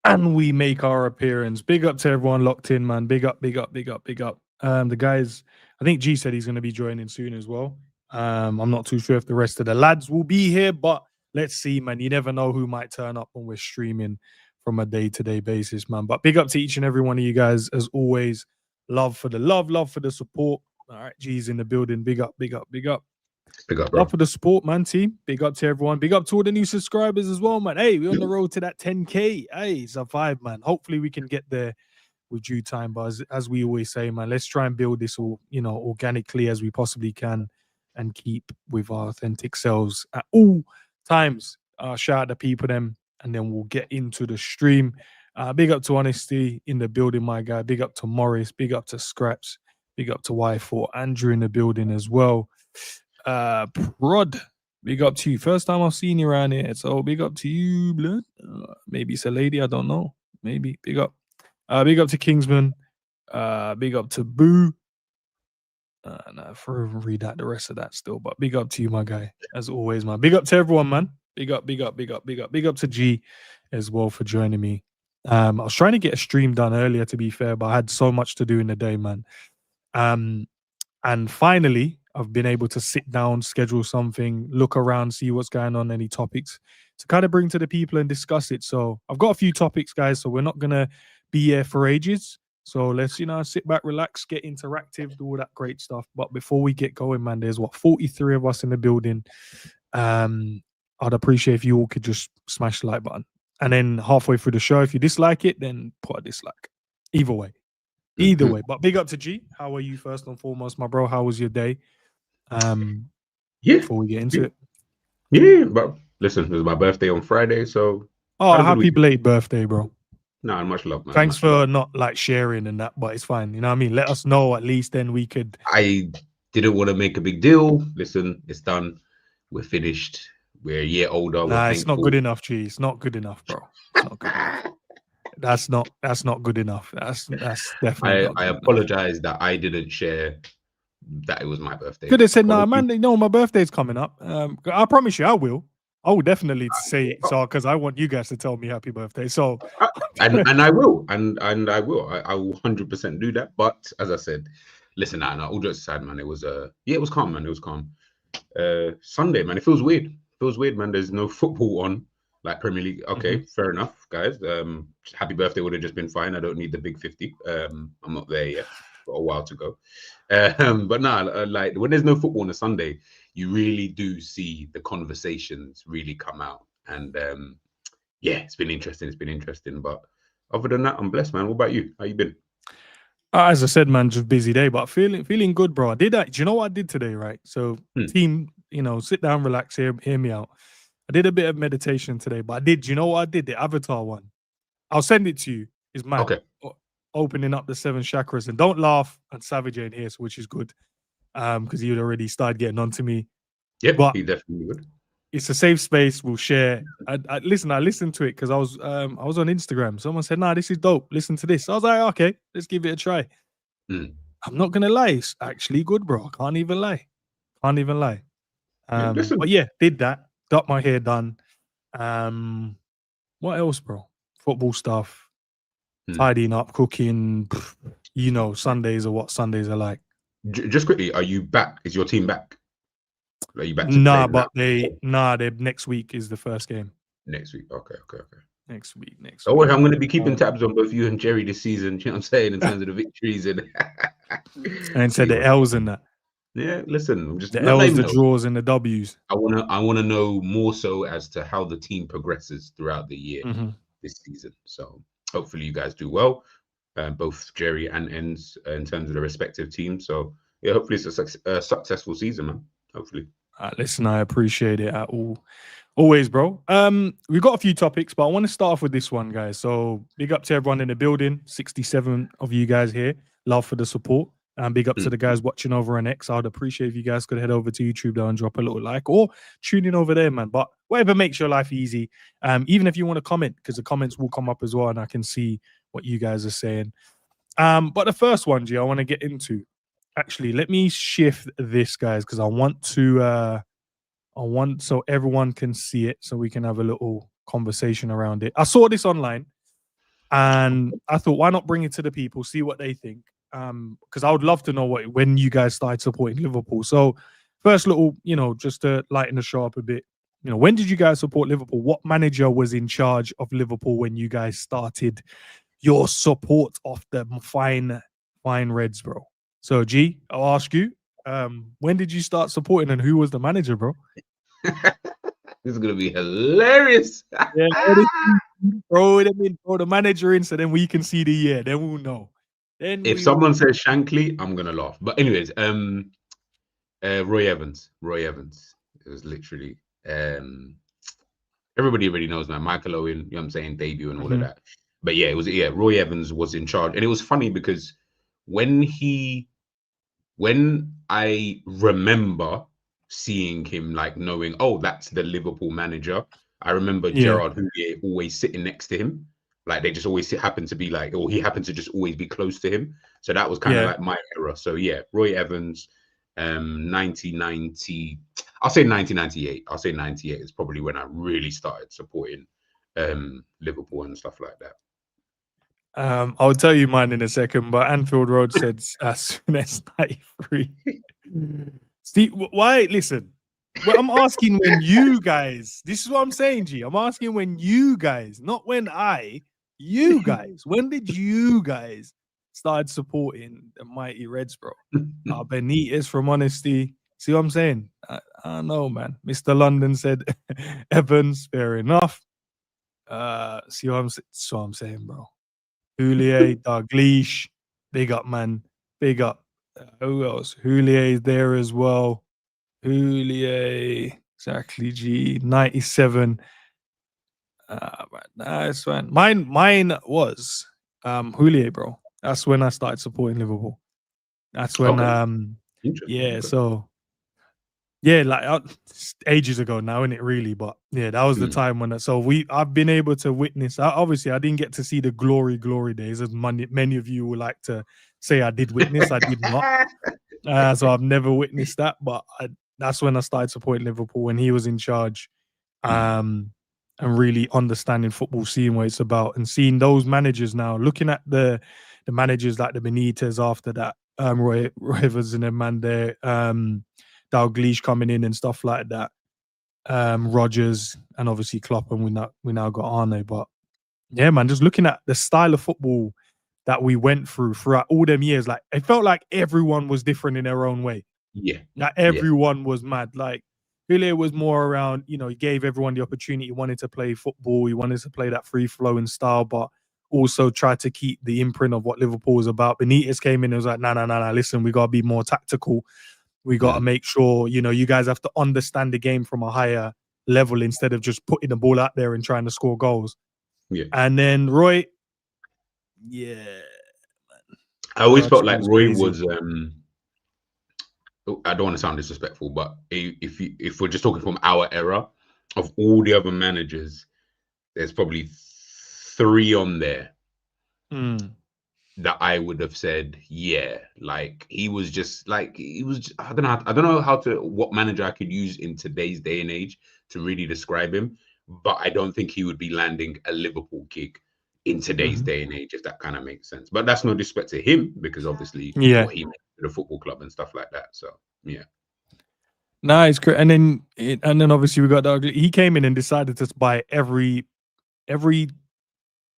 And we make our appearance. Big up to everyone locked in, man. Big up, big up, big up, big up. The guys, I think G said he's going to be joining soon as well. I'm not too sure if the rest of the lads will be here, but let's see, man. You never know who might turn up when we're streaming from a day-to-day basis, man. But big up to each and every one of you guys, as always. Love for the support. All right, G's in the building. Big up, big up, big up. Big up, bro. Love for the support, man, team. Big up to everyone. Big up to all the new subscribers as well, man. Hey, we're on the road to that 10K. Hey, it's a vibe, man. Hopefully we can get there with due time. But as we always say, man, let's try and build this all, organically as we possibly can and keep with our authentic selves at all times. Shout out to people them, and then we'll get into the stream. Big up to Honesty in the building, my guy. Big up to Morris. Big up to Scraps. Big up to Y4. Andrew in the building as well. Prod, big up to you. First time I've seen you around here, so big up to you, blood. Maybe it's a lady, I don't know. Maybe. Big up. Big up to Kingsman. Big up to Boo. Nah, read out the rest of that still, but big up to you, my guy, as always, man. Big up to everyone, man. Big up, big up, big up, big up. Big up to G as well for joining me. I was trying to get a stream done earlier, to be fair, but I had so much to do in the day, man. And finally, I've been able to sit down, schedule something, look around, see what's going on, any topics to kind of bring to the people and discuss it. So I've got a few topics, guys, so we're not going to be here for ages. So let's, sit back, relax, get interactive, do all that great stuff. But before we get going, man, there's 43 of us in the building. I'd appreciate if you all could just smash the like button. And then halfway through the show, if you dislike it, then put a dislike. Either way. But big up to G. How are you first and foremost, my bro? How was your day? Before we get into it. Yeah, but listen, it was my birthday on Friday, so happy belated birthday, bro. Nah, much love, man. Thanks for not like sharing and that, but it's fine. You know what I mean? Let us know at least, then we could. I didn't want to make a big deal. Listen, it's done. We're finished. We're a year older. Nah, it's not good enough, G. It's not good enough, bro. It's not good enough. That's not good enough. That's definitely. I apologize that I didn't share that it was my birthday. Could have said, "Nah, man, my birthday's coming up." I promise you, I will. I will definitely say it, so because I want you guys to tell me happy birthday. So, and I will, and I will. I will 100% do that. But as I said, listen, all jokes aside, man, it was it was calm, man. It was calm. Sunday, man, it feels weird. It feels weird, man. There's no football on. Like Premier League, okay, fair enough, guys. Happy birthday would have just been fine. I don't need the big 50. I'm not there yet. Got a while to go. But like when there's no football on a Sunday, you really do see the conversations really come out. And it's been interesting. It's been interesting. But other than that, I'm blessed, man. What about you? How you been? As I said, man, just busy day, but feeling good, bro. Do you know what I did today, right? So team, sit down, relax, hear me out. I did a bit of meditation today, but you know what I did? The Avatar one. I'll send it to you. It's mad. Okay. Opening up the 7 chakras. And don't laugh at Savage ain't here, which is good. Because he had already started getting on to me. Yeah, but he definitely would. It's a safe space. We'll share. I listened to it because I was on Instagram. Someone said, "Nah, this is dope. Listen to this." I was like, "Okay, let's give it a try." I'm not gonna lie, it's actually good, bro. I can't even lie. But yeah, did that. Got my hair done. What else, bro? Football stuff. Tidying up, cooking. Sundays are what Sundays are like. Just quickly, are you back? Is your team back? Are you back? They next week is the first game. Next week, okay. Next week. Oh, well, I'm going to be keeping tabs on both you and Jerry this season. You know what I'm saying, in terms of the victories and said the L's and that. Yeah, listen, I'm just the L's, the draws, and the W's. I wanna know more so as to how the team progresses throughout the year this season. So hopefully you guys do well, both Jerry and Enz in terms of the respective teams. So yeah, hopefully it's a successful season, man. Hopefully. Listen, I appreciate it at all. Always, bro. We've got a few topics, but I want to start off with this one, guys. So big up to everyone in the building. 67 of you guys here. Love for the support. And big up to the guys watching over on X. I'd appreciate if you guys could head over to YouTube though and drop a little like or tune in over there, man. But whatever makes your life easy. Even if you want to comment, because the comments will come up as well and I can see what you guys are saying. But the first one, G, I want to get into. Actually, let me shift this, guys, because I want so everyone can see it so we can have a little conversation around it. I saw this online And I thought, why not bring it to the people, see what they think? Because I would love to know when you guys started supporting Liverpool. So, first little, just to lighten the show up a bit, when did you guys support Liverpool? What manager was in charge of Liverpool when you guys started your support of the fine Reds, bro? So, G, I'll ask you, when did you start supporting and who was the manager, bro? This is gonna be hilarious. Yeah, throw the manager in, so then we can see the year. Then we'll know. If someone says Shankly, I'm gonna laugh. But anyways, Roy Evans. It was literally everybody already knows, man. Michael Owen, you know what I'm saying, debut and all of that. But yeah, Roy Evans was in charge. And it was funny because when I remember seeing him, like knowing, oh, that's the Liverpool manager. I remember Gerard Houllier always sitting next to him. Like they just always happen to be like, or he happened to just always be close to him. So that was kind of like my era. So yeah, Roy Evans, 1990, I'll say 1998. I'll say 98 is probably when I really started supporting Liverpool and stuff like that. I'll tell you mine in a second, but Anfield Road said as soon as 93. Steve, why? Listen, well, I'm asking when you guys, this is what I'm saying, G. I'm asking when you guys, not when you guys, when did you guys start supporting the mighty Reds, bro? Benitez from Honesty. See what I'm saying? I don't know, man. Mr. London said Evans, fair enough. See what I'm saying, bro. Houllier, Dalglish, big up, man. Big up. Who else? Houllier is there as well. Houllier, exactly, G. 97. Nice, man. Mine was Houllier, bro. That's when I started supporting Liverpool. That's when, like ages ago now, isn't it? Really, but yeah, that was the time when. I've been able to witness. Obviously, I didn't get to see the glory days, as many of you would like to say I did witness. I did not. So I've never witnessed that. But that's when I started supporting Liverpool when he was in charge, and really understanding football, seeing what it's about, and seeing those managers now. Looking at the managers like the Benitez after that, Roy Evans and then man there. Dalglish coming in and stuff like that, Rodgers and obviously Klopp, and we now got Arne. But yeah, man, just looking at the style of football that we went throughout all them years, like it felt like everyone was different in their own way. Yeah, like everyone was mad. Like Houllier was more around, he gave everyone the opportunity. He wanted to play football. He wanted to play that free flowing style, but also tried to keep the imprint of what Liverpool was about. Benitez came in and was like, nah, listen, we gotta be more tactical. We got to make sure, you guys have to understand the game from a higher level instead of just putting the ball out there and trying to score goals. Yeah. And then Roy, I always felt like Roy was, I don't want to sound disrespectful, but if we're just talking from our era, of all the other managers, there's probably 3 on there that I would have said, like he was just like, I don't know what manager I could use in today's day and age to really describe him, but I don't think he would be landing a Liverpool gig in today's day and age, if that kind of makes sense. But that's no disrespect to him, because obviously what he made to the football club and stuff like that. So yeah. Nice. And then obviously we got he came in and decided to buy every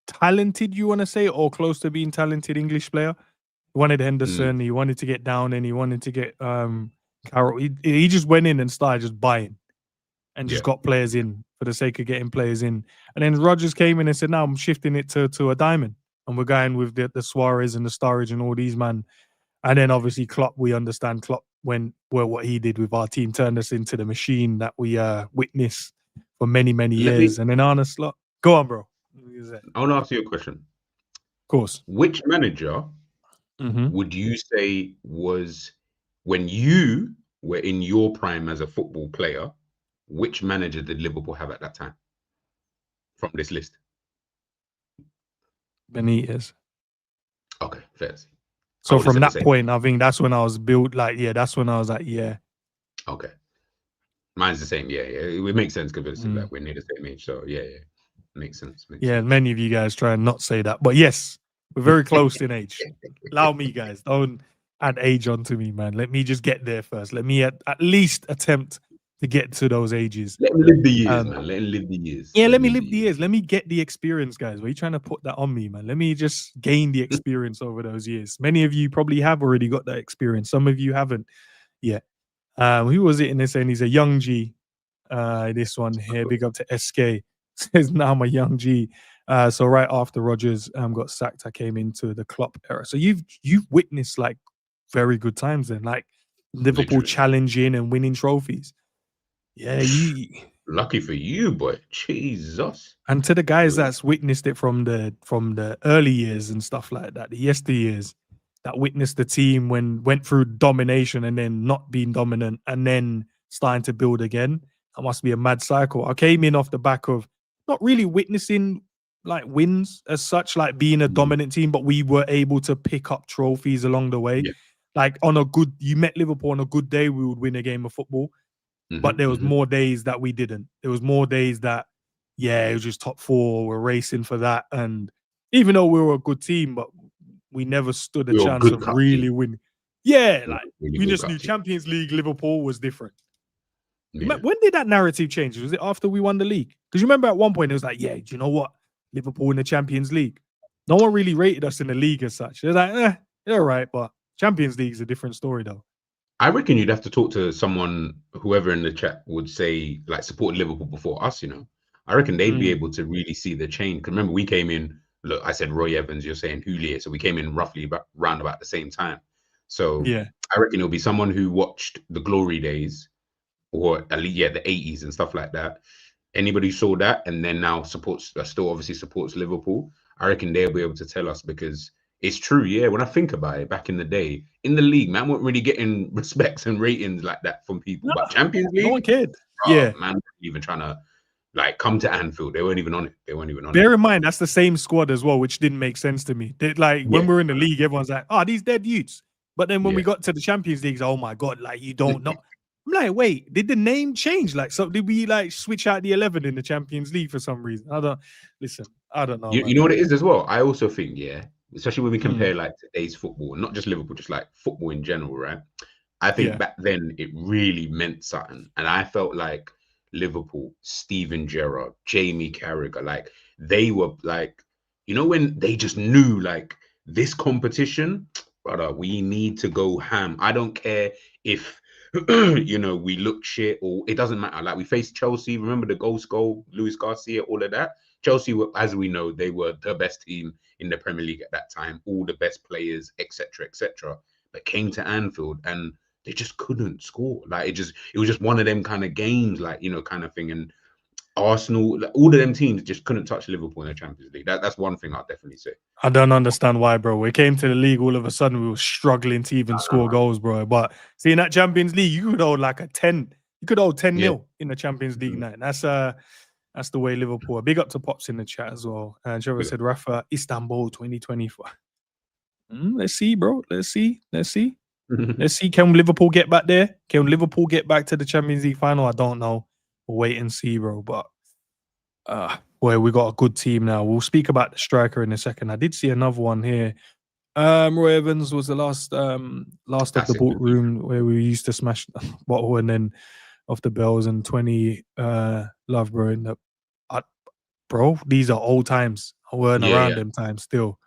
talented, you want to say, or close to being talented English player. He wanted Henderson, he wanted to get down, and he wanted to get Carroll. He just went in and started just buying and just got players in for the sake of getting players in. And then Rodgers came in and said, now I'm shifting it to a diamond, and we're going with the Suarez and the Sturridge and all these, man. And then obviously Klopp, we understand Klopp what he did with our team turned us into the machine that we witnessed for many years. And then Arne Slot, go on, bro. I want to ask you a question. Of course. Which manager would you say was, when you were in your prime as a football player, which manager did Liverpool have at that time from this list? Benitez. Okay, fair. So from that point, I think that's when I was built. That's when I was like, Okay. Mine's the same. Yeah. It makes sense because like we're near the same age. So yeah. Makes sense. Yeah, many of you guys try and not say that. But yes, we're very close in age. Allow me, guys. Don't add age onto me, man. Let me just get there first. Let me at least attempt to get to those ages. Let him live the years, man. Let him live the years. Yeah, let me live the years. Let me get the experience, guys. Why are you trying to put that on me, man? Let me just gain the experience over those years. Many of you probably have already got that experience. Some of you haven't yet. Who was it in this end? He's a young G. This one here, big up to SK. Says now I'm a young G. So right after Rodgers got sacked, I came into the Klopp era. So you've witnessed like very good times then, like Liverpool Literally. challenging and winning trophies. Yeah, lucky for you, boy. Jesus. And to the guys that's witnessed it from the early years and stuff like that, the yesteryears, that witnessed the team when went through domination and then not being dominant and then starting to build again. That must be a mad cycle. I came in off the back of not really witnessing like wins as such, like being a dominant team, but we were able to pick up trophies along the way. Yeah. Like you met Liverpool on a good day, we would win a game of football. But there was more days that we didn't. There was more days that, it was just top 4. We're racing for that. And even though we were a good team, but we never stood a chance of really winning. Yeah, like we just knew Champions League, Liverpool was different. Yeah. When did that narrative change? Was it after we won the league? Because you remember at one point it was like, do you know what? Liverpool in the Champions League. No one really rated us in the league as such. They're like, they're all right, but Champions League is a different story though. I reckon you'd have to talk to someone, whoever in the chat would say, like, supported Liverpool before us, I reckon they'd be able to really see the change. Because remember, we came in, look, I said Roy Evans, you're saying Houllier. So we came in roughly round about the same time. So I reckon it'll be someone who watched the glory days or at least, the 80s and stuff like that. Anybody who saw that and then now still obviously supports Liverpool, I reckon they'll be able to tell us because it's true, when I think about it, back in the day, in the league, man, weren't really getting respects and ratings like that from people. No, but Champions League, no one cared. Man, even trying to like come to Anfield, they weren't even on it. Bear in mind, that's the same squad as well, which didn't make sense to me. When we were in the league, everyone's like, these dead youths. But then when we got to the Champions League, oh my God, like you don't know. I'm like, wait, did the name change? Like, so did we like switch out the 11 in the Champions League for some reason? I don't know. You know what it is as well? I also think, especially when we compare like today's football, not just Liverpool, just like football in general, right? I think back then it really meant something. And I felt like Liverpool, Steven Gerrard, Jamie Carragher, like they were like, when they just knew like this competition, brother, we need to go ham. I don't care if, we look shit or it doesn't matter. Like we faced Chelsea, remember the goal, Luis Garcia, all of that. Chelsea, as we know, they were the best team in the Premier League at that time, all the best players, etc., etc. But came to Anfield and they just couldn't score. Like it was just one of them kind of games, like kind of thing. And Arsenal, like, all of them teams just couldn't touch Liverpool in the Champions League. That's one thing I'll definitely say. I don't understand why, bro. We came to the league, all of a sudden we were struggling to even score goals, bro. But see, in that Champions League, you could hold like a 10. You could hold 10-0 in the Champions League night. That's the way Liverpool are. Big up to Pops in the chat as well. And Trevor said, Rafa, Istanbul 2024. Let's see, bro. Let's see. Let's see. Can Liverpool get back there? Can Liverpool get back to the Champions League final? I don't know. We'll wait and see, bro. But boy, we got a good team now. We'll speak about the striker in a second. I did see another one here. Roy Evans was the last of the boat room where we used to smash the bottle and then off the bells and 20 love, bro. Bro, these are old times. I weren't around them times still.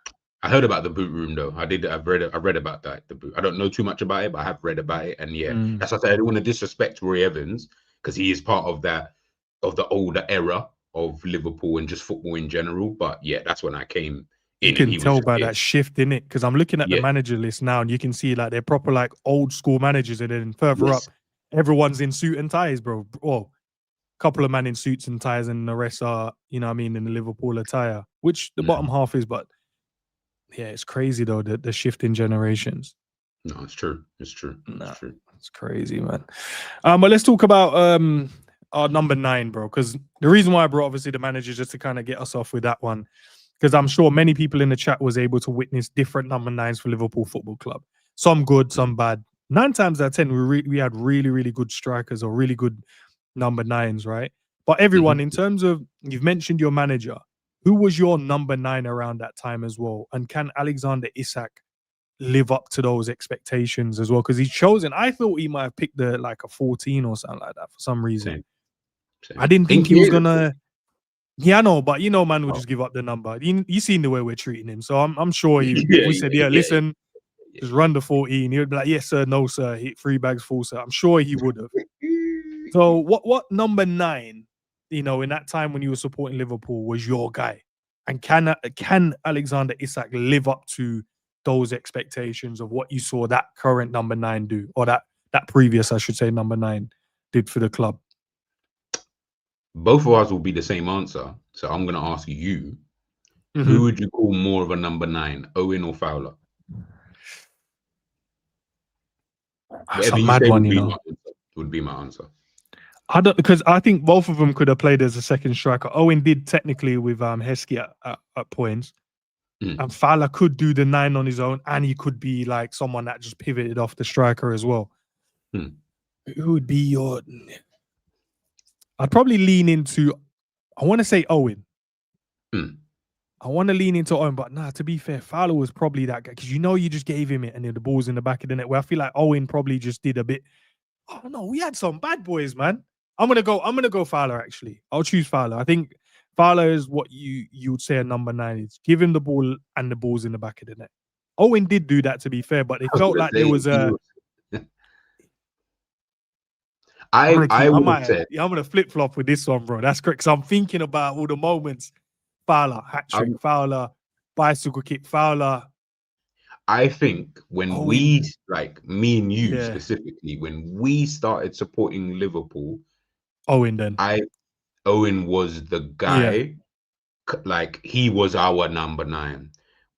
I heard about the boot room though. I read about that. The boot. I don't know too much about it, but I have read about it. And that's why I said I don't want to disrespect Roy Evans because he is part of the older era of Liverpool and just football in general. But that's when I came in. You can tell by that shift in it because I'm looking at the manager list now, and you can see like they're proper like old school managers, and then further up, everyone's in suit and ties, bro. Oh, a couple of men in suits and ties, and the rest are, in the Liverpool attire, which the bottom half is, but. Yeah, it's crazy though, the shift in generations. No, it's true. It's true. It's crazy, man. But let's talk about our number 9, bro. Because the reason why I brought obviously the manager just to kind of get us off with that one, because I'm sure many people in the chat was able to witness different number 9s for Liverpool Football Club. Some good, some bad. 9 times out of 10, we had really, really good strikers or really good number 9s, right? But everyone, in terms of, you've mentioned your manager, who was your number 9 around that time as well? And can Alexander Isak live up to those expectations as well? Because he's chosen, I thought he might have picked like a 14 or something like that for some reason. Same. I didn't think he was gonna. Yeah, I know, but man will just give up the number. You seen the way we're treating him, so I'm sure if we said, listen, just run the 14, he would be like, yes sir, no sir, hit 3 bags full sir. I'm sure he would have. So what number 9, in that time when you were supporting Liverpool, was your guy? And can Alexander Isak live up to those expectations of what you saw that current number 9 do, or that previous, I should say, number 9 did for the club? Both of us will be the same answer. So I'm going to ask you, who would you call more of a number 9, Owen or Fowler? That's a mad one, would be my answer. I don't, because I think both of them could have played as a second striker. Owen did technically with Heskey at points. And Fowler could do the 9 on his own, and he could be like someone that just pivoted off the striker as well. Who would be your... I'd probably lean into, I want to say Owen. I want to lean into Owen, but to be fair, Fowler was probably that guy, because you just gave him it and the ball's in the back of the net, where I feel like Owen probably just did a bit. Oh no, we had some bad boys, man. I'm gonna go Fowler, actually. I'll choose Fowler. I think Fowler is what you would say a number 9 is. Give him the ball and the ball's in the back of the net. Owen did do that, to be fair, but it felt like there was a... I'm gonna flip flop with this one, bro. That's correct. So I'm thinking about all the moments. Fowler, hat trick, Fowler, bicycle kick, Fowler. I think when we, like me and you specifically, when we started supporting Liverpool, Owen was the guy. Like, he was our number 9.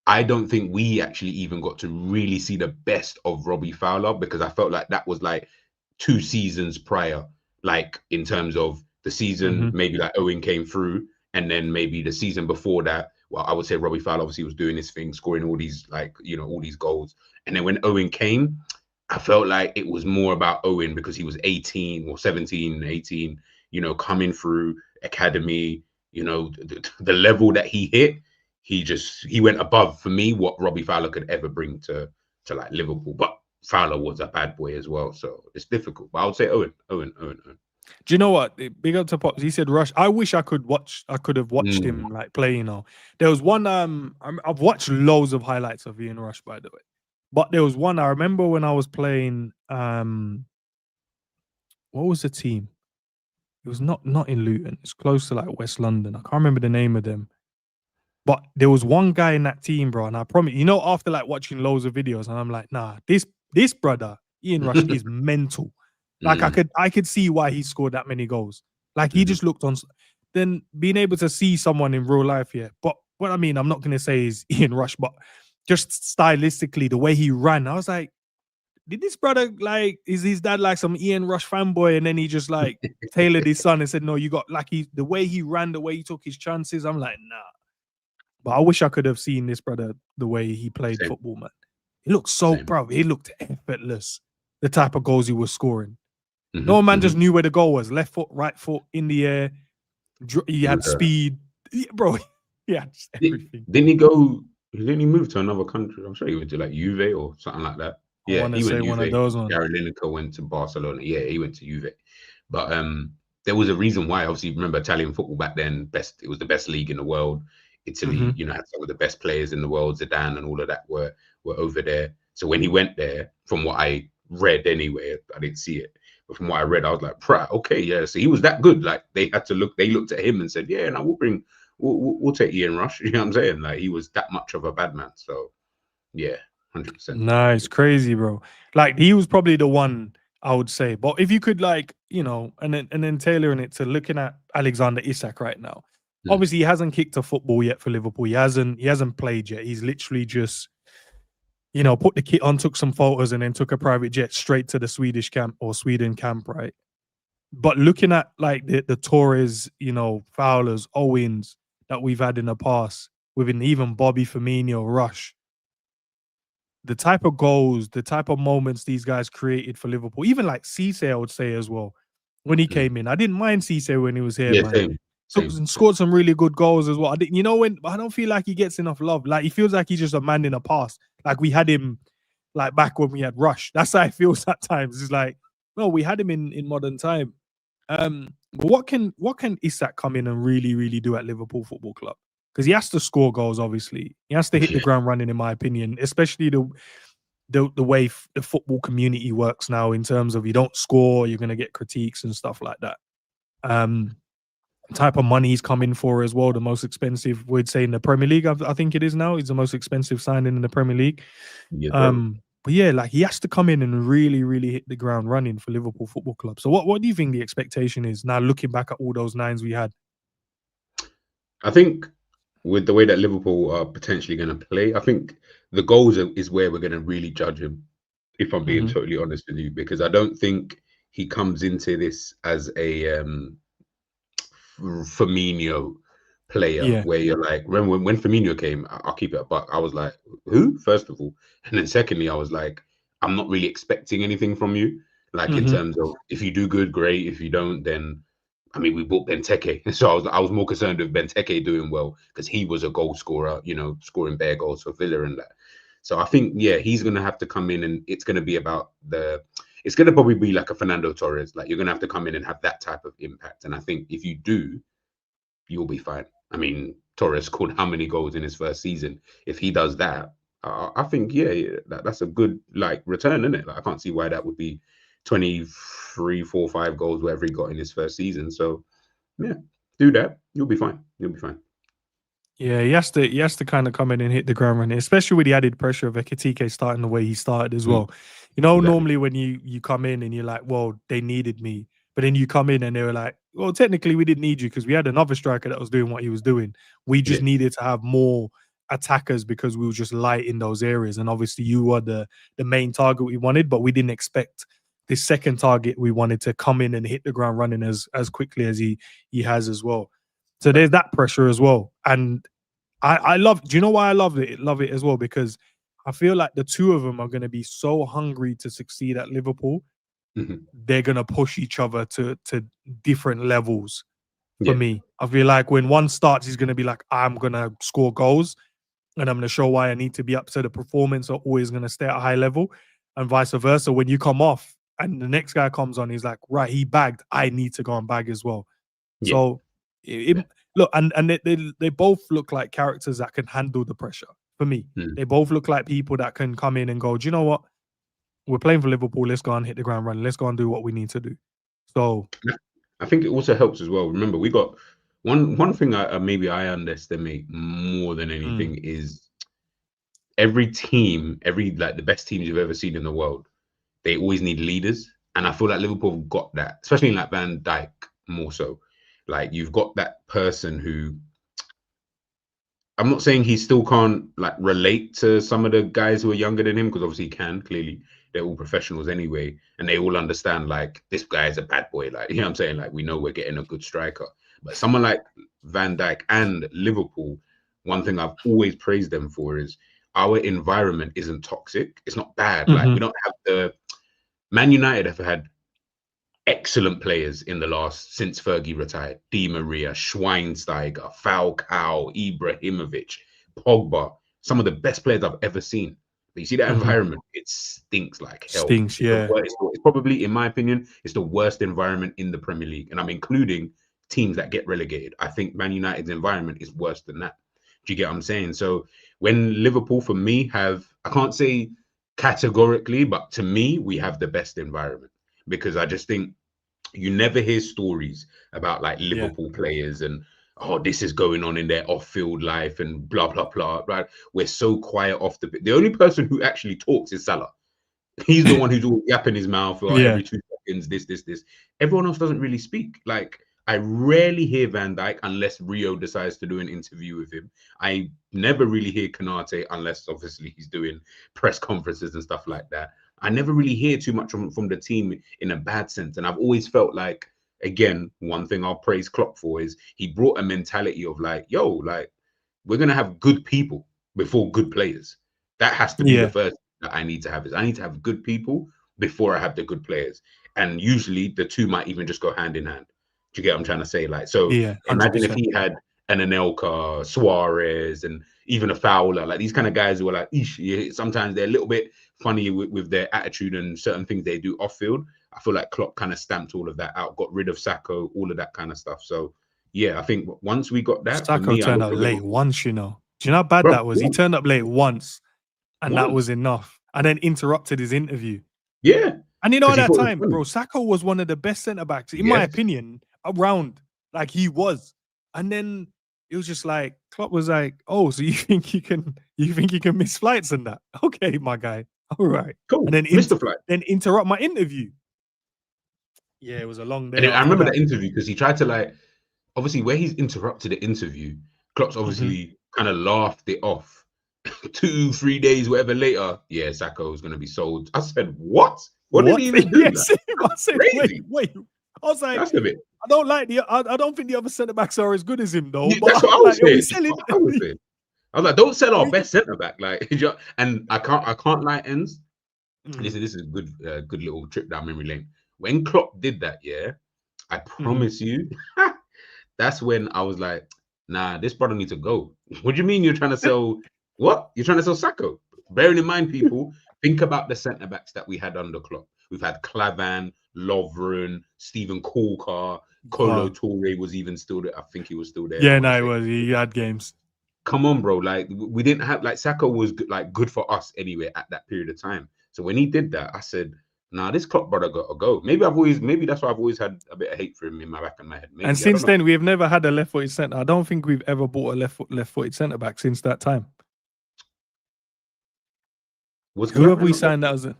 I don't think we actually even got to really see the best of Robbie Fowler, because I felt like that was like 2 seasons prior, like in terms of the season, maybe like Owen came through, and then maybe the season before that, well, I would say Robbie Fowler obviously was doing his thing, scoring all these, like, all these goals. And then when Owen came, I felt like it was more about Owen, because he was 18 or 17, 18, coming through academy, the level that he hit, he went above, for me, what Robbie Fowler could ever bring to like Liverpool. But Fowler was a bad boy as well, so it's difficult. But I would say Owen. Do you know what? Big up to Pops. He said Rush. I wish I could have watched him like play. There was one. I've watched loads of highlights of Ian Rush, by the way. But there was one I remember when I was playing. What was the team? It was not in Luton. It's close to like West London. I can't remember the name of them. But there was one guy in that team, bro, and I promise, after like watching loads of videos, and I'm like, nah, this brother, Ian Rush, is mental. Like, I could see why he scored that many goals. Like, he just looked on. Then being able to see someone in real life, But what I mean, I'm not gonna say is Ian Rush, but just stylistically, the way he ran, I was like, did this brother, like, is his dad like some Ian Rush fanboy? And then he just like tailored his son and said, no, you got, like, the way he ran, the way he took his chances. I'm like, nah. But I wish I could have seen this brother the way he played football, man. He looked he looked effortless. The type of goals he was scoring. No man just knew where the goal was. Left foot, right foot, in the air. He had speed. Bro, yeah, just everything. Didn't he move to another country? I'm sure he went to like Juve or something like that. Yeah, he went to one of those ones. Gary Lineker went to Barcelona. Yeah, he went to Juve. But there was a reason why. Obviously, remember Italian football back then, it was the best league in the world. Italy, had some of the best players in the world. Zidane and all of that were over there. So when he went there, from what I read anyway, I didn't see it, but from what I read, I was like, okay, yeah. So he was that good. Like, they looked at him and said, yeah, now we'll take Ian Rush. You know what I'm saying? Like, he was that much of a bad man. So yeah, 100%. Nice, crazy, bro. Like, he was probably the one, I would say. But if you could, like, and then tailoring it to looking at Alexander Isak right now. Obviously, he hasn't kicked a football yet for Liverpool. He hasn't played yet. He's literally just, put the kit on, took some photos, and then took a private jet straight to the Swedish camp or Sweden camp, right? But looking at like the Torres, Fowlers, Owens that we've had in the past, within even Bobby Firmino, Rush, the type of goals, the type of moments these guys created for Liverpool, even like Cisse, I would say as well, when he came in. I didn't mind Cisse when he was here, Yeah, man. same. Scored some really good goals as well. I don't feel like he gets enough love. Like, he feels like he's just a man in the past. Like, we had him like back when we had Rush. That's how it feels at times. It's like, no, we had him in modern time. But what can Isak come in and really, really do at Liverpool Football Club? Because he has to score goals, obviously. He has to hit the ground running, in my opinion, especially the way the football community works now, in terms of, you don't score, you're going to get critiques and stuff like that. Type of money he's coming for as well, the most expensive, we'd say, in the Premier League. I think it is now. He's the most expensive signing in the Premier League. Yes, but yeah, like, he has to come in and really, really hit the ground running for Liverpool Football Club. So what do you think the expectation is now, looking back at all those nines we had? I think with the way that Liverpool are potentially going to play, I think the goals is where we're going to really judge him, if I'm being totally honest with you, because I don't think he comes into this as a Firmino player where you're like, when Firmino came, I'll keep it a buck, I was like, who, first of all, and then secondly, I was like, I'm not really expecting anything from you, like, in terms of, if you do good, great. If you don't, then, I mean, we bought Benteke, so I was more concerned with Benteke doing well, because he was a goal scorer, you know, scoring bare goals for Villa and that. So I think, yeah, he's going to have to come in, and it's going to be about it's going to probably be like a Fernando Torres. Like, you're going to have to come in and have that type of impact. And I think if you do, you'll be fine. I mean, Torres scored how many goals in his first season? If he does that, I think, yeah, that's a good, like, return, isn't it? Like, I can't see why that would be 23, 4, 5 goals, whatever he got in his first season. So, yeah, do that. You'll be fine. You'll be fine. Yeah, he has to kind of come in and hit the ground running, especially with the added pressure of Ekitike starting the way he started as well. You know, Exactly. normally when you come in and you're like, well, they needed me, but then you come in and they were like, well, technically we didn't need you, because we had another striker that was doing what he was doing. We just needed to have more attackers, because we were just light in those areas. And obviously you were the main target we wanted, but we didn't expect this second target we wanted to come in and hit the ground running as quickly as he has as well. So there's that pressure as well. And I love, do you know why I love it? Love it as well, because I feel like the two of them are going to be so hungry to succeed at Liverpool. They're going to push each other to different levels. For me, I feel like when one starts, he's going to be like, I'm going to score goals, and I'm going to show why I need to be up to the performance, are always going to stay at a high level, and vice versa. When you come off and the next guy comes on, he's like, right, he bagged, I need to go and bag as well. So look, and they both look like characters that can handle the pressure. For me, they both look like people that can come in and go, do you know what? We're playing for Liverpool. Let's go and hit the ground running. Let's go and do what we need to do. So I think it also helps as well. Remember, we got one thing maybe I underestimate more than anything is every team, like the best teams you've ever seen in the world, they always need leaders. And I feel like Liverpool have got that, especially in like Van Dijk more so. Like, you've got that person who, I'm not saying he still can't like relate to some of the guys who are younger than him, because obviously he can. Clearly, they're all professionals anyway, and they all understand like, this guy is a bad boy. Like, you know what I'm saying? Like, we know we're getting a good striker. But someone like Van Dijk and Liverpool, one thing I've always praised them for is our environment isn't toxic. It's not bad. Like, we don't have the Man United have had excellent players in the since Fergie retired. Di Maria, Schweinsteiger, Falcao, Ibrahimovic, Pogba, some of the best players I've ever seen. But you see that environment, it stinks like hell. Stinks, yeah. It's probably, in my opinion, it's the worst environment in the Premier League. And I'm including teams that get relegated. I think Man United's environment is worse than that. Do you get what I'm saying? So when Liverpool, for me, I can't say categorically, but to me, we have the best environment. Because I just think you never hear stories about like Liverpool players and, oh, this is going on in their off-field life and blah, blah, blah, right? We're so quiet off the pitch. The only person who actually talks is Salah. He's the one who's always yapping his mouth every 2 seconds, this. Everyone else doesn't really speak. Like, I rarely hear Van Dijk unless Rio decides to do an interview with him. I never really hear Konate unless obviously he's doing press conferences and stuff like that. I never really hear too much from the team in a bad sense. And I've always felt like, again, one thing I'll praise Klopp for is he brought a mentality of like, yo, like, we're going to have good people before good players. That has to be the first that I need to have. I need to have good people before I have the good players. and usually the two might even just go hand in hand. Do you get what I'm trying to say? Like, so Yeah, imagine if 100%. he had an Anelka, Suarez, and even a Fowler, like these kind of guys who are like, yeah, sometimes they're a little bit funny with their attitude and certain things they do off field. I feel like Klopp kind of stamped all of that out, got rid of Sacco, all of that kind of stuff. So yeah, I think once we got that, for Sacco me, I turned looked up a bit late once, you know. Do you know how bad bro, that was? He turned up late once, and that was once. enough. And then interrupted his interview. Yeah. And you know, at Because he that thought it was time, funny. bro, Sacco was one of the best centre backs, in my Yes. opinion, around. Like he was. And then it was just like Klopp was like, "Oh, so you think you can miss flights and that? Okay, my guy. All right." Cool. And then Missed the flight. then interrupt my interview. Yeah, it was a long day. And then I After remember that. the interview because he tried to like, obviously where he's interrupted the interview, Klopp's obviously kind of laughed it off. 2-3 days, whatever later, yeah, Sacco was going to be sold. I said, what? What did he even do? Yes, I said, crazy. wait. I was like, That's a bit. I don't like I don't think the other centre backs are as good as him though. Yeah, But that's what I was saying. I was like, don't sell our best centre back, like. And I can't lie, ends. This is a good little trip down memory lane. When Klopp did that, yeah, I promise you, that's when I was like, nah, this brother needs to go. What do you mean you're trying to sell? What? You're trying to sell Sacco? Bearing in mind, people, think about the centre backs that we had under Klopp. We've had Clavan, Lovren, Stephen Corker, Kolo Toure was even still there. I think he was still there. Yeah, no, it was. He had games. Come on, bro. Like we didn't have like Sacco was like good for us anyway at that period of time. So when he did that, I said, nah, this Klopp brother got to go. Maybe that's why I've always had a bit of hate for him in my back of my head. Maybe, and since then, we have never had a left-footed centre. I don't think we've ever bought a left-footed centre back since that time. Who have we signed that was? I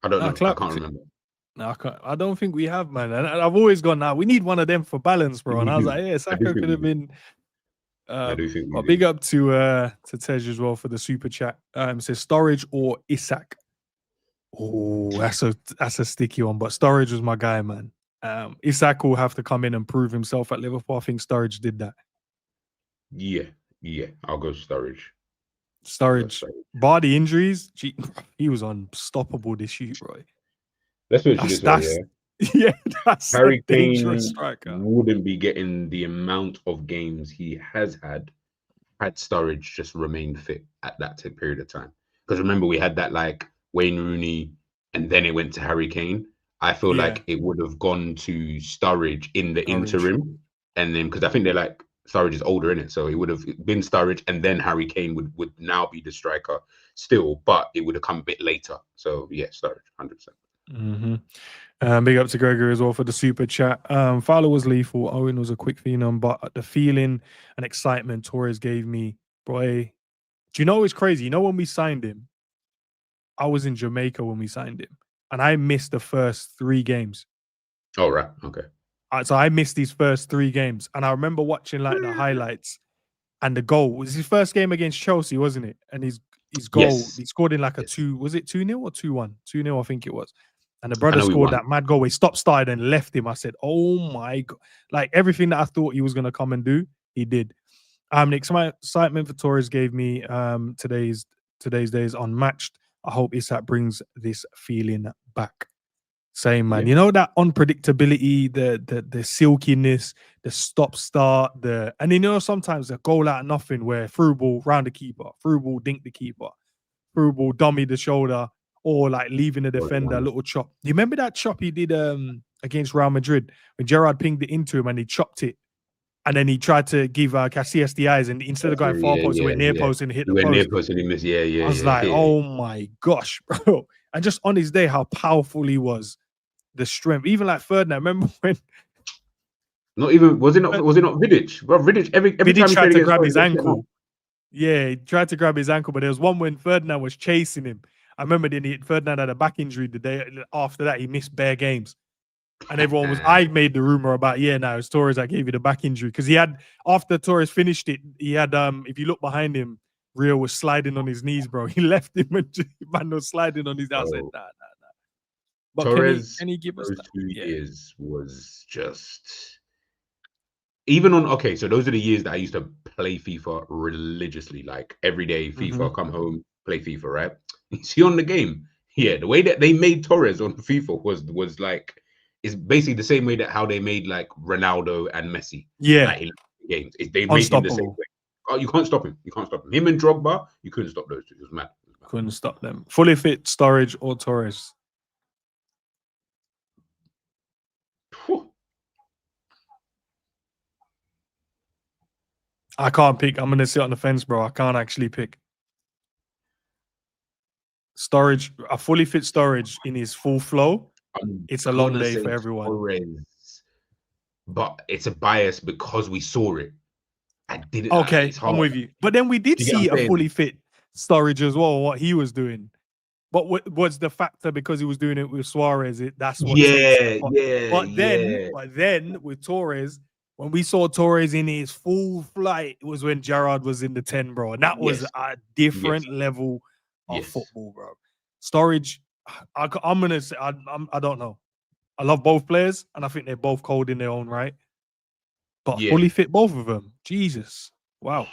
don't know. I can't remember. No, I don't think we have, man. And I've always gone, nah, we need one of them for balance, bro. And I was like, yeah, Sacco could have been. I do think but big up to Tej as well for the super chat. Says Sturridge or Isak. Oh, that's a sticky one. But Sturridge was my guy, man. Isak will have to come in and prove himself at Liverpool. I think Sturridge did that. Yeah, I'll go Sturridge. Bar the injuries, he was unstoppable this year, bro. Let's put it this way, yeah, that's Harry Kane striker. Wouldn't be getting the amount of games he has had Sturridge just remained fit at that period of time. Because remember, we had that like Wayne Rooney, and then it went to Harry Kane. I feel like it would have gone to Sturridge in the interim, and then because I think they're like Sturridge is older in it, so it would have been Sturridge, and then Harry Kane would now be the striker still, but it would have come a bit later. So yeah, Sturridge, 100%. Big up to Gregory as well for the super chat. Fowler was lethal. Owen was a quick phenom, but the feeling and excitement Torres gave me, boy. Do you know it's crazy? You know when we signed him, I was in Jamaica when we signed him, and I missed the first 3 games. Oh, right. Okay. So I missed these first 3 games, and I remember watching like the highlights and the goal. It was his first game against Chelsea, wasn't it? And his goal, he scored in like a 2. Was it 2-0 or 2-1? 2-0, I think it was. And the brother scored that mad goal. He stopped, started, and left him. I said, "Oh my god!" Like everything that I thought he was gonna come and do, he did. The excitement for Torres gave me today's days unmatched. I hope Isak brings this feeling back. Same, man. You know that unpredictability, the silkiness, the stop-start, and you know sometimes a goal out of nothing where through ball round the keeper, through ball dink the keeper, through ball dummy the shoulder, or like leaving the defender a little chop. You remember that chop he did against Real Madrid when Gerrard pinged it into him and he chopped it, and then he tried to give Casillas the eyes, and instead of going far post, he went near post and hit the post. Near post and he missed. I was like, oh my gosh, bro! And just on his day, how powerful he was. The strength, even like Ferdinand. Remember when? Not even was it not Vidic? Bro, Vidic every Vidic time he tried to grab his ankle. Yeah, he tried to grab his ankle, but there was one when Ferdinand was chasing him. I remember Ferdinand had a back injury the day after that. He missed bare games, and everyone was. I made the rumor about now it's Torres that gave you the back injury because he had after Torres finished it. He had if you look behind him, Rio was sliding on his knees, bro. He left him and man was sliding on his. I said, nah. But Torres, can he give us that? 2 years was just even on. Okay, so those are the years that I used to play FIFA religiously, like every day. FIFA, come home, play FIFA, right? You see on the game, Yeah, the way that they made Torres on FIFA was like is basically the same way that how they made like Ronaldo and Messi Yeah, like in games. They made him the same unstoppable. way. Oh, you can't stop him. You can't stop him. Him and Drogba, you couldn't stop those two. It was mad. It was mad. Couldn't stop them. Fully fit Sturridge or Torres. Phew. I can't pick. I'm gonna sit on the fence, bro. I can't actually pick. Sturridge, a fully fit Sturridge in his full flow. I'm It's a long gonna day say for everyone. Torres, but it's a bias because we saw it. I didn't. Okay, It's hard. I'm with you. But then we did Do you get see what I'm a saying? fully fit Sturridge as well, what he was doing. But what was the factor because he was doing it with Suarez? That's what takes it. But then with Torres, when we saw Torres in his full flight, it was when Gerrard was in the 10, bro. And that was Yes. a different level of Yes. football, bro. Sturridge, I'm gonna say I don't know. I love both players, and I think they're both cold in their own right. But Yeah. fully fit both of them. Jesus. Wow.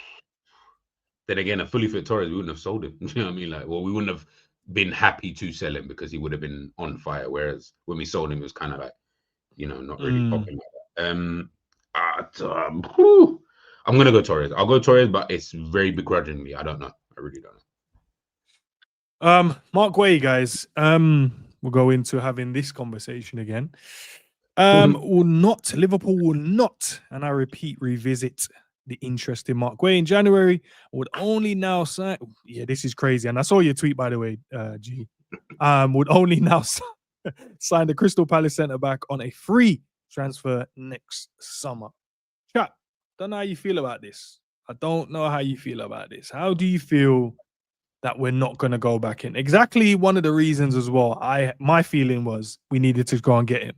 Then again, a fully fit Torres, we wouldn't have sold him. You know what I mean? Like, well, we wouldn't have been happy to sell him because he would have been on fire. Whereas when we sold him, it was kind of like, you know, not really popping like that. Whew. I'm gonna go Torres. I'll go Torres, but it's very begrudgingly. I don't know. I really don't know. Marc Guehi, guys. We'll go into having this conversation again. Liverpool will not, and I repeat, revisit the interest in Marc Guehi in January. Would only now sign. Yeah, this is crazy. And I saw your tweet, by the way, G. Would only now sign the Crystal Palace centre back on a free transfer next summer. Chat. Don't know how you feel about this. I don't know how you feel about this. How do you feel that we're not going to go back in? Exactly one of the reasons as well. My feeling was we needed to go and get him.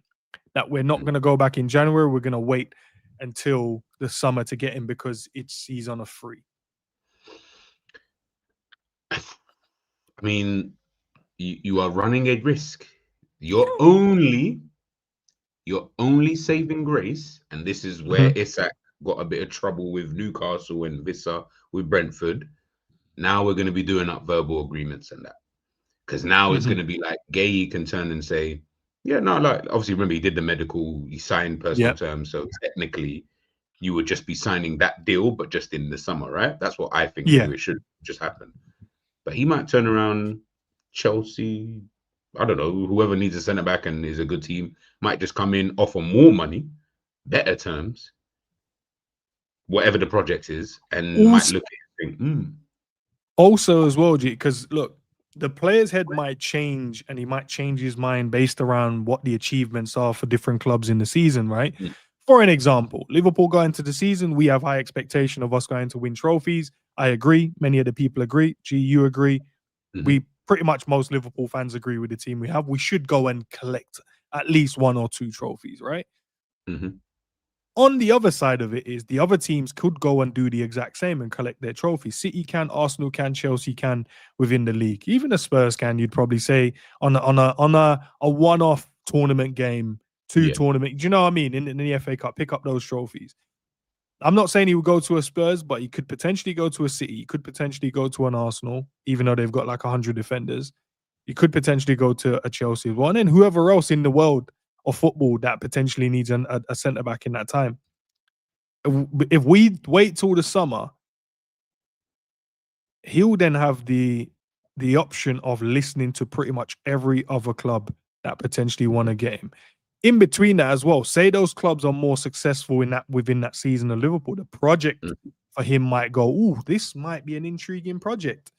That we're not going to go back in January. We're going to wait until the summer to get him because he's on a free. I mean, you are running a risk. You're only saving grace, and this is where Isak got a bit of trouble with Newcastle and Vissa with Brentford. Now we're going to be doing up verbal agreements and that, because now it's going to be like Guehi can turn and say, yeah, no, like obviously remember he did the medical, he signed personal terms, so technically you would just be signing that deal, but just in the summer, right? That's what I think it should just happen. But he might turn around Chelsea, I don't know, whoever needs a centre back and is a good team might just come in, offer more money, better terms, whatever the project is, and might look at it and think, Also, as well, G, because look, the player's head might change and he might change his mind based around what the achievements are for different clubs in the season, right? For an example, Liverpool going into the season, we have high expectation of us going to win trophies. I agree. Many of the people agree. G, you agree. We pretty much most Liverpool fans agree with the team we have. We should go and collect at least 1 or 2 trophies, right? On the other side of it is the other teams could go and do the exact same and collect their trophies. City can, Arsenal can, Chelsea can within the league. Even the Spurs can, you'd probably say, on a one-off tournament game, 2 tournament. Do you know what I mean? In the FA Cup, pick up those trophies. I'm not saying he would go to a Spurs, but he could potentially go to a City. He could potentially go to an Arsenal, even though they've got like 100 defenders. He could potentially go to a Chelsea as well. And then whoever else in the world of football that potentially needs a centre back in that time. If we wait till the summer, he'll then have the option of listening to pretty much every other club that potentially want to get him. In between that as well, say those clubs are more successful within that season of Liverpool, the project for him might go, ooh, this might be an intriguing project.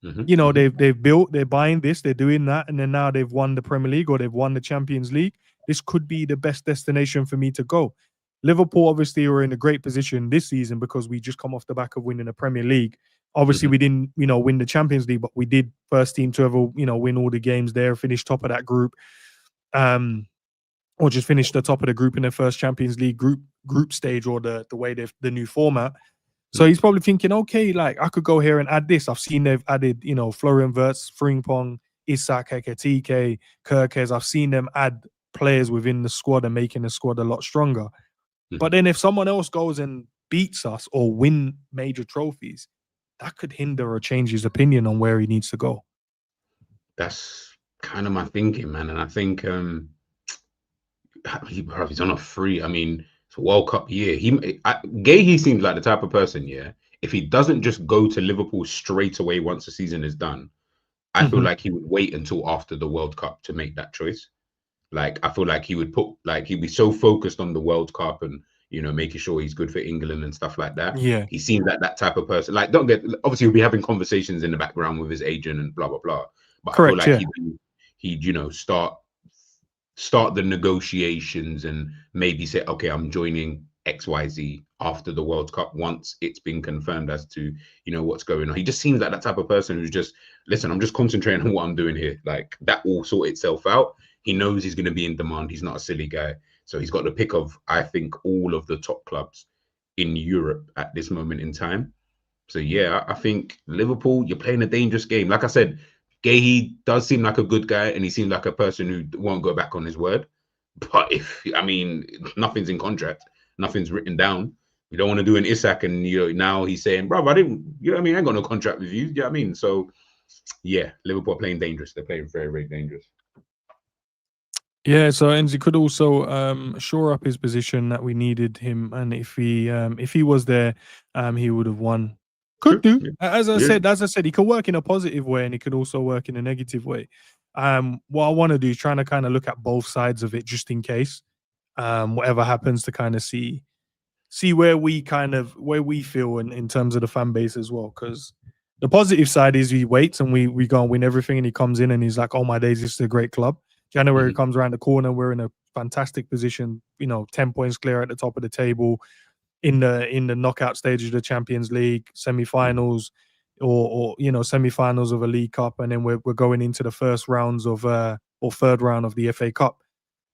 You know, they've built, they're buying this, they're doing that, and then now they've won the Premier League or they've won the Champions League. This could be the best destination for me to go. Liverpool obviously were in a great position this season because we just come off the back of winning the Premier League. Obviously, we didn't, win the Champions League, but we did first team to ever, win all the games there, finish top of that group, or just finish the top of the group in their first Champions League group stage, or the way the new format. So he's probably thinking, okay, like I could go here and add this. I've seen they've added, Florian Wirtz, Frimpong, Isak, Ekitike, Kirkes. I've seen them add players within the squad and making the squad a lot stronger. But then if someone else goes and beats us or win major trophies, that could hinder or change his opinion on where he needs to go. That's kind of my thinking, man. And I think he's on a free. I mean, it's a World Cup year. Guehi seems like the type of person, yeah. If he doesn't just go to Liverpool straight away once the season is done, I feel like he would wait until after the World Cup to make that choice. Like, I feel like he'd be so focused on the World Cup and, making sure he's good for England and stuff like that. Yeah, He seems like that type of person. Like, obviously he'll be having conversations in the background with his agent and blah, blah, blah. But I feel correct. like Yeah, he'd start the negotiations and maybe say, okay, I'm joining XYZ after the World Cup once it's been confirmed as to, what's going on. He just seems like that type of person who's just, listen, I'm just concentrating on what I'm doing here. Like, that will sort itself out. He knows he's going to be in demand. He's not a silly guy. So he's got the pick of, I think, all of the top clubs in Europe at this moment in time. So yeah, I think Liverpool, you're playing a dangerous game. Like I said, Guehi does seem like a good guy, and he seems like a person who won't go back on his word. But nothing's in contract, nothing's written down. You don't want to do an Isak, and now he's saying, "Bro, I didn't." I ain't got no contract with you. I mean, so yeah, Liverpool are playing dangerous. They're playing very, very dangerous. yeah. So Enzi could also shore up his position that we needed him, and if he was there, he would have won. Could True. do. Yeah. As I said, he could work in a positive way, and he could also work in a negative way. What I want to do is trying to kind of look at both sides of it, just in case, whatever happens, to kind of see where we feel in terms of the fan base as well. Because the positive side is he waits and we go and win everything, and he comes in and he's like, oh my days, this is a great club. January comes around the corner, we're in a fantastic position, 10 points clear at the top of the table in the knockout stage of the Champions League, semi-finals, or semi-finals of a League Cup, and then we're going into the first rounds of or third round of the FA Cup.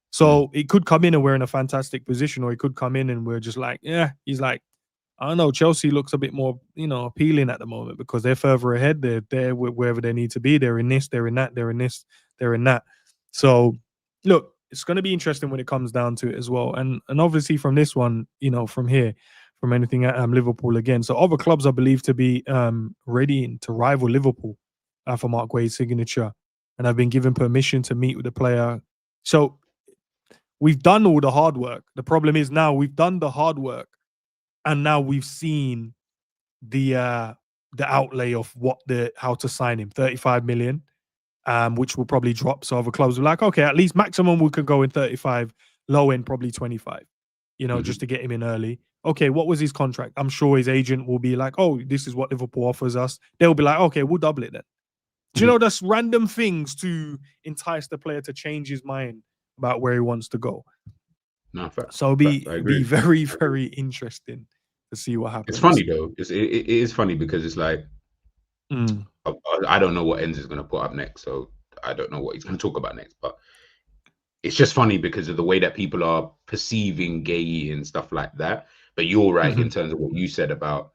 So it could come in and we're in a fantastic position, or it could come in and we're just like, yeah, he's like, I don't know, Chelsea looks a bit more, appealing at the moment because they're further ahead. They're there wherever they need to be. They're in this, they're in that, they're in this, they're in that. So look, it's going to be interesting when it comes down to it as well. And obviously from this one, from here, from anything at Liverpool again. So other clubs are believed to be ready to rival Liverpool for Marc Guehi's signature, and have been given permission to meet with the player. So we've done all the hard work. The problem is now we've done the hard work, and now we've seen the outlay of how to sign him, 35 million, which will probably drop. So other clubs are like, okay, at least maximum we could go in 35, low end probably 25, just to get him in early. Okay, what was his contract? I'm sure his agent will be like, oh, this is what Liverpool offers us. They'll be like, okay, we'll double it then. Do you know, that's random things to entice the player to change his mind about where he wants to go. No, fact, So it'll be very, very interesting to see what happens. It's funny though. It is funny because it's like I don't know what Enz is going to put up next, so I don't know what he's going to talk about next. But it's just funny because of the way that people are perceiving Guehi and stuff like that. But you're right in terms of what you said about,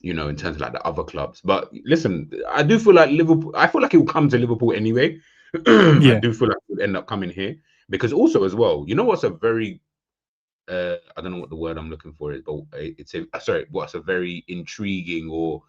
in terms of like the other clubs. But listen, I do feel like Liverpool. I feel like he will come to Liverpool anyway. I do feel like he would end up coming here because also as well, what's a very I don't know what the word I'm looking for is, but what's a very intriguing or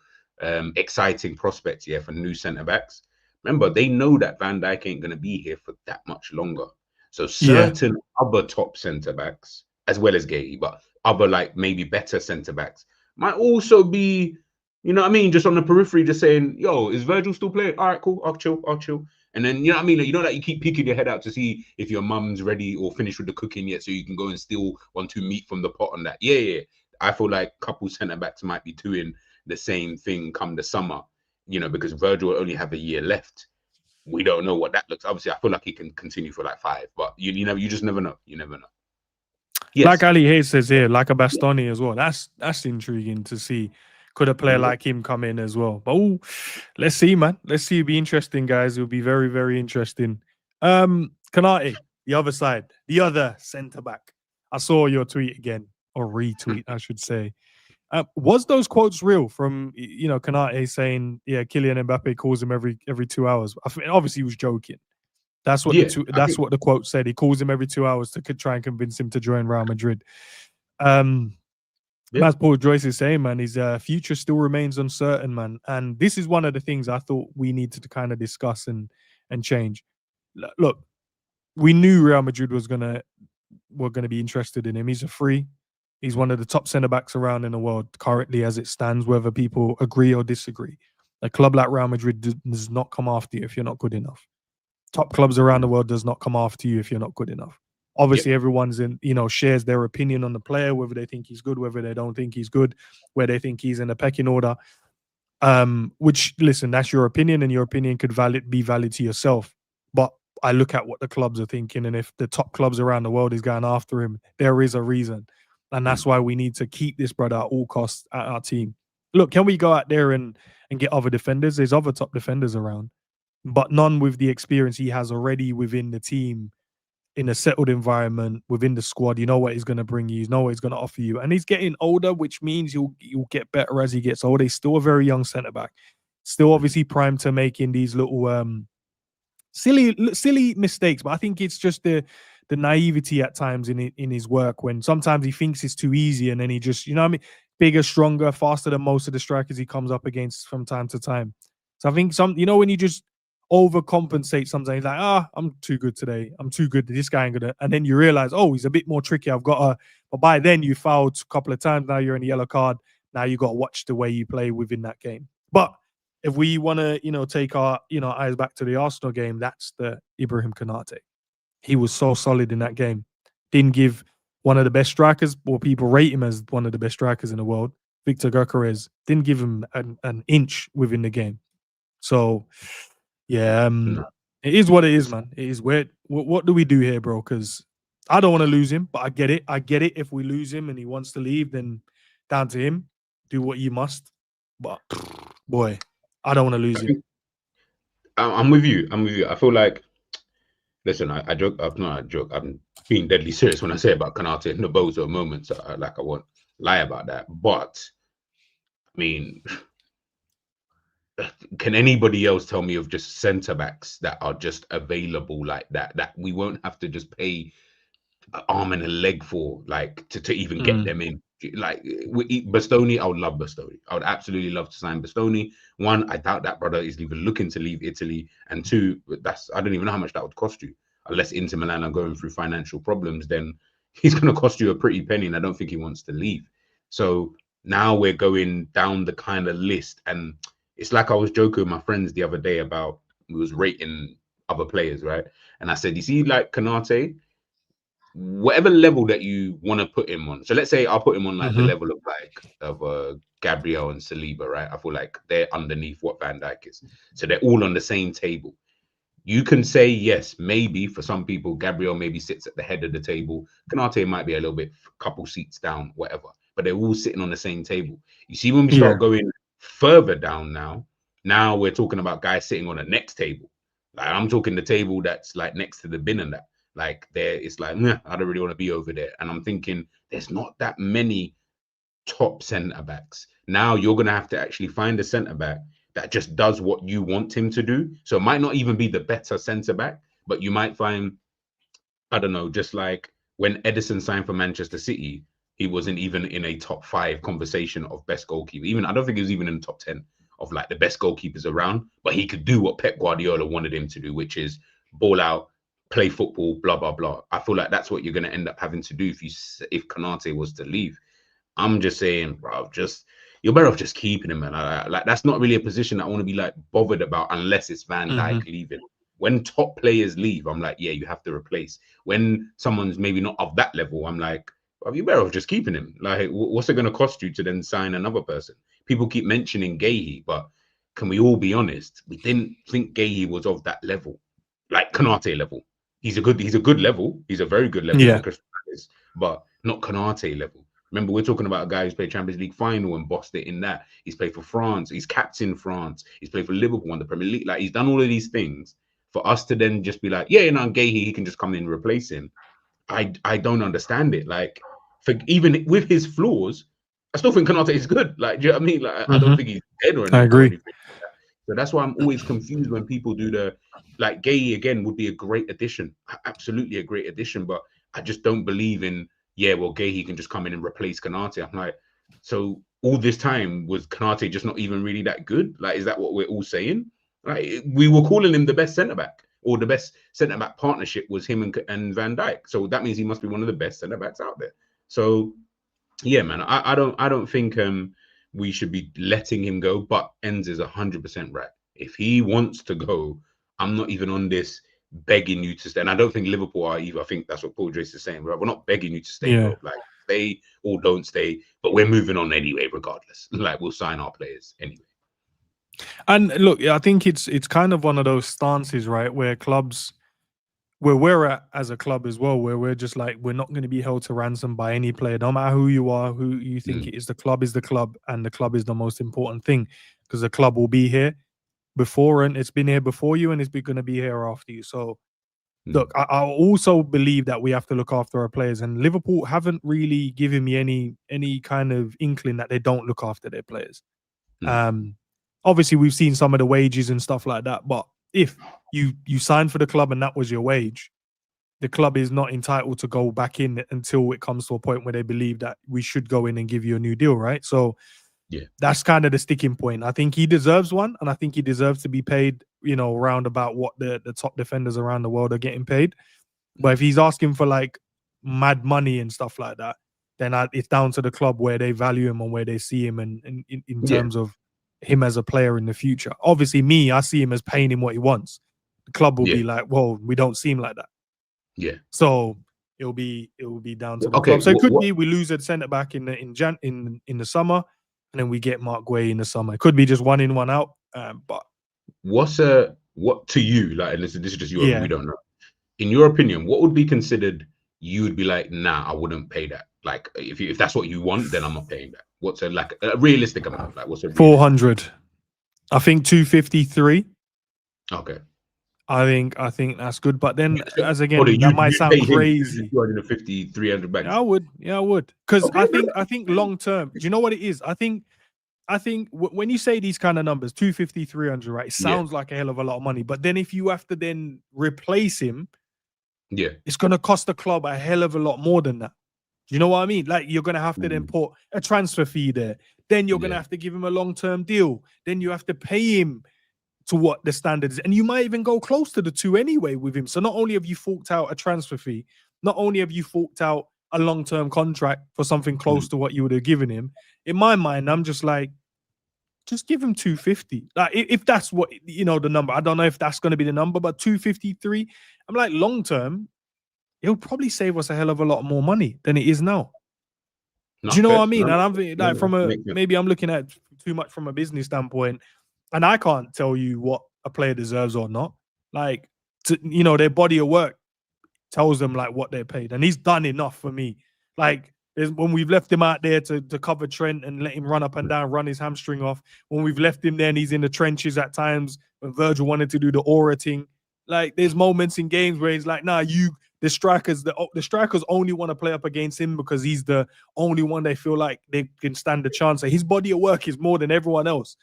exciting prospect, for new centre backs. Remember, they know that Van Dijk ain't going to be here for that much longer. So certain other top centre backs, as well as Guehi, but other like maybe better centre backs might also be, just on the periphery, just saying, yo, is Virgil still playing? All right, cool, I'll chill. And then, like, you keep peeking your head out to see if your mum's ready or finished with the cooking yet, so you can go and steal 1-2 meat from the pot on that. Yeah. I feel like a couple centre backs might be doing the same thing come the summer, because Virgil will only have a year left. We don't know what that looks. Obviously, I feel like he can continue for like 5, but you just never know. You never know. Yes. Like Ali Hayes says here, like a Bastoni as well. That's intriguing to see. Could a player like him come in as well? But let's see, man. Let's see. It'll be interesting, guys. It'll be very, very interesting. Konate, the other side, the other centre back. I saw your tweet again, or retweet, I should say. Was those quotes real from Konate saying, "Yeah, Kylian Mbappe calls him every 2 hours"? Obviously, he was joking. That's what what the quote said. He calls him every 2 hours to try and convince him to join Real Madrid. As Paul Joyce is saying, man, his future still remains uncertain, man. And this is one of the things I thought we needed to kind of discuss and change. Look, we knew Real Madrid were gonna be interested in him. He's a free. He's one of the top centre backs around in the world currently as it stands, whether people agree or disagree. A club like Real Madrid does not come after you if you're not good enough. Top clubs around the world does not come after you if you're not good enough. Obviously, everyone's shares their opinion on the player, whether they think he's good, whether they don't think he's good, where they think he's in the pecking order. Which, listen, that's your opinion, and your opinion could be valid to yourself. But I look at what the clubs are thinking, and if the top clubs around the world is going after him, there is a reason. And that's why we need to keep this brother at all costs at our team. Look, can we go out there and get other defenders? There's other top defenders around, but none with the experience he has already within the team, in a settled environment, within the squad. You know what he's going to bring you. You know what he's going to offer you. And he's getting older, which means he'll get better as he gets older. He's still a very young centre-back. Still obviously primed to making these little silly mistakes. But I think it's just the naivety at times in his work, when sometimes he thinks it's too easy, and then he just, you know what I mean, bigger, stronger, faster than most of the strikers he comes up against from time to time. So I think when you just overcompensate sometimes, like, I'm too good today. I'm too good. This guy ain't gonna. And then you realize, he's a bit more tricky. But by then you fouled a couple of times. Now you're in a yellow card. Now you got to watch the way you play within that game. But if we want to, take our, eyes back to the Arsenal game, that's the Ibrahim Konate. He was so solid in that game. Didn't give one of the best strikers, or people rate him as one of the best strikers in the world, Victor Gyökeres, didn't give him an inch within the game. So, yeah, it is what it is, man. It is weird. What do we do here, bro? Because I don't want to lose him, but I get it. If we lose him and he wants to leave, then down to him. Do what you must. But, boy, I don't want to lose him. I'm with you. I feel like, listen, I joke. I'm not a joke. I'm being deadly serious when I say about Konate in the bozo moments. I won't lie about that. But, I mean, can anybody else tell me of just centre backs that are just available like that? That we won't have to just pay an arm and a leg for, like, to even get them in. Like, Bastoni, I would love Bastoni. I would absolutely love to sign Bastoni. One, I doubt that brother is even looking to leave Italy. And two, I don't even know how much that would cost you. Unless Inter Milan are going through financial problems, then he's going to cost you a pretty penny, and I don't think he wants to leave. So now we're going down the kind of list, and it's like I was joking with my friends the other day about, we was rating other players, right? And I said, you see, like Konate, whatever level that you want to put him on. So let's say I'll put him on like the level of Gabriel and Saliba, right? I feel like they're underneath what Van Dijk is. So they're all on the same table. You can say, yes, maybe for some people, Gabriel maybe sits at the head of the table. Konate might be a little bit, couple seats down, whatever. But they're all sitting on the same table. You see, when we start going further down now we're talking about guys sitting on the next table. Like, I'm talking the table that's like next to the bin and that. Like, there, it's like, I don't really want to be over there. And I'm thinking, there's not that many top centre backs. Now you're going to have to actually find a centre back that just does what you want him to do. So it might not even be the better centre back, but you might find, I don't know, just like when Edison signed for Manchester City, he wasn't even in a top 5 conversation of best goalkeeper. Even, I don't think he was even in the top 10 of like the best goalkeepers around, but he could do what Pep Guardiola wanted him to do, which is ball out, play football, blah, blah, blah. I feel like that's what you're going to end up having to do if Konate was to leave. I'm just saying, bro, you're better off just keeping him, man. Like, that's not really a position I want to be like bothered about unless it's Van Dijk leaving. When top players leave, I'm like, yeah, you have to replace. When someone's maybe not of that level, I'm like, well, you better off just keeping him. Like, what's it going to cost you to then sign another person? People keep mentioning Guehi, but can we all be honest? We didn't think Guehi was of that level, like Konate level. He's a good level. He's a very good level, yeah, but not Konate level. Remember, we're talking about a guy who's played Champions League final and bossed it in that. He's played for France. He's captained France. He's played for Liverpool, won the Premier League. Like, he's done all of these things. For us to then just be like, yeah, Guehi, he can just come in and replace him. I don't understand it. Like, for even with his flaws, I still think Konate is good. Like, do you know what I mean? Like, I don't think he's dead or anything. I agree. So that's why I'm always confused when people do like, Guehi again would be a great addition. Absolutely a great addition. But I just don't believe in, Guehi can just come in and replace Konate. I'm like, so all this time was Konate just not even really that good? Like, is that what we're all saying? Like, we were calling him the best centre back. or the best centre back partnership was him and Van Dijk. So that means he must be one of the best centre backs out there. So yeah, man, I don't think we should be letting him go. But Enz is 100% right. If he wants to go, I'm not even on this begging you to stay. And I don't think Liverpool are either. I think that's what Paul Drace is saying. Right? We're not begging you to stay, bro. Like stay or don't stay, but we're moving on anyway, regardless. Like we'll sign our players anyway. And look, I think it's kind of one of those stances, right, where clubs, where we're at as a club as well, where we're just like, we're not going to be held to ransom by any player, no matter who you are, who you think it is. The club is the club, and the club is the most important thing, because the club will be here before, and it's been here before you, and it's going to be here after you. So look, I also believe that we have to look after our players, and Liverpool haven't really given me any kind of inkling that they don't look after their players. Obviously, we've seen some of the wages and stuff like that, but if you signed for the club and that was your wage, the club is not entitled to go back in until it comes to a point where they believe that we should go in and give you a new deal, right? So yeah, that's kind of the sticking point. I think he deserves one, and I think he deserves to be paid, around about what the top defenders around the world are getting paid. But if he's asking for like mad money and stuff like that, then it's down to the club where they value him and where they see him, and in terms of him as a player in the future. Obviously, I see him as paying him what he wants. The club will be like, well, we don't see him like that. Yeah. So it will be down to the club. So it could be we lose a centre back in the summer, and then we get Marc Guehi in the summer. It could be just one in, one out. But what to you, like, and this is just your, we don't know. In your opinion, what would be considered? You would be like, nah, I wouldn't pay that. Like, if that's what you want, then I'm not paying that. What's a realistic amount? Like, what's a 400? I think 253. Okay. I think that's good, but then that might sound crazy. 250, 300 bags. I would, because I think long term. Do you know what it is? I think when you say these kind of numbers, 250, 300, right? It sounds like a hell of a lot of money, but then if you have to then replace him, it's going to cost the club a hell of a lot more than that. Do you know what I mean? Like, you're going to have to then put a transfer fee there. Then you're going to have to give him a long-term deal. Then you have to pay him to what the standard is. And you might even go close to the 2 anyway with him. So not only have you forked out a transfer fee, not only have you forked out a long-term contract for something close to what you would have given him. In my mind, I'm just like, just give him 250. Like, if that's what, the number. I don't know if that's going to be the number, but 253, I'm like, long-term, it'll probably save us a hell of a lot more money than it is now. Do you know what I mean? And I'm thinking, like, maybe I'm looking at too much from a business standpoint, and I can't tell you what a player deserves or not. Like, their body of work tells them like what they're paid, and he's done enough for me. Like, when we've left him out there to cover Trent and let him run up and down, run his hamstring off. When we've left him there and he's in the trenches at times, when Virgil wanted to do the aura thing. Like, there's moments in games where he's like, nah, the strikers only want to play up against him because he's the only one they feel like they can stand a chance. So his body of work is more than everyone else.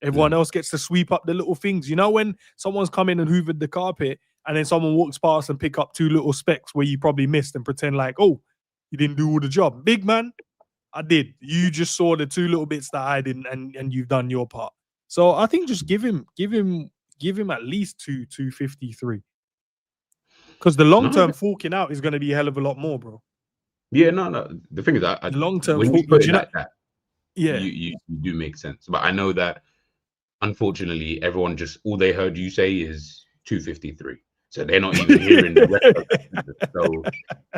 Everyone else gets to sweep up the little things. When someone's come in and hoovered the carpet and then someone walks past and pick up 2 little specks where you probably missed and pretend like, oh, you didn't do all the job. Big man, I did. You just saw the 2 little bits that I didn't, and you've done your part. So I think just give him at least 253. Because the long-term forking out is going to be a hell of a lot more, bro. Yeah, no. The thing is that the long-term when you put it like that, yeah, you do make sense. But I know that, unfortunately, everyone all they heard you say is 253. So they're not even hearing the rest of that. So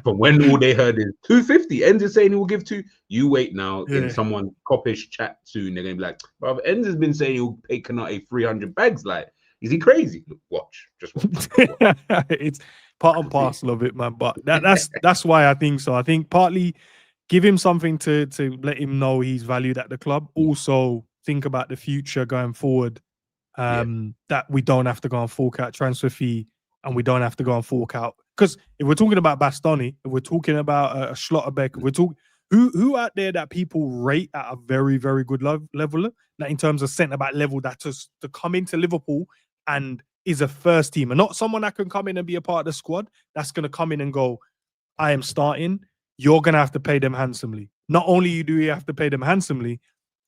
from when all they heard is 250, Enz is saying he will give 2. You wait now. In someone coppish chat soon, they're going to be like, bro, Enz has been saying he'll pay Konate 300 bags. Like, is he crazy? Watch. It's part and parcel of it, man. But that's why I think so. I think partly give him something to let him know he's valued at the club. Also, think about the future going forward. That we don't have to go and fork out transfer fee, and we don't have to go and fork out. Because if we're talking about Bastoni, if we're talking about a Schlotterbeck, if we're talking who out there that people rate at a very, very good level, like in terms of centre back level, that to come into Liverpool and is a first team, and not someone that can come in and be a part of the squad, that's going to come in and go, I am starting. You're going to have to pay them handsomely. Not only do you have to pay them handsomely,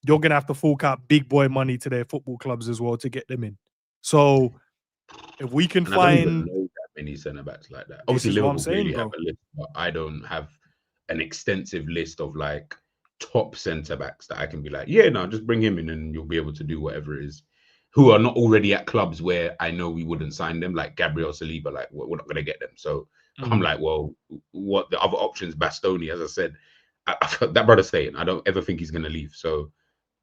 you're going to have to fork out big boy money to their football clubs as well to get them in. So If we can And I don't even find, know that many centre backs like that. this Obviously, is what I'm Liverpool saying, clearly have bro. a list, but I don't have an extensive list of like top centre backs that I can be like, yeah, no, just bring him in and you'll be able to do whatever it is. Who are not already at clubs where I know we wouldn't sign them, like Gabriel Saliba, like we're not going to get them. So I'm like, well, what the other options? Bastoni, as I said, that brother's staying. I don't ever think he's going to leave. So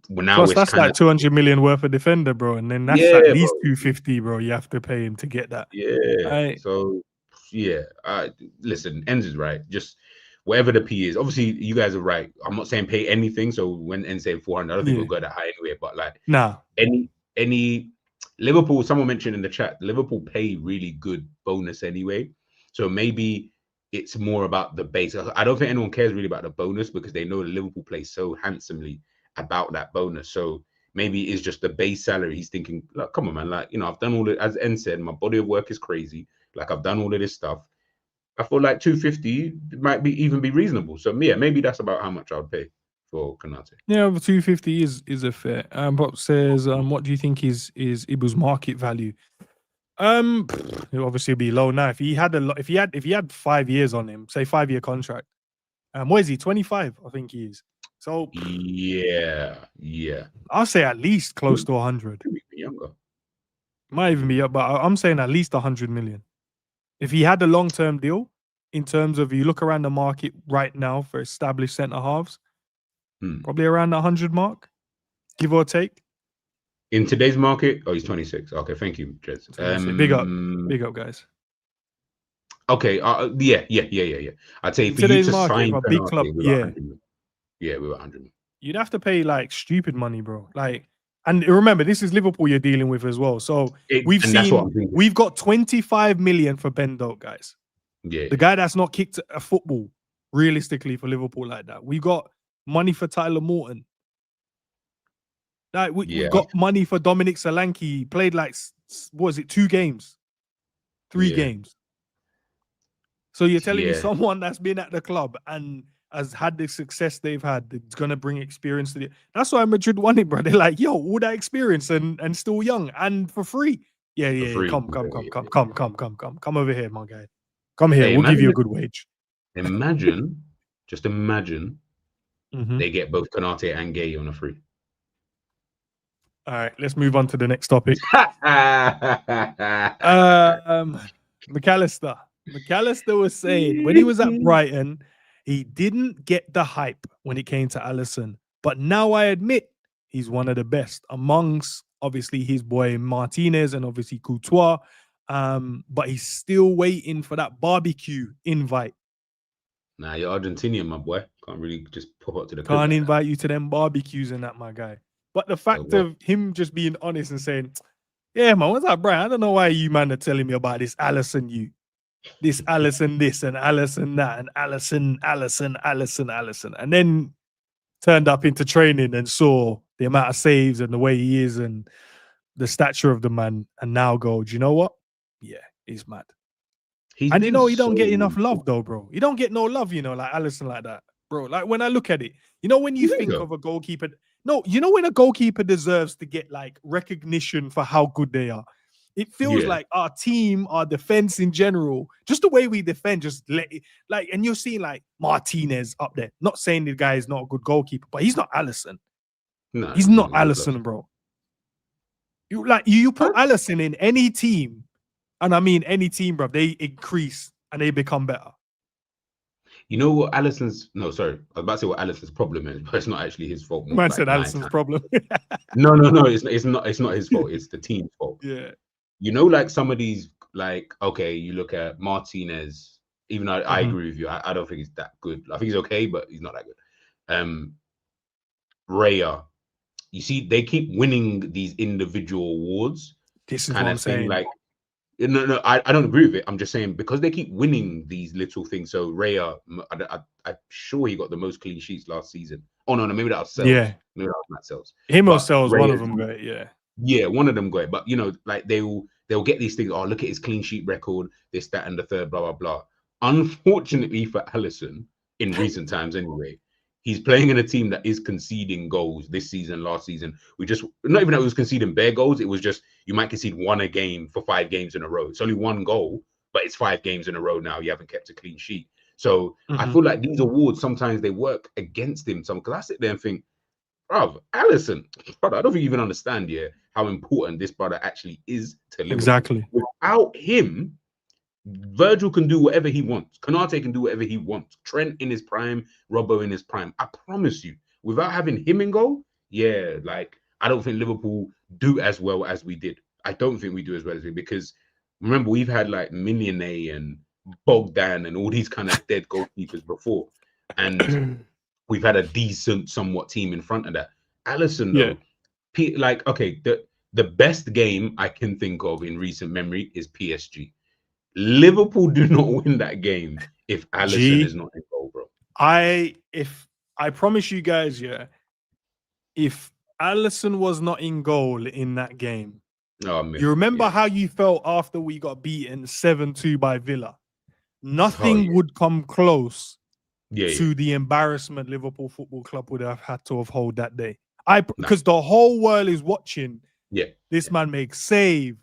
now Plus it's that's kind like of 200 million worth of defender, bro, and then that's at yeah, least bro. 250, bro. You have to pay him to get that. Yeah. Right? So yeah, listen, Enz is right. Just whatever the P is. Obviously, you guys are right. I'm not saying pay anything. So when Enz saying 400, I don't think Yeah. we'll go that high anyway. But like Nah. any Liverpool, someone mentioned in the chat, Liverpool pay really good bonus anyway. So maybe it's more about the base. I don't think anyone cares really about the bonus because they know that Liverpool plays so handsomely about that bonus. So maybe it's just the base salary. He's thinking, like, come on, man. Like, I've done all it, as N said, my body of work is crazy. Like, I've done all of this stuff. I feel like 250 might even be reasonable. So yeah, maybe that's about how much I would pay for Konate. Yeah, but 250 is a fair. Bob says, what do you think is Ibu's market value? It'll obviously be low now. If he had 5 years on him, say 5-year contract. What is he? 25, I think he is. So Yeah. I'll say at least close to 100. Could be younger. Might even be up, but I'm saying at least 100 million. If he had a long-term deal, in terms of you look around the market right now for established centre halves, probably around the 100 mark, give or take. In today's market, he's 26. Okay, thank you, Jez. Big up, guys. Okay, yeah. I'd say In for you today's to market, sign for a big Konate club, with yeah. 100 million. Yeah, with 100 million. You'd have to pay like stupid money, bro. Like, and remember, this is Liverpool you're dealing with as well. So we've got 25 million for Ben Doak, guys. Yeah. The guy that's not kicked a football realistically for Liverpool like that. We got money for Tyler Morton. Like we got money for Dominic Solanke. He played like, what was it, 2 games? 3 games. So you're telling me someone that's been at the club and has had the success they've had, it's gonna bring experience to it. That's why Madrid won it, bro. They're like, yo, all that experience and still young and for free. Yeah. Come over here, my guy. Come here. We'll give you a good wage. Just imagine they get both Konate and Guehi on a free. All right, let's move on to the next topic. McAllister was saying when he was at Brighton, he didn't get the hype when it came to Alisson. But now I admit he's one of the best amongst obviously his boy Martinez and obviously Courtois. But he's still waiting for that barbecue invite. Nah, you're Argentinian, my boy. Can't really just pop up to the Can't invite you to them barbecues and that, my guy. But the fact of him just being honest and saying, yeah, man, what's up, Brian? I don't know why you, man, are telling me about this Alisson this Alisson this and Alisson that and Alisson. And then turned up into training and saw the amount of saves and the way he is and the stature of the man and now go, do you know what? Yeah, he's mad. And he don't get enough love though, bro. He don't get no love, like Alisson like that, bro. Like when I look at it, when you think of a goalkeeper, when a goalkeeper deserves to get like recognition for how good they are. It feels like our team, our defense in general, just the way we defend, just let it, like, and you're seeing like Martinez up there. Not saying the guy is not a good goalkeeper, but he's not Alisson. No, he's not Alisson, bro. You put Alisson in any team, and I mean any team, bro, they increase and they become better. You know what Alisson's? No, sorry, I was about to say what Alisson's problem is, but it's not actually his fault. Man said Alisson's problem. No, it's not his fault. It's the team's fault. Yeah. Like some of these, like, okay, you look at Martinez, even though I agree with you, I don't think he's that good. I think he's okay, but he's not that good. Raya, you see, they keep winning these individual awards. This is what I'm saying. Like, no, I don't agree with it. I'm just saying because they keep winning these little things. So Raya, I'm sure he got the most clean sheets last season. Oh no, maybe that was Sells. Yeah, maybe that was Matt Sells. Him or Sells, one of them got it. Yeah. Yeah, one of them got it. But like they'll get these things. Oh, look at his clean sheet record, this, that, and the third, blah, blah, blah. Unfortunately for Alisson, in recent times anyway, He's playing in a team that is conceding goals this season, last season. We just, not even that it was conceding bare goals. It was just, you might concede one a game for 5 games in a row. It's only 1 goal, but it's 5 games in a row now. You haven't kept a clean sheet. So I feel like these awards, sometimes they work against him. Because I sit there and think, bro, Alisson, brother, I don't think you even understand, how important this brother actually is to Liverpool. Exactly. Without him, Virgil can do whatever he wants. Konate can do whatever he wants. Trent in his prime, Robbo in his prime. I promise you, without having him in goal, like I don't think Liverpool do as well as we did. I don't think we do as well as we did, because remember, we've had like Millionaire and Bogdan and all these kind of dead goalkeepers before, and we've had a decent, somewhat team in front of that. Alisson, though, like, okay, the best game I can think of in recent memory is PSG. Liverpool do not win that game if Alisson is not in goal, bro. I promise you guys, if Alisson was not in goal in that game, you remember how you felt after we got beaten 7-2 by Villa? Nothing would come close to the embarrassment Liverpool Football Club would have had to have hold that day. Because the whole world is watching this man make save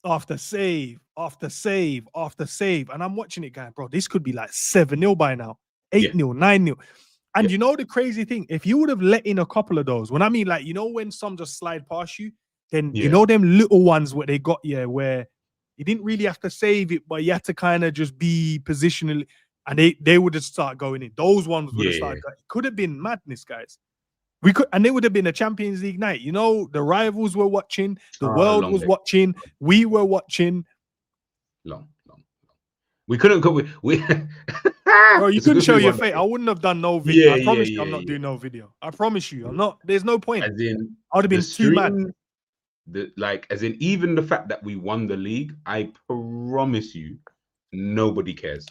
after save after save after save, and I'm watching it going, bro, this could be like 7-0 by now, 8-0, 9-0. And you know the crazy thing, if you would have let in a couple of those, when I mean, like, you know, when some just slide past you, then you know them little ones where they got where you didn't really have to save it, but you had to kind of just be positionally, and they would just start going in. Those ones would have started going. It could have been madness, guys. We could, and it would have been a Champions League night. You know, the rivals were watching, the world was watching, we were watching. Long. We couldn't go. We bro, you couldn't show your face. I wouldn't have done no video. I promise you, I'm not doing no video. I promise you, I'm not. There's no point. As in, I would have been too mad. As in, even the fact that we won the league, I promise you, nobody cares.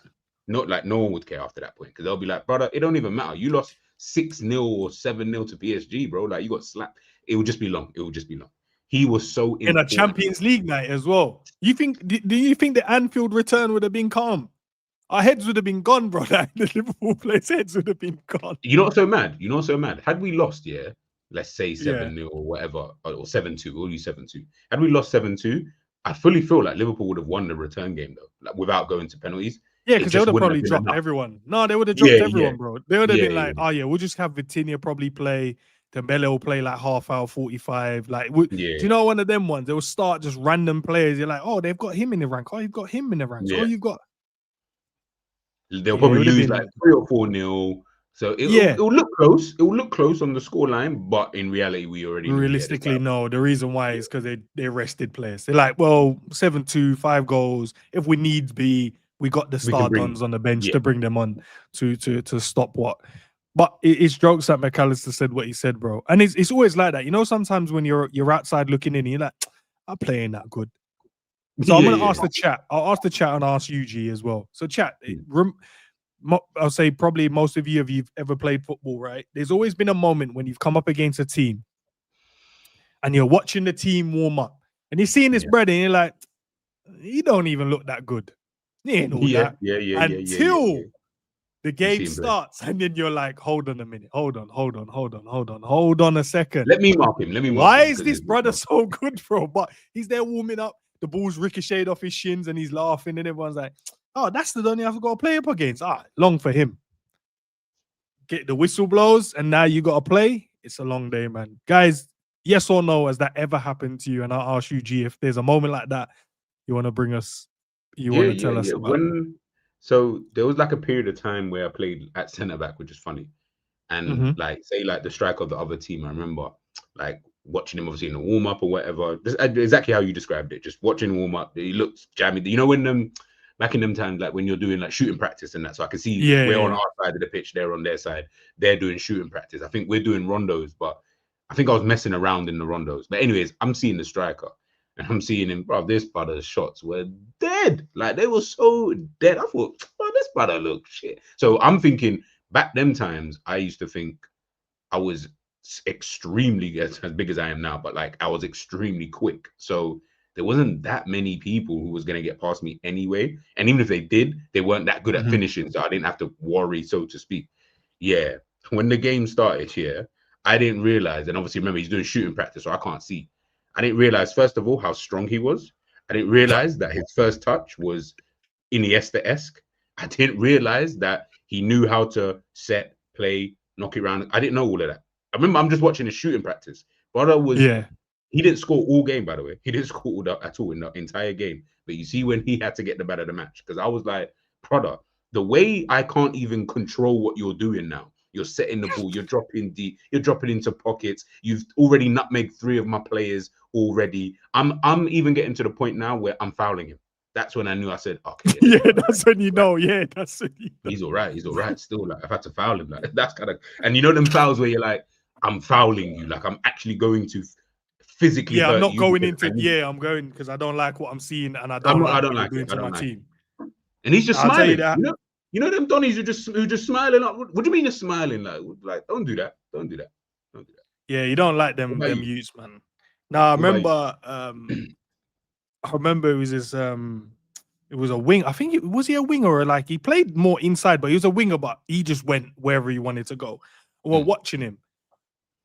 Not like no one would care after that point, because they'll be like, brother, it don't even matter. You lost 6-0 or 7-0 to PSG, bro. Like, you got slapped. It would just be long. It would just be long. He was so in a Champions League night as well. You think? Do you think the Anfield return would have been calm? Our heads would have been gone, bro. The Liverpool players' heads would have been gone. You know what's so mad? Had we lost, let's say 7-0 or whatever, or 7-2, we'll use 7-2. Had we lost 7-2, I fully feel like Liverpool would have won the return game, though, like without going to penalties. Yeah, because they would have probably dropped everyone. No, they would have dropped everyone, bro. They would have been like, oh, we'll just have Vitinha probably play. Dembele will play like half hour, 45. Like, do you know one of them ones? They will start just random players. You're like, oh, they've got him in the rank. Oh, you've got him in the rank. Oh, you've got. They'll probably lose like 3 or 4-0. So it will look close. It will look close on the scoreline, but in reality, we already realistically no. The reason why is because they rested players. They're like, well, 7-2, 5 goals. If we need be, we got the star guns on the bench to bring them on to stop what. But it's jokes that McAllister said what he said, bro. And it's always like that. You know, sometimes when you're outside looking in, you're like, I'm playing that good. So I'm going to ask the chat. I'll ask the chat and ask UG as well. So chat, I'll say probably most of you, if you've ever played football, right? There's always been a moment when you've come up against a team and you're watching the team warm up and you're seeing this brother and you're like, he don't even look that good. He ain't all that. Until the game starts, and then you're like, hold on a minute. Hold on a second. Let me mark him. Why is this brother so good, bro? But he's there warming up. The ball's ricocheted off his shins and he's laughing, and everyone's like, oh, that's the Donny I've got to play up against. Long for him. Get the whistle blows, and now you got to play. It's a long day, man. Guys, yes or no, has that ever happened to you? And I'll ask you, G, if there's a moment like that you want to bring us, want to tell us about. So there was like a period of time where I played at centre back, which is funny. And like, say like the striker of the other team, I remember like watching him obviously in the warm up or whatever. Just exactly how you described it. Just watching warm up. He looks jammy. You know, when back in them times, like when you're doing like shooting practice and that. So I can see we're on our side of the pitch, they're on their side. They're doing shooting practice. I think we're doing rondos, but I think I was messing around in the rondos. But anyways, I'm seeing the striker. And I'm seeing him, bro, this brother's shots were dead. Like, they were so dead. I thought, bro, this brother look shit. So I'm thinking, back them times, I used to think I was extremely, as big as I am now, but like, I was extremely quick. So there wasn't that many people who was going to get past me anyway. And even if they did, they weren't that good at finishing. So I didn't have to worry, so to speak. Yeah. when the game started here, I didn't realize, and obviously remember he's doing shooting practice, so I can't see. I didn't realize, first of all, how strong he was. I didn't realize that his first touch was Iniesta-esque. I didn't realize that he knew how to set, play, knock it around. I didn't know all of that. I remember I'm just watching his shooting practice. Brother was, he didn't score all game, by the way. He didn't score all at all in the entire game. But you see when he had to get the man of the match, because I was like, brother, the way I can't even control what you're doing now. You're setting the ball, you're dropping deep, you're dropping into pockets. You've already nutmegged 3 of my players already. I'm even getting to the point now where I'm fouling him. That's when I knew. I said, okay. Yeah, that's when you know. Yeah, that's when you know. He's all right. He's all right. Still, like, I've had to foul him. Like, that's kind of, and you know them fouls where you're like, I'm fouling you. Like, I'm actually going to physically hurt you. I'm not going into, I'm going because I don't like what I'm seeing and I don't like what you're doing to my team. And he's just smiling. You know them Donnies who just smiling. Like, what do you mean you're smiling? Like, don't do that. Don't do that. Don't do that. Yeah, you don't like them youths, man. Nah, I remember it was this it was a wing. I think was he a winger or like he played more inside, but he was a winger, but he just went wherever he wanted to go. And we're watching him.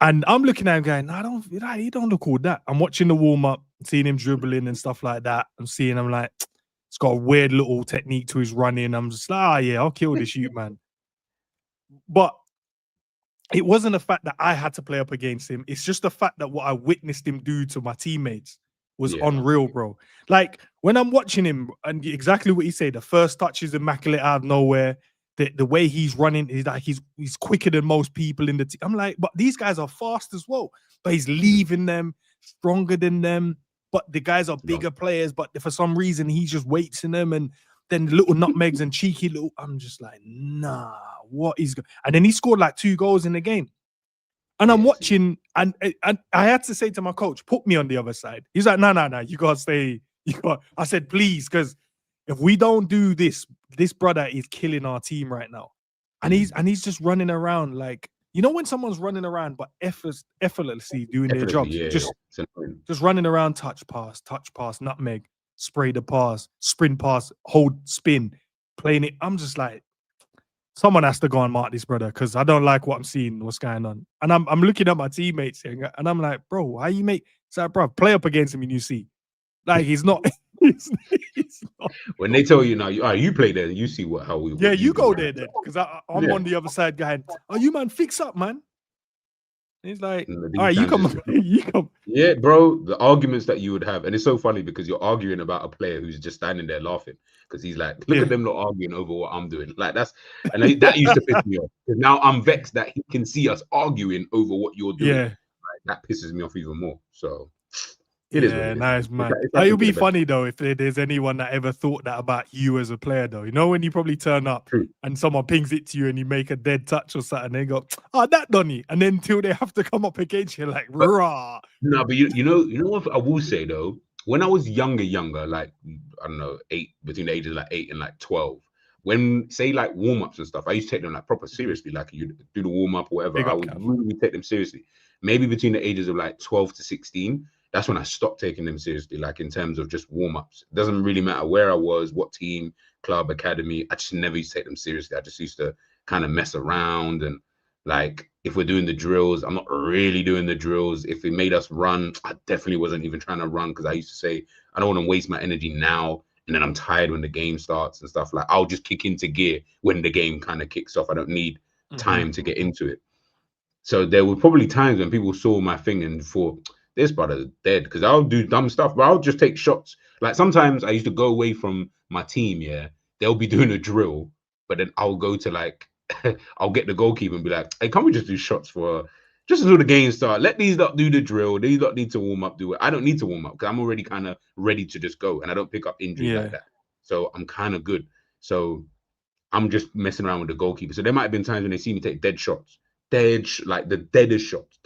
And I'm looking at him going, he don't look all that. I'm watching the warm-up, seeing him dribbling and stuff like that. I'm seeing him like, it's got a weird little technique to his running. I'm just like, yeah, I'll kill this youth, man. But it wasn't the fact that I had to play up against him. It's just the fact that what I witnessed him do to my teammates was unreal, bro. Like, when I'm watching him, and exactly what he said, the first touch is immaculate out of nowhere. The way he's running, he's quicker than most people in the team. I'm like, but these guys are fast as well. But he's leaving them, stronger than them. But the guys are bigger players, but for some reason, he just waits in them. And then the little nutmegs and cheeky little, I'm just like, nah, what is going? And then he scored like 2 goals in the game. And I'm watching, and I had to say to my coach, put me on the other side. He's like, no, you got to stay. I said, please, because if we don't do this, this brother is killing our team right now. And he's just running around like, you know when someone's running around but effortlessly doing their jobs, just running around, touch pass, nutmeg, spray the pass, sprint pass, hold, spin, playing it. I'm just like, someone has to go and mark this brother because I don't like what I'm seeing, what's going on. And I'm looking at my teammates here, and I'm like, bro, how you make? It's like, bro, play up against him and you see. Like, he's not. he's not. When they tell you now, you play there, you see how we. Yeah, you go there then, because I'm on the other side going, oh, you man, fix up, man. And he's like, all right, you come. Yeah, bro, the arguments that you would have, and it's so funny because you're arguing about a player who's just standing there laughing because he's like, look at them not arguing over what I'm doing. Like that used to piss me off. Because now I'm vexed that he can see us arguing over what you're doing. Yeah, like, that pisses me off even more. So. It is nice, man. It'll be funny though if there's anyone that ever thought that about you as a player, though. You know, when you probably turn up and someone pings it to you and you make a dead touch or something, they go, "Oh, that Donny," and then until they have to come up against you, like, rah. No, but you know what I will say though. When I was younger, like I don't know, between the ages of like 8 and like 12. When say like warm-ups and stuff, I used to take them like proper seriously. Like you do the warm-up or whatever, I would really take them seriously. Maybe between the ages of like 12 to 16. That's when I stopped taking them seriously, like in terms of just warm-ups. It doesn't really matter where I was, what team, club, academy. I just never used to take them seriously. I just used to kind of mess around. And like, if we're doing the drills, I'm not really doing the drills. If it made us run, I definitely wasn't even trying to run because I used to say, I don't want to waste my energy now. And then I'm tired when the game starts and stuff. Like, I'll just kick into gear when the game kind of kicks off. I don't need time to get into it. So there were probably times when people saw my thing and thought, this brother's dead, because I'll do dumb stuff, but I'll just take shots. Like sometimes I used to go away from my team, they'll be doing a drill, but then I'll go to like, I'll get the goalkeeper and be like, hey, can't we just do shots for, just until the game start? Let these lot do the drill. These lot need to warm up, do it. I don't need to warm up because I'm already kind of ready to just go and I don't pick up injuries like that. So I'm kind of good. So I'm just messing around with the goalkeeper. So there might have been times when they see me take dead shots, like the deadest shots.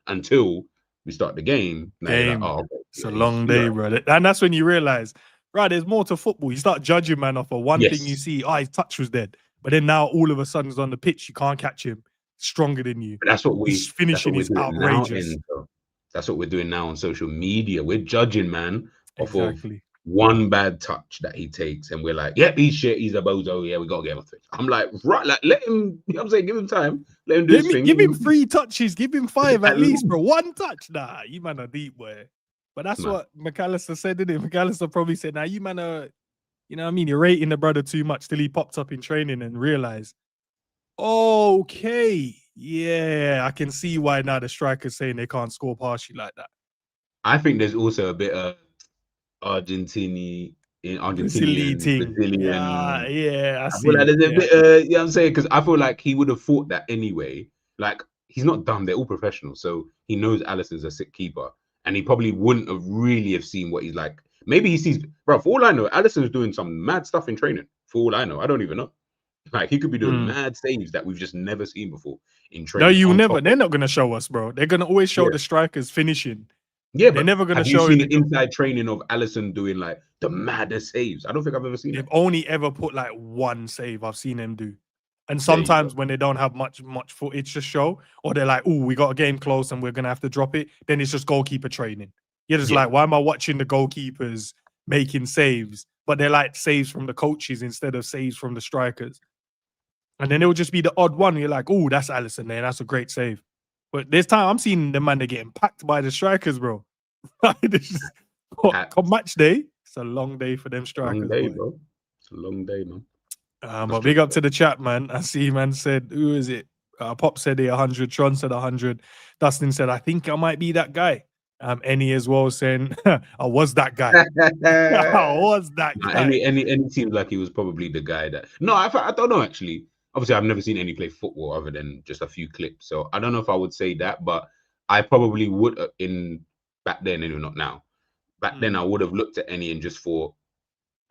Until we start the game. Like, oh, it's a long day, bro. And that's when you realize, right, there's more to football. You start judging man off of one thing you see, his touch was dead. But then now all of a sudden he's on the pitch, you can't catch him. Stronger than you. But that's what he's finishing is outrageous. That's what we're doing now on social media. We're judging, man, off of one bad touch that he takes, and we're like, yeah, he's shit, he's a bozo, yeah, we gotta get him off it. I'm like, right, like let him, you know what I'm saying, give him time, let him do his thing. Give him 3 touches, give him 5 at least, least. bro. 1 touch, nah, you man are deep, boy. But that's what McAllister said, didn't it? McAllister probably said, now you man are, you know what I mean, you're rating the brother too much till he popped up in training and realized, okay, yeah, I can see why now the striker's saying they can't score partially like that. I think there's also a bit of Brazilian. Yeah, I see. Feel like there's a bit, you know what I'm saying? Because I feel like he would have thought that anyway. Like, he's not dumb, they're all professionals. So he knows Alisson's a sick keeper. And he probably wouldn't have really have seen what he's like. Maybe he sees, bro, for all I know, Alisson's doing some mad stuff in training. For all I know, I don't even know. Like, he could be doing mad saves that we've just never seen before in training. No, you never. They're not going to show us, bro. They're going to always show the strikers finishing. Yeah, they're never going to show you the inside training of Alisson doing like the maddest saves. I don't think I've ever seen. They've only ever put like 1 save I've seen them do, and sometimes when they don't have much footage to show, or they're like, "Oh, we got a game close and we're gonna have to drop it," then it's just goalkeeper training. You're just like, why am I watching the goalkeepers making saves? But they're like saves from the coaches instead of saves from the strikers. And then it'll just be the odd one. You're like, oh, that's Alisson there. That's a great save. But this time I'm seeing the man, they're getting packed by the strikers, bro. Come match day, it's a long day for them strikers. Long day, bro. It's a long day, man. But big up to the chat, man. I see, man said, who is it? Pop said 100. Tron said 100. Dustin said, I think I might be that guy. Any as well saying, I was that guy. I was that guy. Any seems like he was probably the guy that. No, I don't know actually. Obviously, I've never seen any play football other than just a few clips. So I don't know if I would say that, but I probably would in back then, and not now. Back then, I would have looked at any and just thought,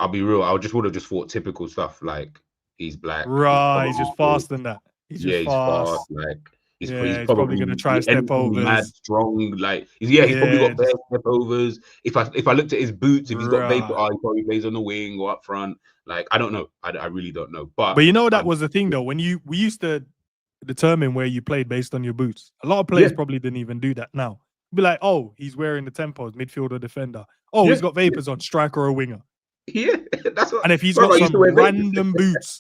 I'll be real, I would have just thought typical stuff like he's black. Right, he's just fast than that. He's fast. Like he's probably gonna try step overs. Mad strong, like he's probably got bare step overs. If I looked at his boots, if he's got vapor, he probably plays on the wing or up front. Like I don't know, I really don't know. But you know that was the thing though. When we used to determine where you played based on your boots. A lot of players probably didn't even do that now. Be like, oh, he's wearing the tempos, midfielder, defender. Oh, he's got vapors on, striker or winger. Yeah, that's what. And if he's got some random boots,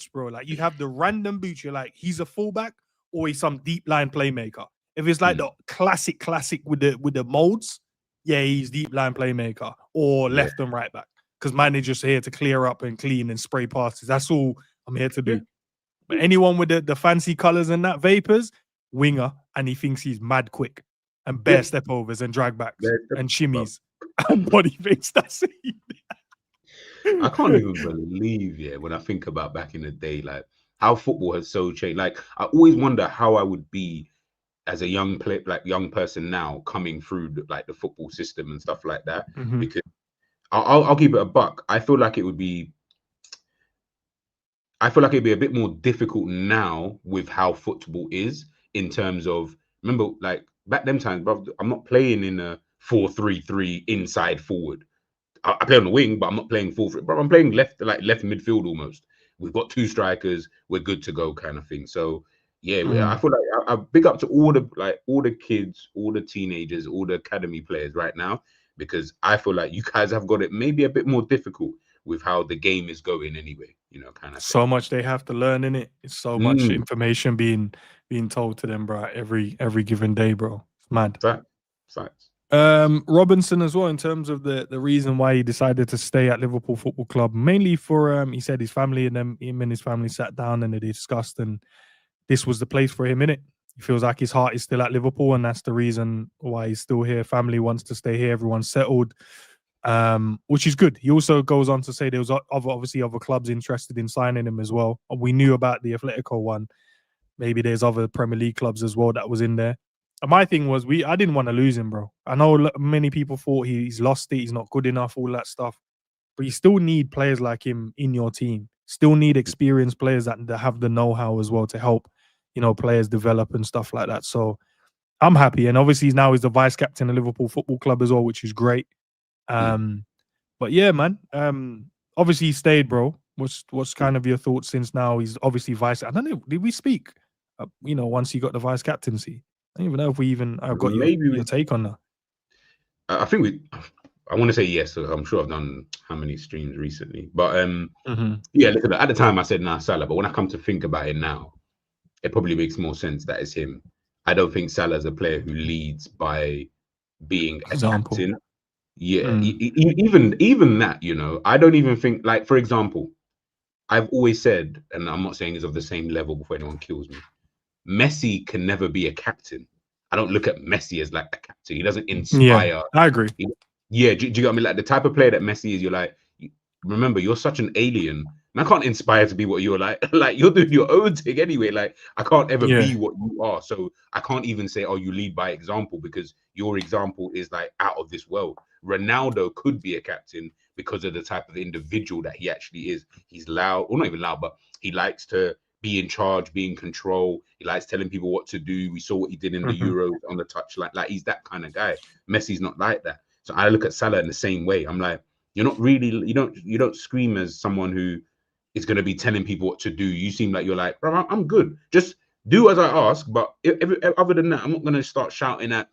bro. Like you have the random boots, you're like, he's a fullback or he's some deep line playmaker. If it's like the classic with the molds, he's deep line playmaker or left and right back. Because mine is just here to clear up and clean and spray passes. That's all I'm here to do. But anyone with the fancy colors and that vapors, winger, and he thinks he's mad quick and bare step overs and drag backs and shimmies and body fakes. That's it. I can't even believe, when I think about back in the day, like how football has so changed. Like I always wonder how I would be as a young person now coming through the football system and stuff like that. Because I'll keep it a buck. I feel like it'd be a bit more difficult now with how football is in terms of, remember, like back them times, bro, I'm not playing in a 4-3-3 inside forward. I play on the wing, but I'm not playing 4-3. Bro, I'm playing left midfield almost. We've got 2 strikers. We're good to go, kind of thing. So I feel like I big up to all the kids, all the teenagers, all the academy players right now, because I feel like you guys have got it maybe a bit more difficult with how the game is going anyway, kind of thing. So much they have to learn in it. It's so much information being told to them, bro, every given day, bro. It's mad. Facts. Robertson as well, in terms of the reason why he decided to stay at Liverpool Football Club, mainly for he said his family and him and his family sat down and they discussed, and this was the place for him, innit? He feels like his heart is still at Liverpool, and that's the reason why he's still here. Family wants to stay here. Everyone's settled, which is good. He also goes on to say there was obviously other clubs interested in signing him as well. We knew about the Atletico one. Maybe there's other Premier League clubs as well that was in there. And my thing was, I didn't want to lose him, bro. I know many people thought he's lost it. He's not good enough, all that stuff. But you still need players like him in your team. Still need experienced players that have the know-how as well to help, players develop and stuff like that. So I'm happy. And obviously now he's the vice captain of Liverpool Football Club as well, which is great. But yeah, man. Obviously he stayed, bro. What's kind of your thoughts since now he's obviously vice? I don't know. Did we speak? Once he got the vice captaincy, I don't even know if we even got your take on that. I think I want to say yes. So I'm sure I've done how many streams recently, but Mm-hmm. yeah. Look at the time I said nah Salah, but when I come to think about it now, it probably makes more sense that it's him. I don't think Salah's a player who leads by being a Example. captain. Yeah, Mm. even that, you know, I don't even think, like, for example, I've always said, and I'm not saying he's of the same level before anyone kills me, Messi can never be a captain. I don't look at Messi as like a captain. He doesn't Yeah, inspire. I agree. Yeah, do you get me? Like the type of player that Messi is, you're like, remember, you're such an alien. And I can't inspire to be what you're like. Like you're doing your own thing anyway. Like I can't ever Yeah. be what you are. So I can't even say, oh, you lead by example because your example is like out of this world. Ronaldo could be a captain because of the type of individual that he actually is. He's loud, or not even loud, but he likes to be in charge, be in control. He likes telling people what to do. We saw what he did in the Mm-hmm. Euros on the touch. Like he's that kind of guy. Messi's not like that. So I look at Salah in the same way. I'm like, you're not really, you don't scream as someone who is going to be telling people what to do. You seem like you're like, bro, I'm good. Just do as I ask. But other than that, I'm not going to start shouting at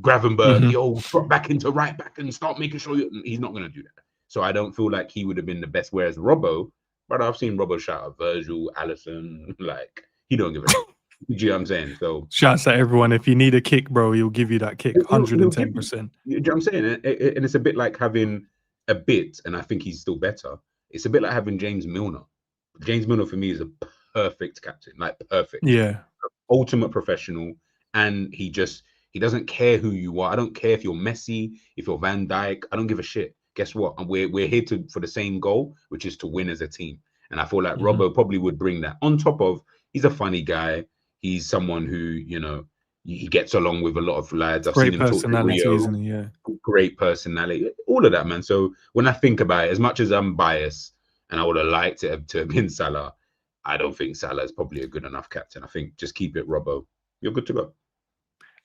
Gravenberg, Mm-hmm. yo, drop back into right back and start making sure he's not going to do that. So I don't feel like he would have been the best. Whereas Robbo, but I've seen Robbo shout at Virgil, Alisson, like he don't give a shit. Do you know what I'm saying? So shouts at everyone. If you need a kick, bro, he'll give you that kick, he'll give you. 110%. You know what I'm saying? And it's a bit like having a bit, and I think he's still better. It's a bit like having James Milner. James Milner for me is a perfect captain, like perfect. Yeah. Ultimate professional, and he doesn't care who you are. I don't care if you're Messi, if you're Van Dijk. I don't give a shit. Guess what? And we're here for the same goal, which is to win as a team. And I feel like Mm-hmm. Robbo probably would bring that on top of. He's a funny guy. He's someone who, you know, he gets along with a lot of lads. I've seen Great him talk to personality, Rio. isn't he? Yeah. Great personality, all of that, man. So when I think about it, as much as I'm biased and I would have liked it to have been Salah, I don't think Salah is probably a good enough captain. I think just keep it Robbo. You're good to go.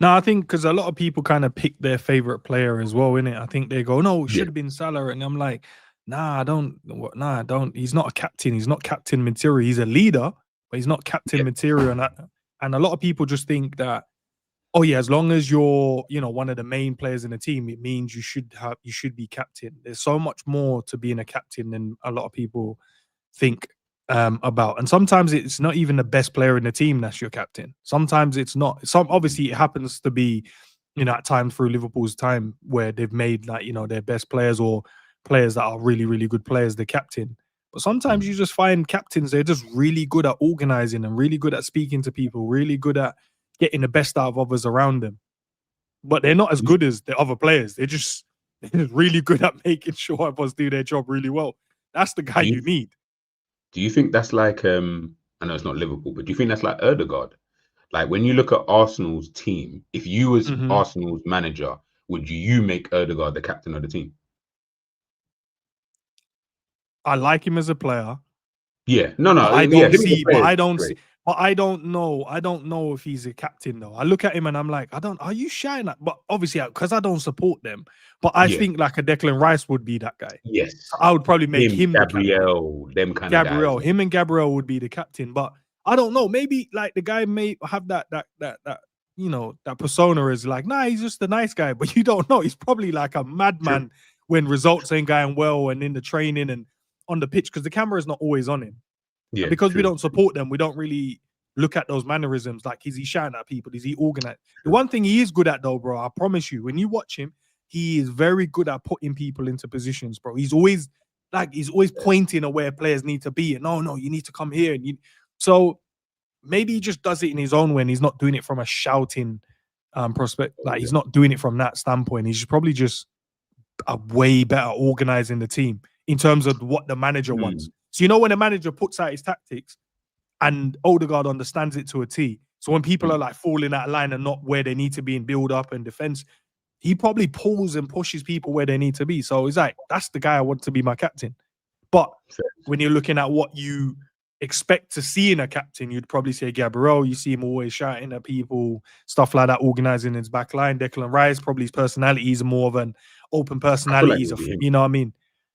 No, I think because a lot of people kind of pick their favorite player as well, innit? I think they go, no, it should have been Salah. And I'm like, nah, I don't. He's not a captain. He's not captain material. He's a leader, but he's not captain material. And a lot of people just think that, oh yeah, as long as you're, you know, one of the main players in the team, it means you should be captain. There's so much more to being a captain than a lot of people think about. And sometimes it's not even the best player in the team that's your captain. Sometimes it's not. Obviously it happens to be, you know, at times through Liverpool's time where they've made, like, you know, their best players or players that are really, really good players the captain. But sometimes you just find captains, they're just really good at organizing and really good at speaking to people, really good at getting the best out of others around them. But they're not as good as the other players. They're just really good at making sure others do their job really well. That's the guy you need. Do you think that's like I know it's not Liverpool, but do you think that's like Ødegaard? Like when you look at Arsenal's team, if you was Arsenal's manager, would you make Ødegaard the captain of the team? I like him as a player. Yeah, no, But I don't see. But I don't see. But I don't know. I don't know if he's a captain though. I look at him and I'm like, are you shying at? But obviously, because I don't support them. But I think like a Declan Rice would be that guy. Yes, so I would probably make him Gabriel, them kind of guys. Him and Gabriel would be the captain. But I don't know. Maybe like the guy may have that you know, that persona is like, nah, he's just a nice guy. But you don't know. He's probably like a madman when results ain't going well and in the training and on the pitch because the camera is not always on him. Yeah, and because we don't support them, we don't really look at those mannerisms. Like, is he shouting at people? Is he organized? The one thing he is good at, though, bro, I promise you, when you watch him, he is very good at putting people into positions, bro. He's always pointing at where players need to be. And no, you need to come here. And so maybe he just does it in his own way. And he's not doing it from a shouting prospect. Like, he's not doing it from that standpoint. He's probably just a way better organizing the team in terms of what the manager wants. So, you know, when a manager puts out his tactics and Ødegaard understands it to a T. So when people are like falling out of line and not where they need to be in build up and defense, he probably pulls and pushes people where they need to be. So it's like, that's the guy I want to be my captain. But when you're looking at what you expect to see in a captain, you'd probably say Gabriel. You see him always shouting at people, stuff like that, organizing his back line. Declan Rice, probably his personality is more of an open personality. Like you know what I mean?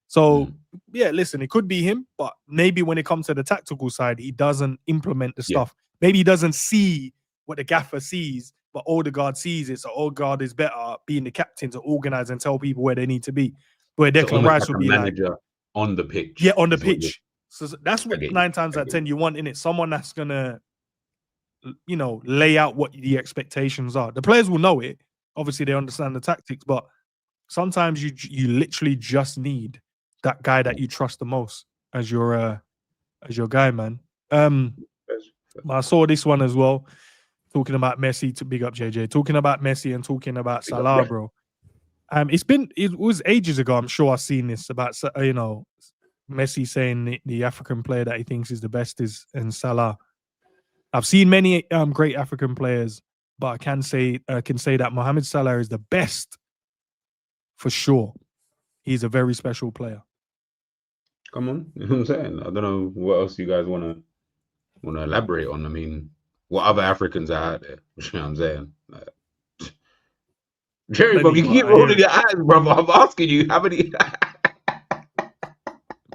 So, yeah, listen, it could be him, but maybe when it comes to the tactical side, he doesn't implement the stuff. Maybe he doesn't see what the gaffer sees, but Odegaard sees it. So Odegaard is better at being the captain to organize and tell people where they need to be. Where So Declan almost Rice like would a be manager on the pitch. yeah, on the is what you're- pitch. So that's I what get you. 9 times I out of get 10 you want in it. Someone that's gonna, lay out what the expectations are. The players will know it. Obviously, they understand the tactics, but sometimes you literally just need that guy that you trust the most as your guy, man. I saw this one as well, talking about Messi. To big up JJ, talking about Messi and talking about Big up, Salah, bro. bro. It was ages ago. I'm sure I've seen this about Messi saying the African player that he thinks is the best is in Salah. I've seen many great African players, but I can say that Mohamed Salah is the best for sure. He's a very special player. Come on, you know what I'm saying? I don't know what else you guys want to elaborate on. I mean, what other Africans are out there? You know what I'm saying? Jerry, bro, you keep rolling your eyes, brother. I'm asking you how many.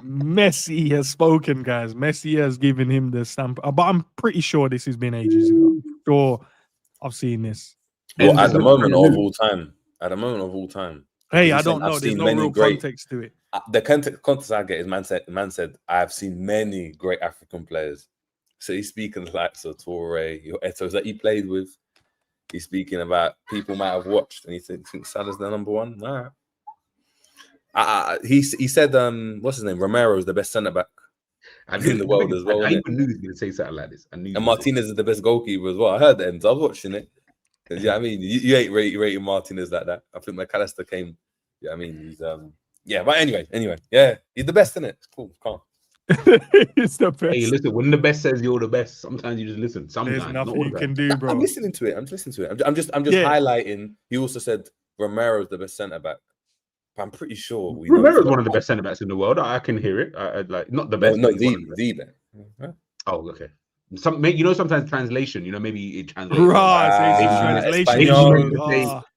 Messi has spoken, guys. Messi has given him the stamp, but I'm pretty sure this has been ages ago. Sure, I've seen this. Well, at the moment of all time. At the moment of all time. Hey, I don't know. There's no real context to it. The context I get is man said I've seen many great African players. So he's speaking like Toure, your Etos that he played with. He's speaking about people might have watched, and he thinks Salah's the number one. All right. He said, what's his name? Romero is the best centre back in the world as well. I even knew he was going to say something like this. And Martinez is the best goalkeeper as well. I heard that. I was watching it. Yeah, I mean, you ain't rating Martinez like that. I think McAllister came. Yeah, I mean, he's yeah. But anyway, yeah, he's the best, isn't it? It's cool, calm. It's the best. Hey, listen. When the best says you're the best, sometimes you just listen. Sometimes there's nothing you can do, bro. I'm listening to it. I'm just highlighting. He also said Romero's the best centre back. But I'm pretty sure Romero's one of the best centre backs in the world. I can hear it. I like not the best. No, the best. Oh, okay. Sometimes translation. Maybe it translates. Translation.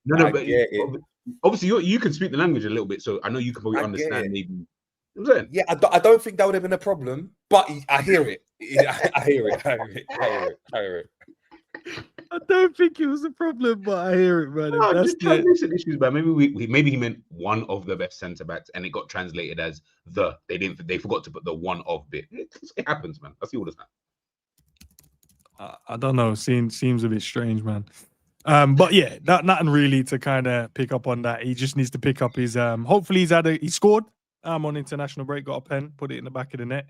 But obviously you can speak the language a little bit, so I know you can probably understand. Maybe. You know what I'm saying? Yeah, I don't think that would have been a problem, but I hear it. I hear it. I don't think it was a problem, but I hear it, man. No, that's translation issues, but maybe he meant one of the best centre backs, and it got translated as the. They forgot to put the one of bit. It happens, man. I see all the time. I don't know. Seems a bit strange, man. But yeah, nothing really to kind of pick up on that. He just needs to pick up his. Hopefully, he scored. On international break, got a pen, put it in the back of the net.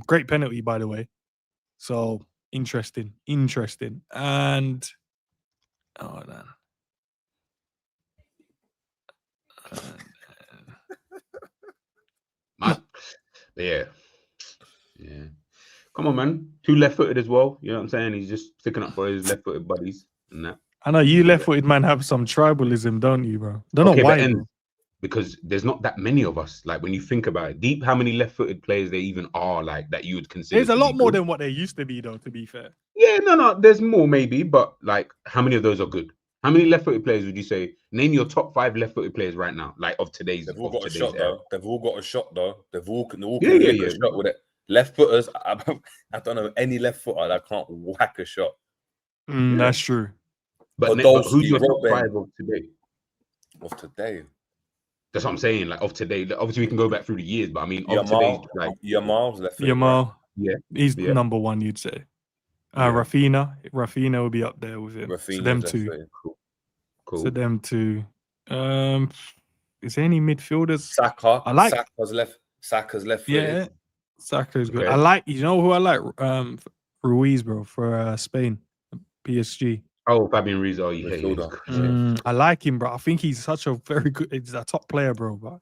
Great penalty, by the way. So interesting. And oh man. Yeah. Come on, man. 2 left-footed as well. You know what I'm saying? He's just sticking up for his left-footed buddies and that. I know you left-footed man have some tribalism, don't you, bro? Don't know why. Because there's not that many of us. Like when you think about it, deep, how many left-footed players there even are like that you would consider? There's a lot more than what there used to be, though. To be fair. Yeah, no. There's more maybe, but like, how many of those are good? How many left-footed players would you say? Name your top 5 left-footed players right now, like of today's. They've all got a shot, though. They've all got a shot, though. They've all can yeah. shot with it. Left footers, I don't know any left footer that can't whack a shot. That's true. But who's your top 5 of today? Of today. That's what I'm saying. Like of today, obviously we can go back through the years, but I mean, of today, like Yamal's left foot. Yeah, he's number 1, you'd say. Rafinha will be up there with him. Rafinha's so them 2. Cool. So them 2. Is there any midfielders? Saka. I like Saka's left foot. Yeah, Saka's good. Okay. I like. You know who I like? Ruiz, bro, for Spain, PSG. Oh, Fabian Ruiz. Oh, yeah. I like him, bro. I think he's such a very good. He's a top player, bro. But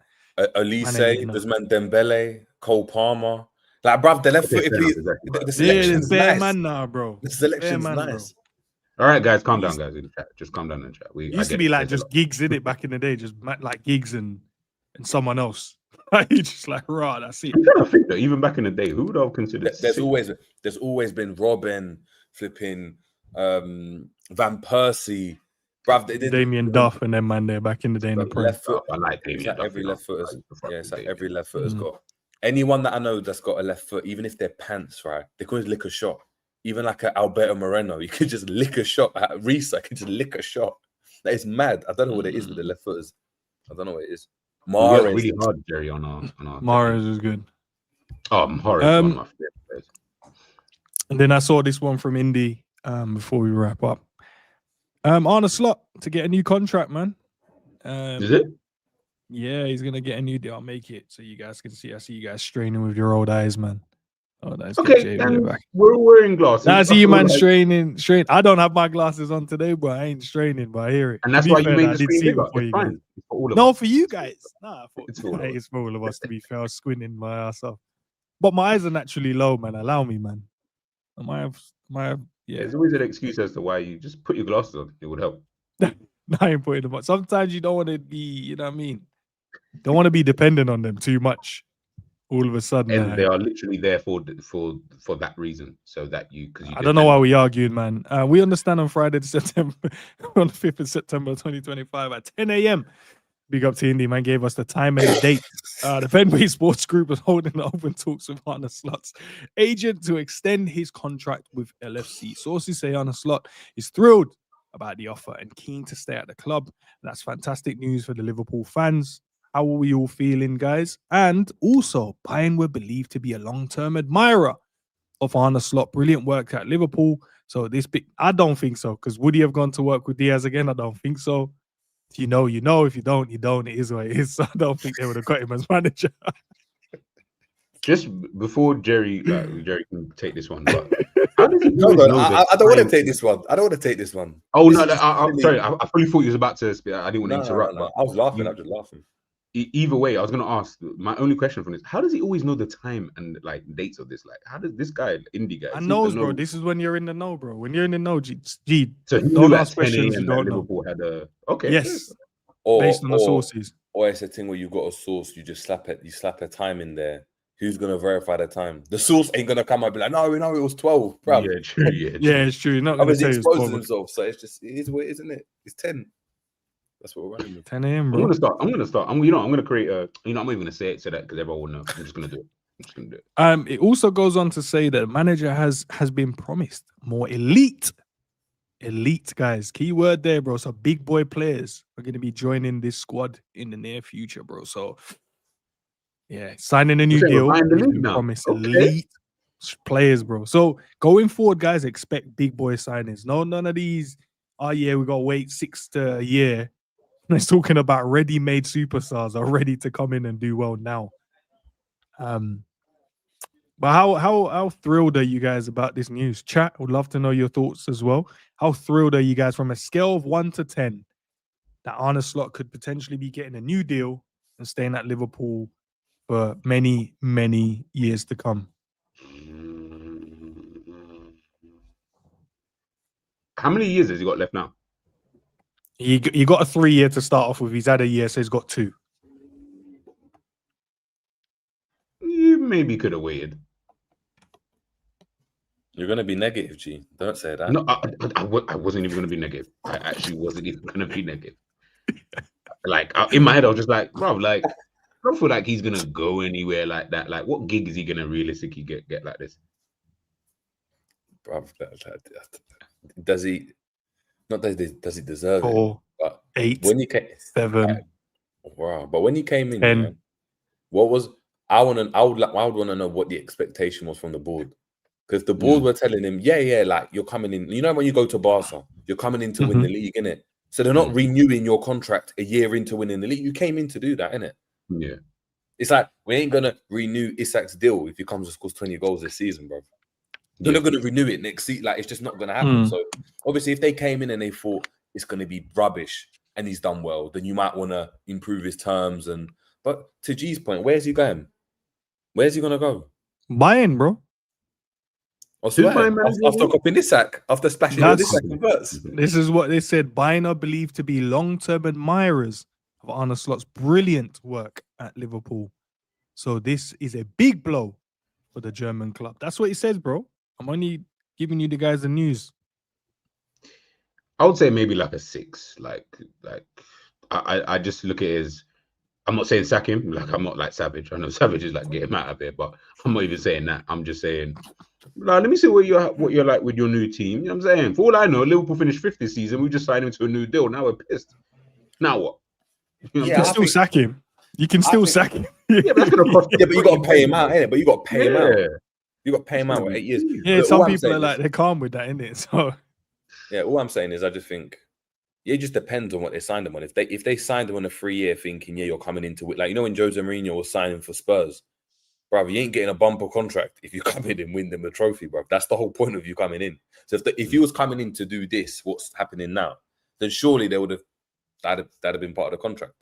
Allister, Usman Dembele, Cole Palmer. Like, bruv, the left footed. The selection's nice, man. Now, bro. The selection's nice. All right, guys, calm down, guys. In the chat, just calm down in the chat. Used to be like just gigs in it back in the day, just like gigs and someone else. You just like that's it. I'm trying to think that even back in the day, who would have considered? There's always been Robin, flipping Van Persie, bruv. Damien Duff and them man there back in the day in the Prem. I like Damien Duff. Every left footer's it's like every left footer's got anyone that I know that's got a left foot, even if they're pants, right? They can always lick a shot. even like an Alberto Moreno, you could just lick a shot at Reese. I could just lick a shot. That is mad. I don't know what it is with the left footers. I don't know what it is. We worked Mahrez. really hard, Jerry, on our Mahrez is good. Oh, Mahrez is one of my favorite players. And then I saw this one from Indy before we wrap up. Arne Slot to get a new contract, man. Is it? Yeah, he's gonna get a new deal. I'll make it so you guys can see. I see you guys straining with your old eyes, man. Oh, that's Okay, then we're wearing glasses. Now I see you, man, straining. I don't have my glasses on today, but I ain't straining. But I hear it. And that's why you made the screen bigger. It's fine. No, for you guys. Nah, it's for all of us. To be fair, I was squinting my ass off. But my eyes are naturally low, man. Allow me, man. Yeah. There's always an excuse as to why you just put your glasses on. It would help. I ain't putting them on. Sometimes you don't want to be, you know what I mean? Don't want to be dependent on them too much. All of a sudden, and they are literally there for that reason, so that you I don't know why we argued, man. We understand on Friday, on the 5th of September 2025 at 10 a.m. Big up to Indy, man. Gave us the time and the date. The Fenway Sports Group was holding open talks with Arne Slot's agent to extend his contract with LFC. Sources say Arne Slot is thrilled about the offer and keen to stay at the club. That's fantastic news for the Liverpool fans. How are we all feeling, guys? And also, Bayern were believed to be a long-term admirer of Arne Slot. Brilliant work at Liverpool. So I don't think so. Because would he have gone to work with Diaz again? I don't think so. If you know, you know. If you don't, you don't. It is what it is. So I don't think they would have got him as manager. Just before Jerry can take this one, but how does he I don't want to take this one. I don't want to take this one. Oh, no, I'm sorry. I probably thought you was about to speak. I didn't want to interrupt. No. I was laughing. I was just laughing. Either way, I was going to ask, my only question from this, how does he always know the time and like dates of this? Like, how does this guy, indie guy? I knows, bro. This is when you're in the know, bro. When you're in the know, G so he don't knew ask questions you don't know. Liverpool had a okay. Yes, based on the sources. Or it's a thing where you've got a source, you just slap a time in there. Who's gonna verify the time? The source ain't gonna come up and be like, no, we know it was 12, bro. Yeah, true. Yeah, it's true. You're not gonna say exposing himself, so it's just it is what, isn't it? It's 10. That's what we're running with. 10 a.m. bro. I'm gonna start. I'm gonna create a. I'm not even gonna say it so that because everyone will know. I'm just gonna do it. It also goes on to say that manager has been promised more elite guys. Key word there, bro. So big boy players are gonna be joining this squad in the near future, bro. So yeah, signing a new deal. Promise elite players, bro. So going forward, guys, expect big boy signings. No, none of these. Oh yeah, we gotta wait 6 to a year. It's talking about ready-made superstars are ready to come in and do well now. But how thrilled are you guys about this news? Chat, would love to know your thoughts as well. How thrilled are you guys from a scale of 1 to 10 that Arne Slot could potentially be getting a new deal and staying at Liverpool for many, many years to come? How many years has he got left now? He got a 3-year to start off with. He's had a year, so he's got 2. You maybe could have waited. You're going to be negative, G. Don't say that. No, I wasn't even going to be negative. I actually wasn't even going to be negative. Like, in my head, I was just like, bro, like, I don't feel like he's going to go anywhere like that. Like, what gig is he going to realistically get like this? Bro, does he... Not does he deserve 4, it? But 8, when he came, 7. Wow! But when he came in, 10. man, what was I would want to know what the expectation was from the board, because the board were telling him, yeah, like you're coming in. You know when you go to Barca, you're coming in to win the league, innit? So they're not renewing your contract a year into winning the league. You came in to do that, innit? Yeah. It's like we ain't gonna renew Isak's deal if he comes and scores 20 goals this season, bro. They're not going to renew it next season. Like, it's just not going to happen. So, obviously, if they came in and they thought it's going to be rubbish and he's done well, then you might want to improve his terms. But to G's point, where's he going? Where's he going to go? Bayern, bro. After copying Isak, after splashing all Isak converts. This is what they said. Bayern are believed to be long-term admirers of Arne Slot's brilliant work at Liverpool. So, this is a big blow for the German club. That's what he says, bro. I'm only giving you the guys the news. I would say maybe like a 6. Like I just look at it as I'm not saying sack him. Like, I'm not like Savage. I know Savage is like, get him out of here, but I'm not even saying that. I'm just saying, like, let me see what you're like with your new team. You know what I'm saying? For all I know, Liverpool finished 5th this season. We just signed him to a new deal. Now we're pissed. Now what? You know You can still sack him. You can still sack him. Yeah, but that's gonna cost. Yeah, but you got to pay him out, innit? But you got to pay him out. Yeah. You got to pay him out for 8 years. Yeah, But some all I'm people are saying like, is- they're calm with that, innit? So Yeah, all I'm saying is I just think it just depends on what they signed him on. If they signed him on a 3-year thinking, yeah, you're coming into it, like, you know, when Jose Mourinho was signing for Spurs, bro, you ain't getting a bumper contract if you come in and win them the trophy, bro. That's the whole point of you coming in. So if you was coming in to do this, what's happening now, then surely they would have that'd have been part of the contract.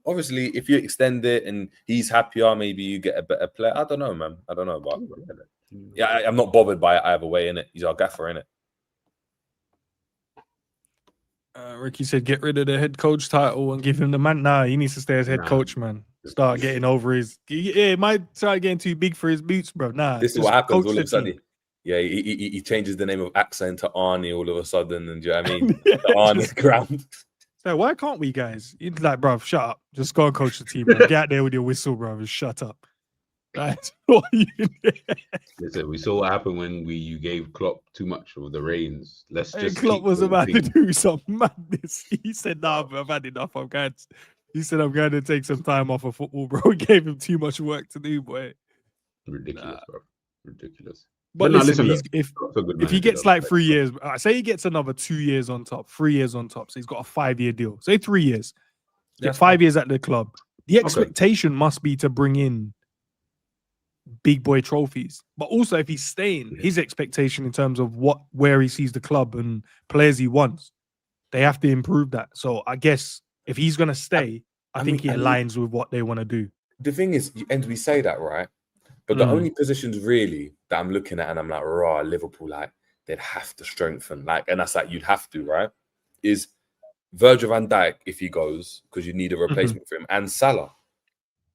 Obviously, if you extend it and he's happier, maybe you get a better player. I don't know, man. I don't know, but yeah, I'm not bothered by it either way, innit? He's our gaffer, innit? Ricky said, get rid of the head coach title and give him the man. Nah, he needs to stay as head coach, man. Start getting over his. Yeah, it might start getting too big for his boots, bro. Nah, this is what happens all of a sudden. Yeah, he changes the name of Accent to Arnie all of a sudden, and do you know what I mean? The Arnie ground. So why can't we, guys? He's like, bro, shut up. Just go and coach the team, bro. Get out there with your whistle, bro. And shut up. Right? Listen, we saw what happened when you gave Klopp too much of the reins. Let's just. Klopp was about to do some madness. He said, "Nah, I've had enough. I'm going." He said, "I'm going to take some time off of football, bro." He gave him too much work to do, boy. Ridiculous, bro. Ridiculous. But no, listen, look, if he gets like 3 years, say he gets another 2 years on top, 3 years on top, so he's got a 5-year deal. Say 3 years, get 5 years at the club. The expectation must be to bring in big boy trophies. But also, if he's staying, his expectation in terms of where he sees the club and players he wants, they have to improve that. So I guess if he's gonna stay, I think he aligns with what they want to do. The thing is, and we say that, right? But the only positions really that I'm looking at and I'm like, raw, Liverpool, like, they'd have to strengthen. Like, and that's like, you'd have to, right? Is Virgil van Dijk, if he goes, because you need a replacement for him, and Salah.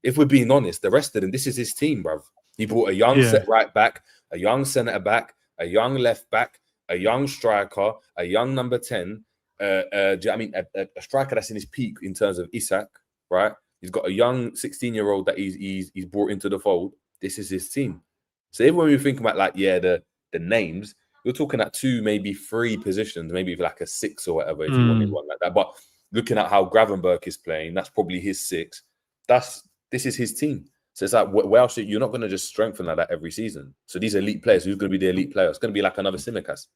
If we're being honest, the rest of them, this is his team, bruv. He brought a young set right back, a young centre back, a young left back, a young striker, a young number 10. A striker that's in his peak in terms of Isak, right? He's got a young 16-year-old that he's brought into the fold. This is his team. So even when we think about like, yeah, the names, you're talking at 2, maybe 3 positions, maybe like a 6 or whatever, if you wanted one like that. But looking at how Gravenberch is playing, that's probably his 6. This is his team. So it's like, where else you're not going to just strengthen like that every season. So these elite players, who's going to be the elite player? It's going to be like another Simicast,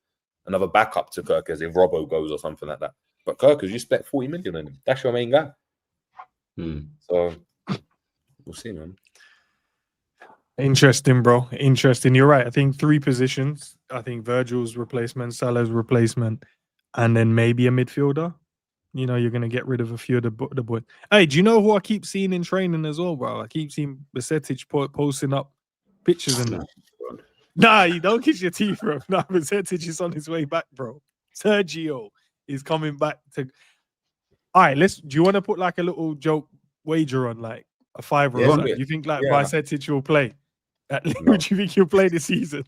another backup to Kirkers if Robbo goes or something like that. But Kirkers, you spent 40 million on him. That's your main guy. So we'll see, man. Interesting, bro. Interesting. You're right. I think 3 positions. I think Virgil's replacement, Salah's replacement, and then maybe a midfielder. You know, you're going to get rid of a few of the boys. Hey, do you know who I keep seeing in training as well, bro? I keep seeing Besetic posting up pictures and that. Nah, you don't kiss your teeth, bro. Nah, Besetic is on his way back, bro. Sergio is coming back to... All right, do you want to put like a little joke wager on like a $5 or something? Do you think like Besetic will play? Do you think he'll play this season?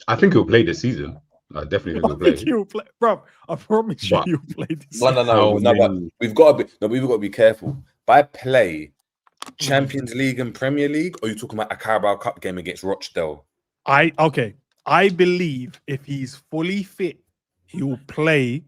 I think he'll play this season. I definitely think he'll play. Bro, I promise you he'll play this season. No, but we've got to be careful. By play, Champions League and Premier League, or are you talking about a Carabao Cup game against Rochdale? I believe if he's fully fit, he'll play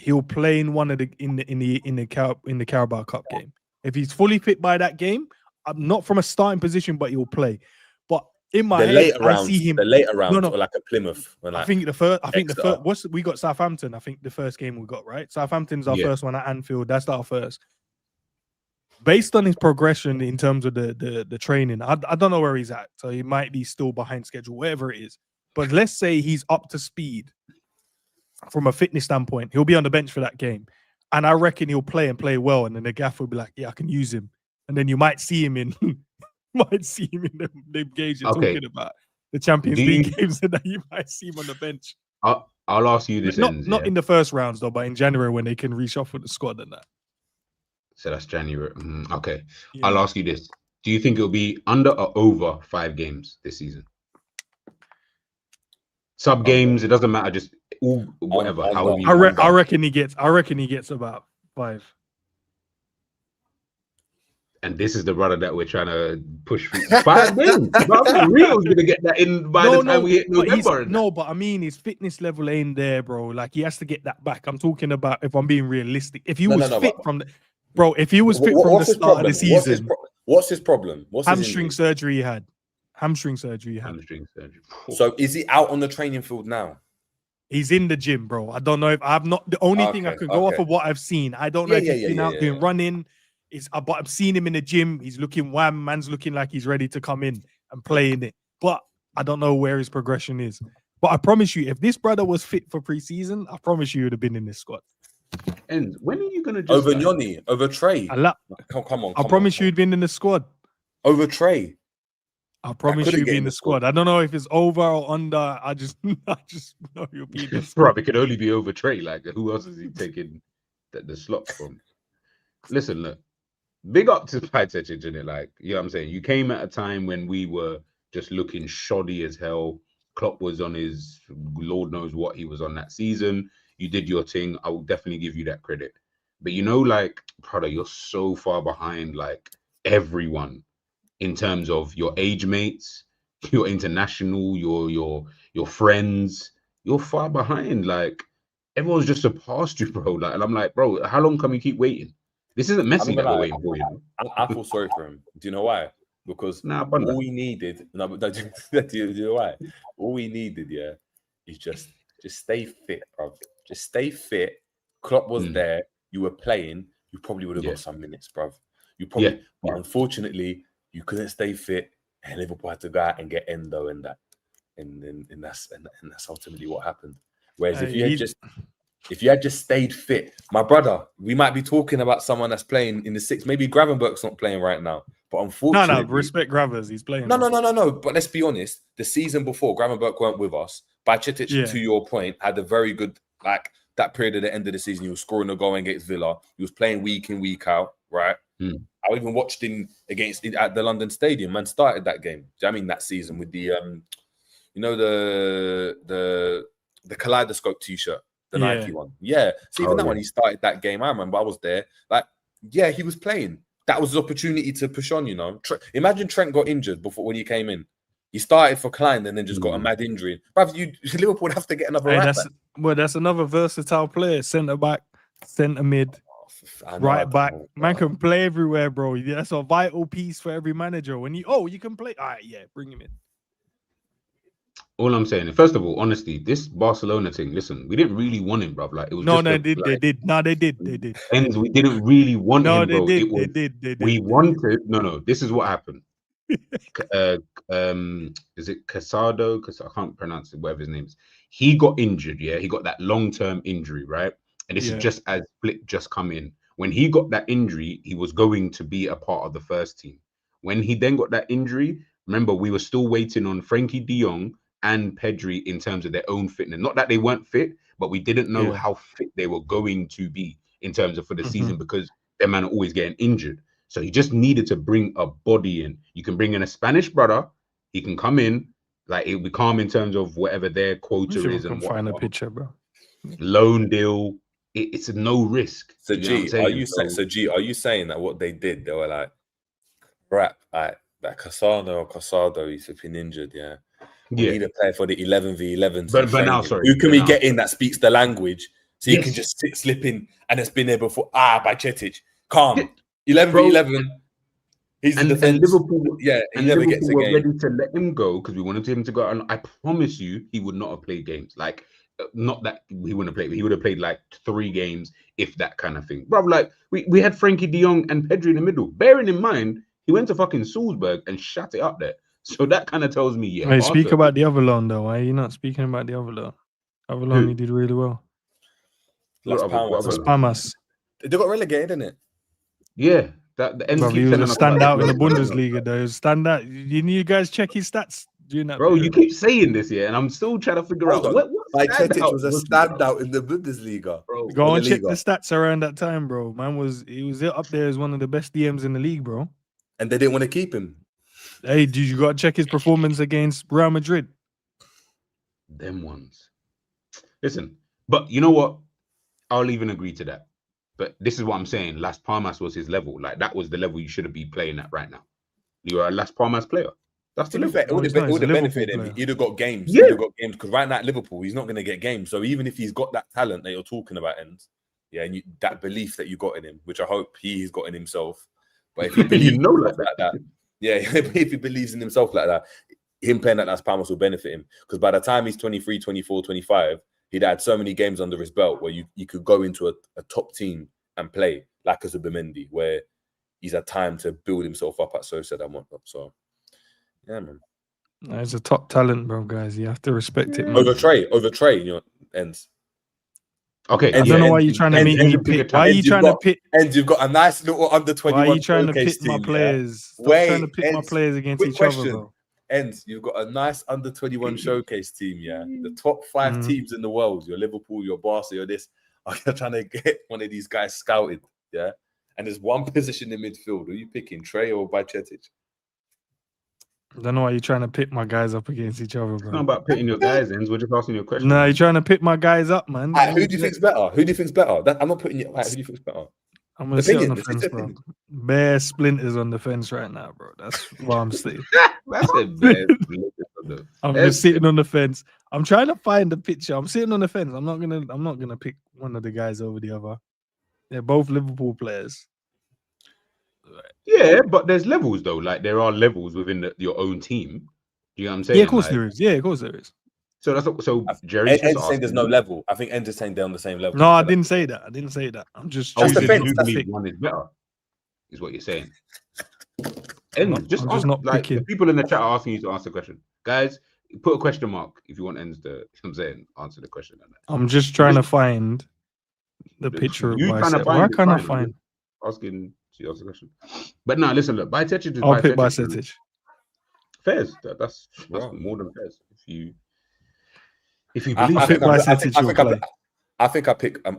in one of the in the Carabao Cup game. If he's fully fit by that game, not from a starting position, but he'll play. But in my head, I see him the later rounds, or like a Plymouth. I think the first. We got Southampton. I think the first game we got, right. Southampton's our first one at Anfield. That's our first. Based on his progression in terms of the training, I don't know where he's at. So he might be still behind schedule, whatever it is. But let's say he's up to speed from a fitness standpoint. He'll be on the bench for that game. And I reckon he'll play and play well. And then the gaffer will be like, yeah, I can use him. And then you might see him in the games you're talking about. The Champions League games, and then you might see him on the bench. I'll ask you this. Not in the first rounds, though, but in January when they can reshuffle the squad and that. So that's January. Okay. Yeah. I'll ask you this. Do you think it'll be under or over 5 games this season? Sub games, it doesn't matter. Just all whatever. I reckon he gets about 5. And this is the brother that we're trying to push through 5 games. Bro, Rio's gonna get that in by the time we hit November. But I mean, his fitness level ain't there, bro. Like he has to get that back. I'm talking about if I'm being realistic. If he was fit from the, bro, if he was fit from the start of the season, what's his problem? What's hamstring surgery he had? Hamstring surgery he had. Hamstring surgery. So is he out on the training field now? He's in the gym, bro. I don't know if I've not. The only thing I could go off of what I've seen. I don't know if he's been out doing running. But I've seen him in the gym. He's looking wham. Man's looking like he's ready to come in and play in it. But I don't know where his progression is. But I promise you, if this brother was fit for preseason, I promise you, he'd have been in this squad. And when are you gonna just over Nyoni, over Trey? Come on. I promise you, he'd been in the squad over Trey. I promise you, he'd be in the squad. I don't know if it's over or under. I just know you'll be in the squad. Bro, it could only be over Trey. Like, who else is he taking the slot from? Listen, look. Big up to Patrick, isn't it? Like, you know what I'm saying? You came at a time when we were just looking shoddy as hell. Klopp was on his, Lord knows what he was on that season. You did your thing. I will definitely give you that credit. But you know, like, brother, you're so far behind, like, everyone in terms of your age mates, your international, your friends. You're far behind. Like, everyone's just surpassed you, bro. Like, and I'm like, bro, how long can we keep waiting? This isn't Messi that we're waiting for, you know? I feel sorry for him. Do you know why? Because all we needed, do you know why? All we needed, is just stay fit, bro. Just stay fit. Klopp was there. You were playing. You probably would have got some minutes, bro. You probably, but unfortunately, you couldn't stay fit, and Liverpool had to go out and get Endo and that, and that's ultimately what happened. Whereas if you had just stayed fit, my brother, we might be talking about someone that's playing in the 6. Maybe Gravenberg's not playing right now, but unfortunately, no, respect Gravers, he's playing. No. But let's be honest. The season before, Gravenberg weren't with us. Bajcetic, to your point, had a very good that period at the end of the season. He was scoring a goal against Villa. He was playing week in, week out. Right. I even watched him at the London Stadium. Man started that game. Do you know what I mean that season with the the Kaleidoscope T-shirt. The Nike one. Yeah. So even that one, he started that game. I remember I was there. Like, he was playing. That was his opportunity to push on, you know. Imagine Trent got injured when he came in. He started for Klein and then just got a mad injury. But Liverpool would have to get another that's another versatile player. Centre back, centre mid, right back. Man can play everywhere, bro. That's a vital piece for every manager. When you can play. All right, bring him in. All I'm saying, first of all, honestly, this Barcelona thing, listen, we didn't really want him, bro. Like, it was they did. No, they did. And we didn't really want him, bro. They did. We wanted. No. This is what happened. Is it Casado? Because I can't pronounce it. Whatever his name is, he got injured. Yeah, he got that long-term injury, right? And this is just as Flick just come in. When he got that injury, he was going to be a part of the first team. When he then got that injury, remember, we were still waiting on Frankie De Jong and Pedri in terms of their own fitness. Not that they weren't fit, but we didn't know how fit they were going to be in terms of for the season, because their man are always getting injured. So he just needed to bring a body in. You can bring in a Spanish brother. He can come in. Like, it'll be calm in terms of whatever their quota is. And find a picture, bro. Loan deal. It's a no risk. So are you saying that what they did, they were like, crap, like that Casado, he's been injured, We need a player for the 11v11s. But now, sorry. Who can we get in that speaks the language so you can just slip in and it's been there before? Bajcetic, calm. 11v11. He's in defense. Liverpool, he never gets a game. Ready to let him go because we wanted him to go. And I promise you, he would not have played games. Like, not that he wouldn't have played, but he would have played like 3 games, if that kind of thing. Bro, like, we had Frankie De Jong and Pedri in the middle. Bearing in mind, he went to fucking Salzburg and shut it up there. So that kind of tells me, Wait, speak about the other loan, though. Why are you not speaking about the other loan? Other loan, he did really well. Las Palmas. They got relegated, didn't it? Yeah. The he was a standout in the Bundesliga, though. Standout. You guys check his stats during that. Bro, period. you keep saying this, and I'm still trying to figure out what Bajcetic was a standout in the Bundesliga. Bro, go and check the stats around that time, bro. Man he was up there as one of the best DMs in the league, bro. And they didn't want to keep him. Hey, did you got to check his performance against Real Madrid? Them ones. Listen, but you know what? I'll even agree to that. But this is what I'm saying. Las Palmas was his level. Like that was the level you should be playing at right now. You are a Las Palmas player. That's the To be level. fair, it would have he's a Liverpool benefited him. player. He'd have got games. Yeah. He'd have got games because right now at Liverpool, he's not going to get games. So even if he's got that talent that you're talking about, and and that belief that you got in him, which I hope he's got in himself. But if he believes like that, if he believes in himself like that, him playing at Las Palmas will benefit him. Because by the time he's 23, 24, 25, he'd had so many games under his belt where you could go into a top team and play like as a Bemendi, where he's had time to build himself up at Sociedad and whatnot. So, yeah, man. No, he's a top talent, bro, guys. You have to respect it, man. Over Trey, ends. Okay, I don't know why you're trying to make me pick. Why are you trying to pick? And you've got a nice little under 21. Why are you trying to pit my players? Stop trying to pit my players against each other, bro. And you've got a nice under 21 showcase team, yeah. The top 5 teams in the world. Your Liverpool, your Barca, your this. You're trying to get one of these guys scouted, yeah. And there's one position in midfield. Who are you picking, Trey or Bajcetic? I don't know why you're trying to pit my guys up against each other, bro. It's not about pitting your guys in. We're just asking you a question. No, you're trying to pit my guys up, man. Who do you think's better? I'm not putting you. Who do you think's better? I'm gonna sit on the fence, bro. Bare splinters on the fence right now, bro. That's what I'm saying. That's a bare splinters. I'm just sitting on the fence. I'm trying to find the picture. I'm sitting on the fence. I'm not gonna pick one of the guys over the other. They're both Liverpool players. Yeah, but there's levels though. Like there are levels within your own team. Do you know what I'm saying? Yeah, of course there is. Yeah, of course there is. So that's so Jerry's just saying there's no level. I think End's just saying they're on the same level. No, I didn't say that. I didn't say that. I'm just That's the fence. One is better, is what you're saying. And just not like picking. the people in the chat are asking you to answer the question. Guys, put a question mark if you want Ends to, you know what I'm saying, answer the question. I'm just trying to find the picture of myself. Why can't I find? Asking to answer the question. But no, listen, look, Bajcetic is I'll pick Bajcetic. Fairs. That's more than fairs. If you I believe think I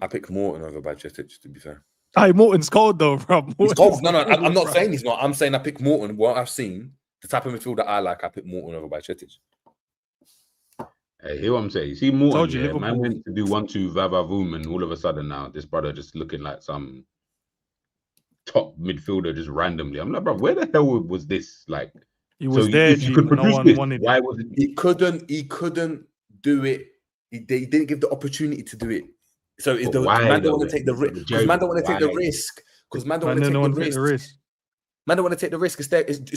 pick Morton over Bajcetic, to be fair. Hey, Morton's cold though, bro. He's cold. No, I'm not saying he's not. I'm saying I pick Morton. What I've seen, the type of midfield that I like, I pick Morton over Bajcetic. Hey, hear what I'm saying? You see Morton, man went to do 1-2 Vava-Voom, and all of a sudden now this brother just looking like some top midfielder just randomly. I'm like, bro, where the hell was this? Like, he was there. If you could produce this, why was it? He couldn't do it. He didn't give the opportunity to do it. So man don't want to take the risk. Because man don't want to take the risk. Because man don't want to take the risk. Man don't want to take the risk. It's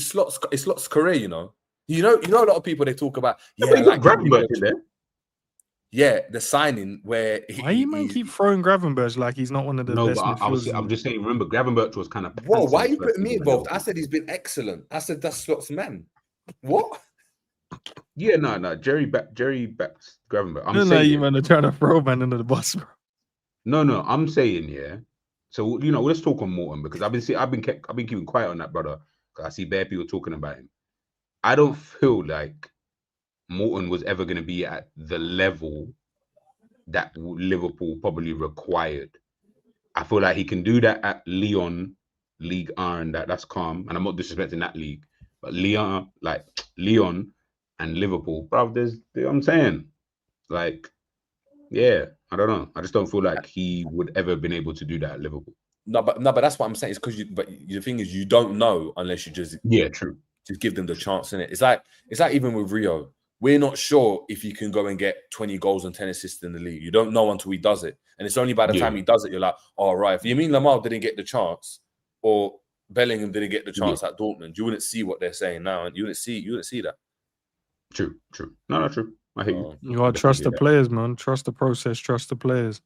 Slot's career, you know. You know a lot of people they talk about. Yeah, like Gravenberch in there. Yeah, the signing where why you man keep throwing Gravenberch like he's not one of the best midfielders? I'm just saying. Remember, Gravenberch was kind of. Whoa, why are you putting me involved? I said he's been excellent. I said that's Slot's man. What? Yeah, no. Jerry backs Gravenberch. I'm saying, no, you man are trying to throw man under the bus, bro. No. I'm saying, yeah. So let's talk on Morton because I've been keeping quiet on that brother because I see bare people talking about him. I don't feel like Morton was ever going to be at the level that Liverpool probably required. I feel like he can do that at Lyon, League R, and that's calm. And I'm not disrespecting that league, but Lyon and Liverpool, bro. You know what I'm saying? Like, yeah, I don't know. I just don't feel like he would ever have been able to do that at Liverpool. No, but that's what I'm saying. It's because the thing is, you don't know unless you just true. Just give them the chance in it. It's like even with Rio, we're not sure if he can go and get 20 goals and 10 assists in the league. You don't know until he does it, and it's only by the time he does it you're like, all right. If Yamin Lamar didn't get the chance, or Bellingham didn't get the chance at Dortmund, you wouldn't see what they're saying now, and you wouldn't see that. True. No, true. I hate you. You gotta trust the players, man. Trust the process. Trust the players.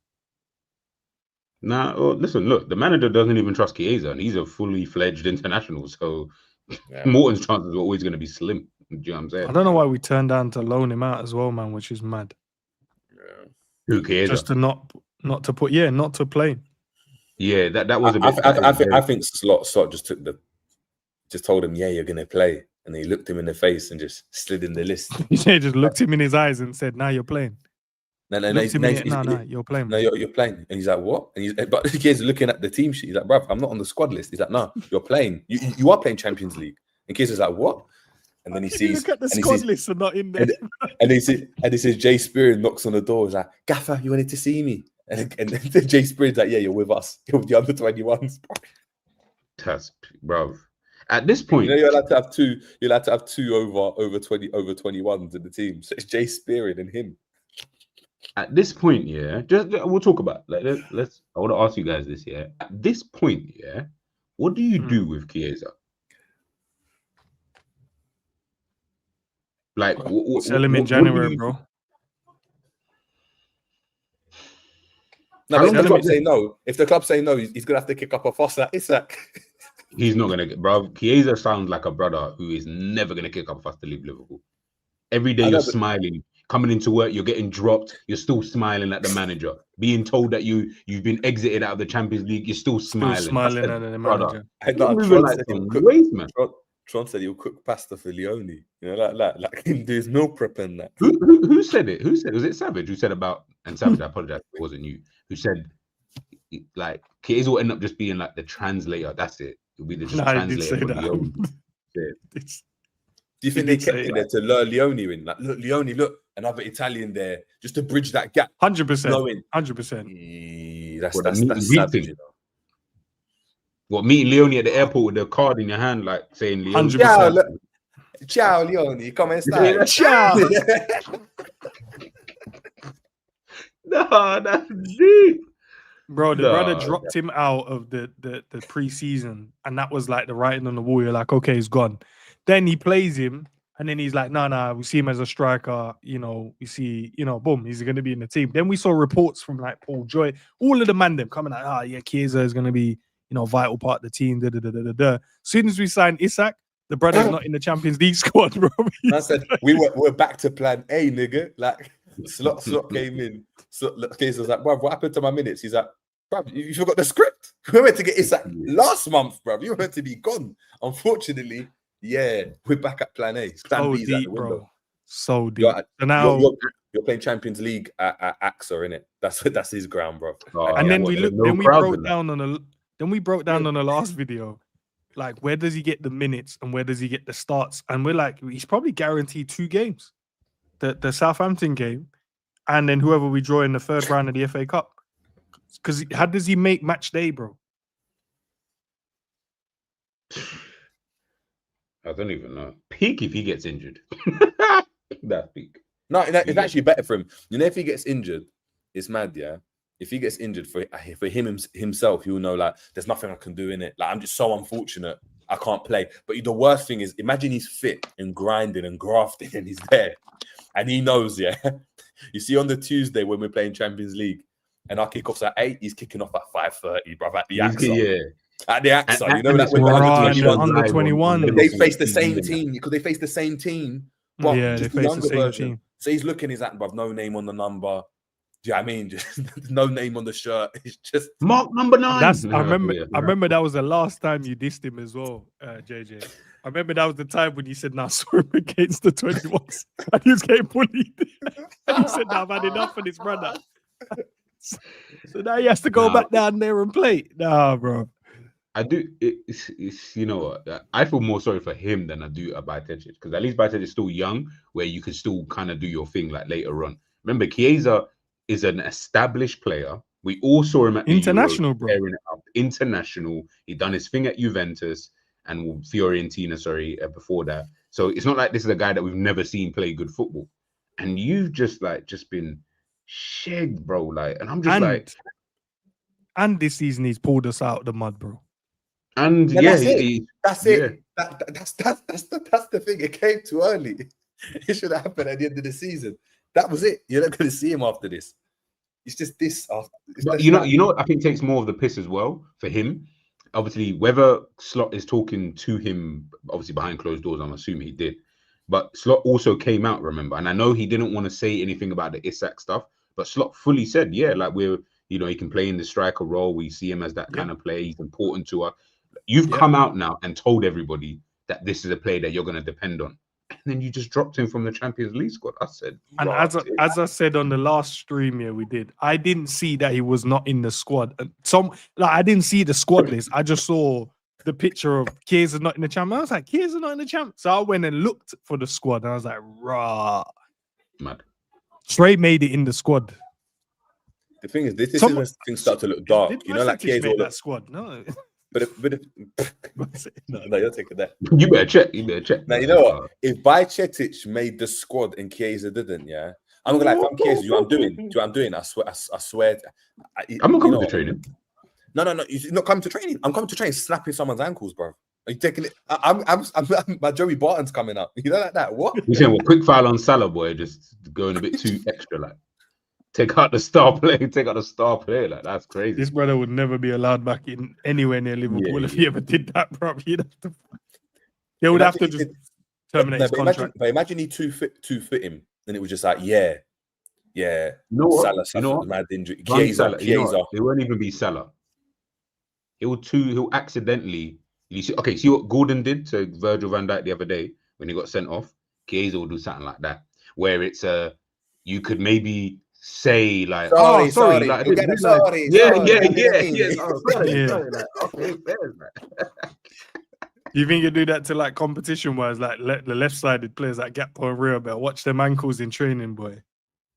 Nah, listen, look, the manager doesn't even trust Chiesa, and he's a fully fledged international. So Morton's chances are always going to be slim. Do you know what I'm saying? I don't know why we turned down to loan him out as well, man, which is mad. Yeah. Who cares? Just to not to play. Yeah, that was a bit. I think Slot just told him, yeah, you're going to play. And he looked him in the face and just slid in the list. Yeah, just looked him in his eyes and said, "Now you're playing." No, you're playing. No, you're playing. And he's like, "What?" But he's looking at the team sheet. He's like, "Bruv, I'm not on the squad list." He's like, "No, you're playing. You are playing Champions League." And Chiesa is like, "What?" And then he sees, look at the squad list and not in there. And he says, Jay Spearing knocks on the door. He's like, "Gaffer, you wanted to see me?" And then Jay Spearing's like, yeah, you're with us. You're with the under 21s. That's bro. At this point, You know, you're allowed to have two. You're allowed to have two over 21s in the team. So it's Jay Spearing and him. at this point, yeah, just we'll talk about let's. I want to ask you guys this, yeah. At this point, yeah, what do you do with Chiesa? Like, sell him in January, bro. No, but if the club say no, he's gonna have to kick up a fuss at Isak. He's not gonna get, bro. Chiesa sounds like a brother who is never gonna kick up a fuss to leave Liverpool. Every day you're smiling, coming into work, you're getting dropped, you're still smiling at the manager. Being told that you've been exited out of the Champions League, you're still smiling. Still smiling at the manager. Tron said he'll cook pasta for Leone. You know, like him do his meal prep and that. Who said it? Who said? Was it Savage who said about? And Savage, I apologize, it wasn't you. Who said like Chiesa will end up just being like the translator? That's it. It'll be the translator. Do you think they kept it there to lure Leone in? Like, look, Leone, look, another Italian there, just to bridge that gap. 100%. 100%. That's savage, you know. What, meeting Leone at the airport with the card in your hand, like saying Leone? 100%. Ciao, Leone. Come and stay. Ciao. No, that's deep. Bro, the brother dropped him out of the pre-season, and that was like the writing on the wall. You're like, okay, he's gone. Then he plays him, and then he's like, nah, we see him as a striker. You know, we see, boom, he's going to be in the team. Then we saw reports from like Paul Joy, all of the man them coming like, yeah, Chiesa is going to be, vital part of the team. As soon as we signed Isak, the brother's not in the Champions League squad, bro. I said, we're back to plan A, nigga. Like, Slot came in. Chiesa was like, bruv, what happened to my minutes? He's like, bruv, you forgot the script. We were meant to get Isak last month, bruv. You were meant to be gone. Unfortunately, yeah, we're back at plan A. Plan B's out the window. Bro. So deep. So now you're playing Champions League at AXA, innit? That's his ground, bro. And then we broke down on the last video, like, where does he get the minutes and where does he get the starts? And we're like, he's probably guaranteed 2 games, the Southampton game, and then whoever we draw in the third round of the FA Cup. Because how does he make match day, bro? I don't even know. Peak if he gets injured. That's peak. No, it's actually better for him. If he gets injured, it's mad, yeah. If he gets injured for him himself, he'll know, like, there's nothing I can do in it. Like, I'm just so unfortunate I can't play. But the worst thing is, imagine he's fit and grinding and grafting and he's there. And he knows, yeah. You see, on the Tuesday when we're playing Champions League and our kickoff's at 8, he's kicking off at 5:30, bruv, at the AXA. Yeah. At the AXA, that with under 21. They face the same team because they face the same team. But yeah, they face the same team. So he's looking, he's like, bruv, no name on the number. Do you know what I mean? Just no name on the shirt. It's just Mark number 9. I remember that was the last time you dissed him as well, JJ. I remember that was the time when you said, "Nah, saw him against the 21s," and he was getting bullied. And you said, "Nah, I've had enough of this brother." So now he has to go back down there and play. Nah, bro. I do. It's you know what? I feel more sorry for him than I do about Bajcetic, because at least Bajcetic is still young, where you can still kind of do your thing like later on. Remember, Chiesa is an established player. We all saw him at the international, Euro, tearing it up. International. He done his thing at Juventus and Fiorentina. Before that, so it's not like this is a guy that we've never seen play good football. And you've just been shagged, bro. Like, and I'm just and this season he's pulled us out of the mud, bro. And that's it. That's the thing. It came too early. It should have happened at the end of the season. That was it. You're not going to see him after this. It's just this. You know, I think takes more of the piss as well for him. Obviously, whether Slot is talking to him, obviously behind closed doors, I'm assuming he did. But Slot also came out, remember, and I know he didn't want to say anything about the Isak stuff, but Slot fully said, yeah, like he can play in the striker role. We see him as that kind of player. He's important to us. You've come out now and told everybody that this is a player that you're going to depend on. And then you just dropped him from the Champions League squad. I said, and as I said on the last stream here we did, I didn't see that he was not in the squad. I didn't see the squad list. I just saw the picture of Chiesa not in the champ. I was like, Chiesa not in the champ. So I went and looked for the squad, and I was like, rah. Mad. Trey made it in the squad. The thing is, this is Someone- when things start to look dark. Did You know, like Matic K's make all that squad? No. but no, you're taking that. You better check. You better check. Now you know what? If Bajcetic made the squad and Chiesa didn't, yeah, I'm gonna like, if I'm Chiesa, do you know what I'm doing? Do you know what I'm doing? I swear. I'm not coming to training. No. You're not coming to training. I'm coming to train, snapping someone's ankles, bro. Are you taking it? I'm my Joey Barton's coming up. You know, like that. What? You saying what? Quick foul on Salah, boy, just going a bit too extra, like. Take out the star player. Like, that's crazy. This brother would never be allowed back in anywhere near Liverpool if he ever did that, bro. They would have to just terminate his contract. But imagine he two fit him, and it was just like, yeah. You know what? Salah suffered mad injury. Chiesa. It won't even be Salah. He'll accidentally. You see, okay, see what Gordon did to Virgil van Dijk the other day when he got sent off? Chiesa will do something like that, where it's you could maybe say like, sorry, like, sorry. Like, okay, fair, You think you do that to like competition wise, like let the left-sided players like Gakpo and Rio Bell watch them ankles in training, boy?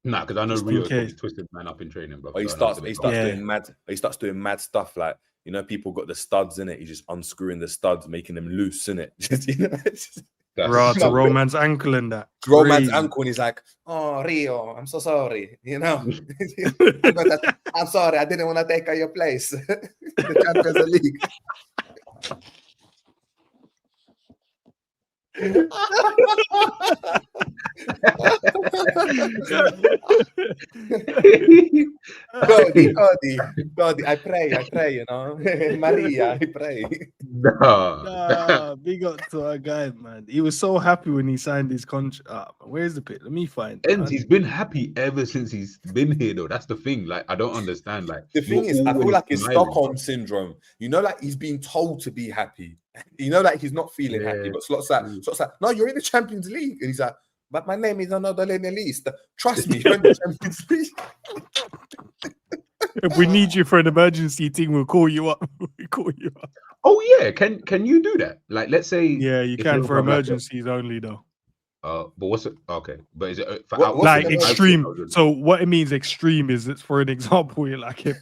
Nah, because I know Rio twisted man up in training, bro. Or he starts doing mad stuff like, you know, people got the studs in it. He's just unscrewing the studs, making them loose in it. You know, to Roman's ankle and that. Roman's ankle, and he's like, "Oh, Rio, I'm so sorry." You know, I'm sorry, I didn't want to take your place. The Champions League. God, I pray, you know. Maria, I pray. Nah, big up to our guy, man. He was so happy when he signed his contract. Where's the pit? Let me find it. And he's been happy ever since he's been here, though. That's the thing. Like, I don't understand. Like, the thing is, I feel like it's Stockholm syndrome. You know, like he's being told to be happy. You know, like he's not feeling happy. But Slot's like, no, you're in the Champions League, and he's like, but my name is not on the list. Trust me, you're in the Champions League. If we need you for an emergency thing, we'll call you up. Oh yeah, can you do that? Like, let's say, yeah, you can for emergencies only, though. But what's it? Okay, but is it for like extreme? So what it means extreme is it's, for an example, you're like, if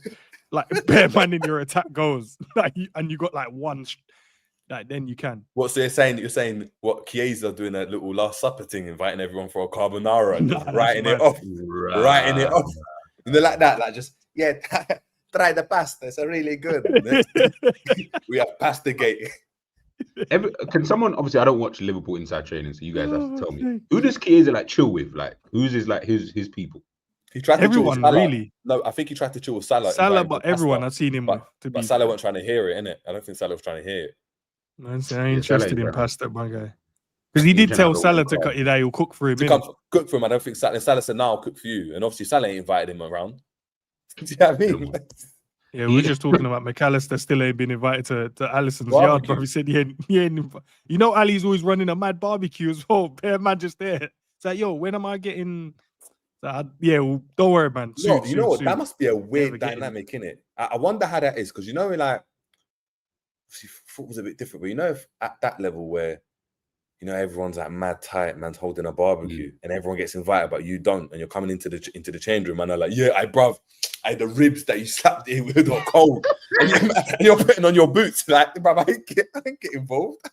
like bare man in your attack goes, like, and you got like one. Like, then you can. What, so you're saying what Chiesa doing a little Last Supper thing, inviting everyone for a carbonara and just writing it off. And they're like that, like just, yeah, try the pasta, it's really good. We have pasta gate. Can someone, obviously I don't watch Liverpool inside training, so you guys have to tell me. Who does Chiesa like chill with? Like, who's his people? He tried to everyone, chill with Salah. really. No, I think he tried to chill with Salah. But everyone I've seen him but Salah wasn't trying to hear it, innit? I don't think Salah was trying to hear it. Man, I ain't interested in pasta, my guy. Because he did tell Salah to cut it out, he'll cook for him. Cook for him. I don't think Salah said, no, I'll cook for you. And obviously Salah ain't invited him around. Do you know what I mean? Yeah, we were just talking about McAllister still ain't been invited to Alisson's yard, bro. He said he ain't you know, Ali's always running a mad barbecue as well. Bare man just there. It's like, yo, when am I getting... yeah, well, don't worry, man. Soon, you know what? That must be a weird dynamic, innit? I wonder how that is, because you know, like, football's a bit different, but you know, if at that level where, you know, everyone's like mad tight, man's holding a barbecue, and everyone gets invited, but you don't, and you're coming into the change room, and they're like, yeah, I had the ribs that you slapped in with got cold, and you're putting on your boots, like, bruv, I didn't get involved.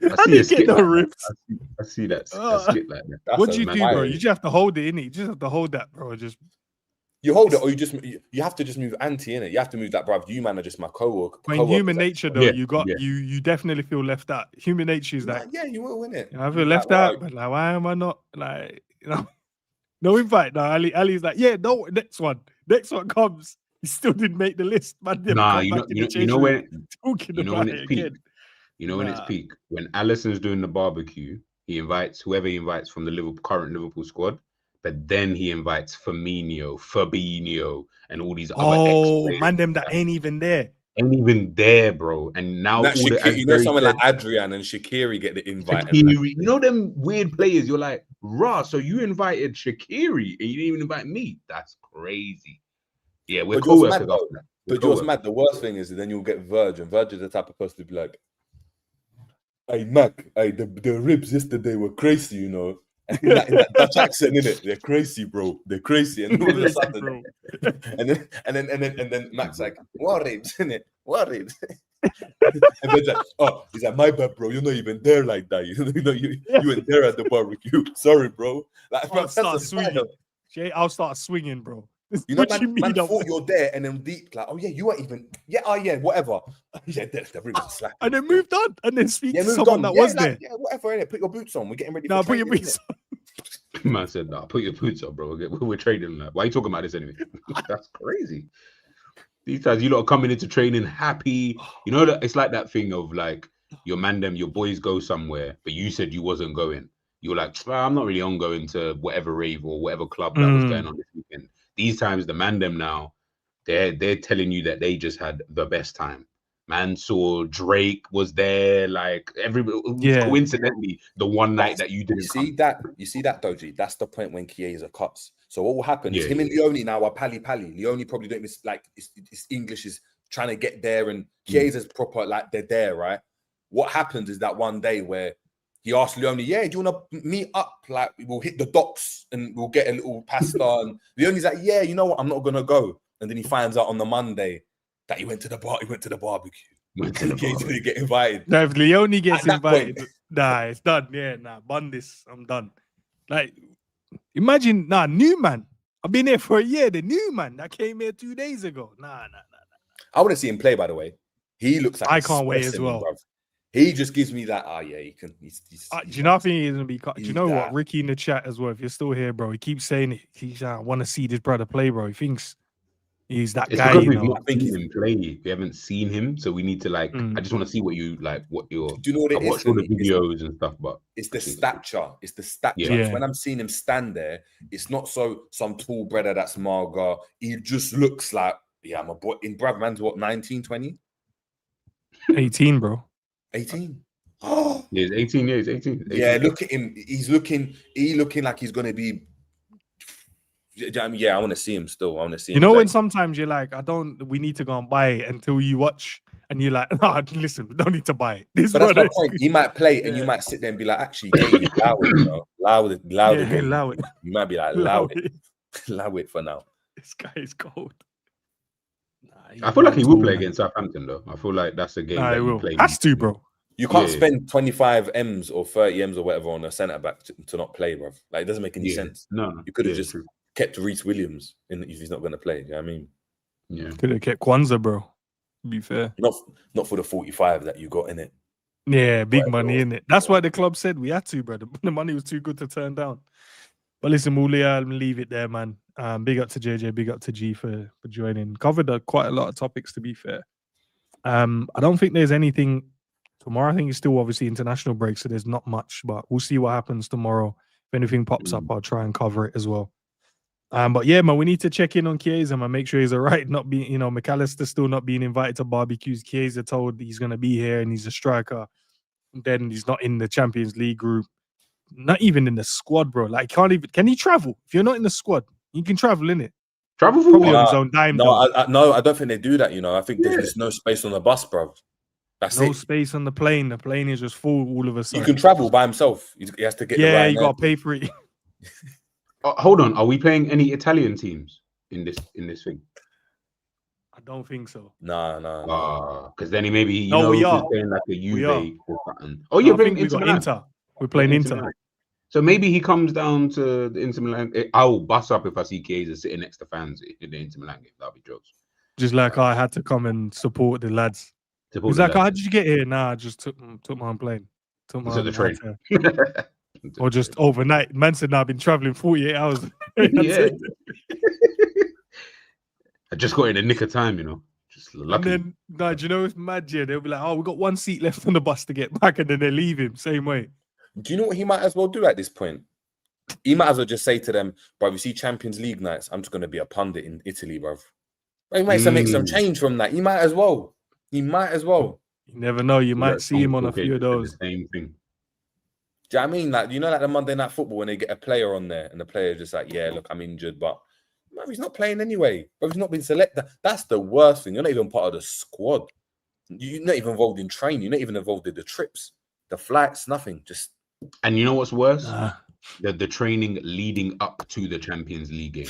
I see a skit no ribs. I see that. A skit like that. What do you do, bro? You just have to hold it, innit? You just have to hold that, bro. You hold it, or you have to just move anti in it. You have to move that, bruv. You man are just my co-worker. In human nature, though, you definitely feel left out. Human nature is like, yeah, you will win it. I feel left out, but like, why am I not like, you know? No invite. No, Ali's like, yeah, no, next one comes. He still didn't make the list, man. Nah, you know when it's peak. You know when it's peak. When Alisson's doing the barbecue, he invites whoever he invites from the current Liverpool squad. But then he invites Fabinho, and all these other man, them that ain't even there. Ain't even there, bro. And now you know, someone like Adrian and Shaqiri get the invite. You know them weird players. You're like, rah. So you invited Shaqiri and you didn't even invite me. That's crazy. Yeah, we're co-workers. But you're mad. The worst thing is then you'll get Virgin. Virgin's the type of person to be like, hey Mac, hey, the ribs yesterday were crazy, you know. In that Dutch accent, innit? They're crazy, bro. They're crazy. And all of a sudden, and then Mac's like, worried, isn't it? Worried. And then like, oh, he's like, my bad, bro. You're not even there like that. You weren't there at the barbecue. Sorry, bro. Like, bro, I'll start swinging. Jay, I'll start swinging, bro. You know, What you man mean, thought you're there, and then deep, like, oh yeah, you weren't even, yeah, oh yeah, whatever. Yeah, slack. and then moved on, and then speak to moved someone on. that Yeah, was like, there. Yeah, whatever. Innit? Put your boots on. We're getting ready. No, for put your training, boots innit? Man said, "Nah, put your boots on, bro. We're trading that. Why are you talking about this anyway?" That's crazy. These times, you lot are coming into training happy. You know that it's like that thing of like your your boys go somewhere, but you said you wasn't going. You're like, I'm not really on going to whatever rave or whatever club that was going on this weekend. These times, the mandem now, they're telling you that they just had the best time. Man saw Drake was there, like coincidentally the one night that you didn't see come. you see that Doji. That's the point when Chiesa cuts. So what will happen is him and Leone now are pally. Leone probably don't miss, like his English is trying to get there, and Chiesa's proper, like they're there, right? What happens is that one day where he asked Leone, yeah, do you want to meet up? Like we'll hit the docks and we'll get a little pasta. And Leone's like, yeah, you know what? I'm not gonna go. And then he finds out on the Monday that he went to the bar. He went to the barbecue. He get invited. No, if Leone gets invited, point. nah, it's done. Yeah, nah, bun this. I'm done. Like, imagine, new man. I've been here for a year. The new man that came here 2 days ago. Nah. I want to see him play, by the way. He looks like I can't wait as well. Bruv. He just gives me that. Yeah, he can. He's do you know? I think he's gonna be. Do you know what? Ricky in the chat as well. If you're still here, bro, he keeps saying it. He's I want to see this brother play, bro. He thinks he's that guy. Because we've not seen him play. We haven't seen him, so we need to like. I just want to see what you like. What your. Do you know what it is? I've watched all the videos and stuff, but it's the stature. It's the stature. Yeah. When I'm seeing him stand there, it's not some tall brother that's Marga. He just looks like I'm a boy. In Brad Man's what 19, 20? 18, bro. 18. Oh, yeah, 18 years, 18. Yeah, look at him. He's looking like he's gonna be. Yeah, I want to see him still. I want to see him. You know, when sometimes you're like, we need to go and buy it until you watch, and you're like, no, listen, we don't need to buy it. But that's my point. He might play, and you might sit there and be like, actually, allow it. You might be like, allow it for now. This guy is cold. I feel like he will play against Southampton, though. I feel like that's a game that he play. Has to, bro. You can't spend 25 M's or 30 M's or whatever on a centre back to not play, bro. Like, it doesn't make any sense. No. You could have just kept Reece Williams if he's not going to play. You know what I mean? Yeah. Could have kept Kwanzaa, bro. To be fair. Not for the 45 that you got in it. Yeah, big money in it. That's why the club said we had to, bro. The money was too good to turn down. But listen, we'll leave it there, man. Big up to JJ, big up to G for joining. Covered quite a lot of topics, to be fair. I don't think there's anything tomorrow. I think it's still obviously international break, so there's not much, but we'll see what happens tomorrow. If anything pops up, I'll try and cover it as well. But yeah, man, we need to check in on Chiesa, man. Make sure he's all right. Not being, McAllister still not being invited to barbecues. Chiesa told he's going to be here and he's a striker. And then he's not in the Champions League group. Not even in the squad, bro. Like, can he travel? If you're not in the squad, he can travel, innit? Travel for probably on his own dime. No, I don't think they do that, I think there's no space on the bus, bro. That's no it. Space on the plane. The plane is just full all of a sudden. You can travel by himself. He has to get you got to pay for it. Hold on. Are we playing any Italian teams in this thing? I don't think so. No. Because then we are playing like a Juve or something. Oh, you're playing Inter. We're playing Inter. So maybe he comes down to the Inter Milan. I'll bust up if I see Chiesa sitting next to fans in the Inter Milan game. That'll be jokes. Just like I had to come and support the lads. He's like, how did you get here? Nah, I just took my own plane. Took the train. Or just overnight. Man said, I've been traveling 48 hours. Yeah. I just got in the nick of time, Just lucky. And then, do you know it's mad? Yeah, they'll be like, oh, we got one seat left on the bus to get back, and then they leave him same way. Do you know what he might as well do at this point? He might as well just say to them, bro, you see Champions League nights, I'm just going to be a pundit in Italy, bro. He might make some change from that. He might as well. You never know. You might see him on a few of those. Same thing. Do you know what I mean? Like, like the Monday Night Football when they get a player on there and the player just like, yeah, look, I'm injured, but man, he's not playing anyway. But he's not been selected. That's the worst thing. You're not even part of the squad. You're not even involved in training. You're not even involved in the trips, the flights, nothing. And you know what's worse? The training leading up to the Champions League game.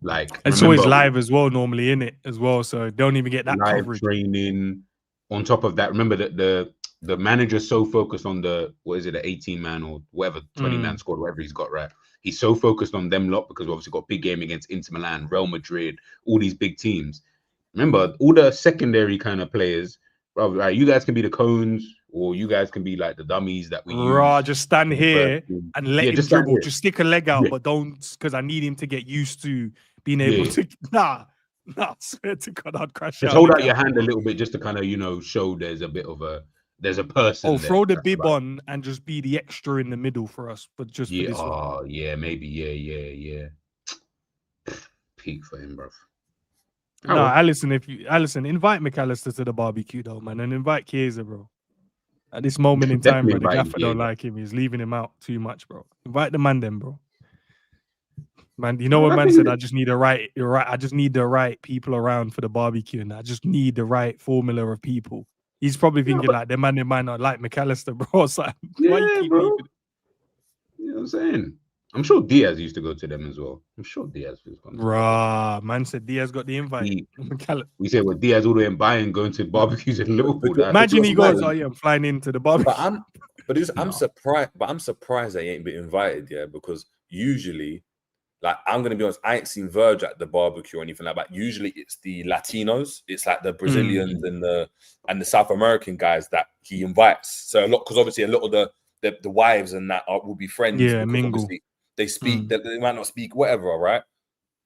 Like, It's always remember, live as well, normally in it as well, so don't even get that live coverage. training. On top of that, remember that the manager's so focused on the 18 man or whatever 20 man squad, whatever he's got, right? He's so focused on them lot because we obviously got big game against Inter Milan, Real Madrid, all these big teams. Remember, all the secondary kind of players, bro, right? You guys can be the cones, or you guys can be like the dummies that we use. Just stand here and let him just dribble. Just stick a leg out, Yeah. but don't, because I need him to get used to being able to. Nah, I swear to God, I'd crash Just out. hold out your hand a little bit, just to kind of, you know, show there's a person. Oh, throw the That's bib right. on and just be the extra in the middle for us, but just for this one. Yeah, maybe, yeah. Peak for him, bro. No, Alisson, invite McAllister to the barbecue though, man, and invite Chiesa, bro. At this moment in time, bro, the gaffer don't like him. He's leaving him out too much, bro. Invite the man then, bro. Man, you know what man said? I just need I just need the right people around for the barbecue, and I just need the right formula of people. He's probably thinking like the man they might not like McAllister, bro. So why you keep bro. leaving? You know what I'm saying? I'm sure Diaz used to go to them as well. I'm sure Diaz was gone. Rah, man said Diaz got the invite. We said with Diaz all the way in Bayern going to barbecues in Liverpool. Imagine he goes, "Oh yeah, I'm flying into the barbecue." I'm surprised. But I'm surprised they ain't been invited, yeah, because usually, like, I'm gonna be honest, I ain't seen Verge at the barbecue or anything like that. Usually, it's the Latinos, it's like the Brazilians and the South American guys that he invites. So a lot, because obviously a lot of the wives and that will be friends. Yeah, mingle. Obviously they speak. They might not speak whatever, right?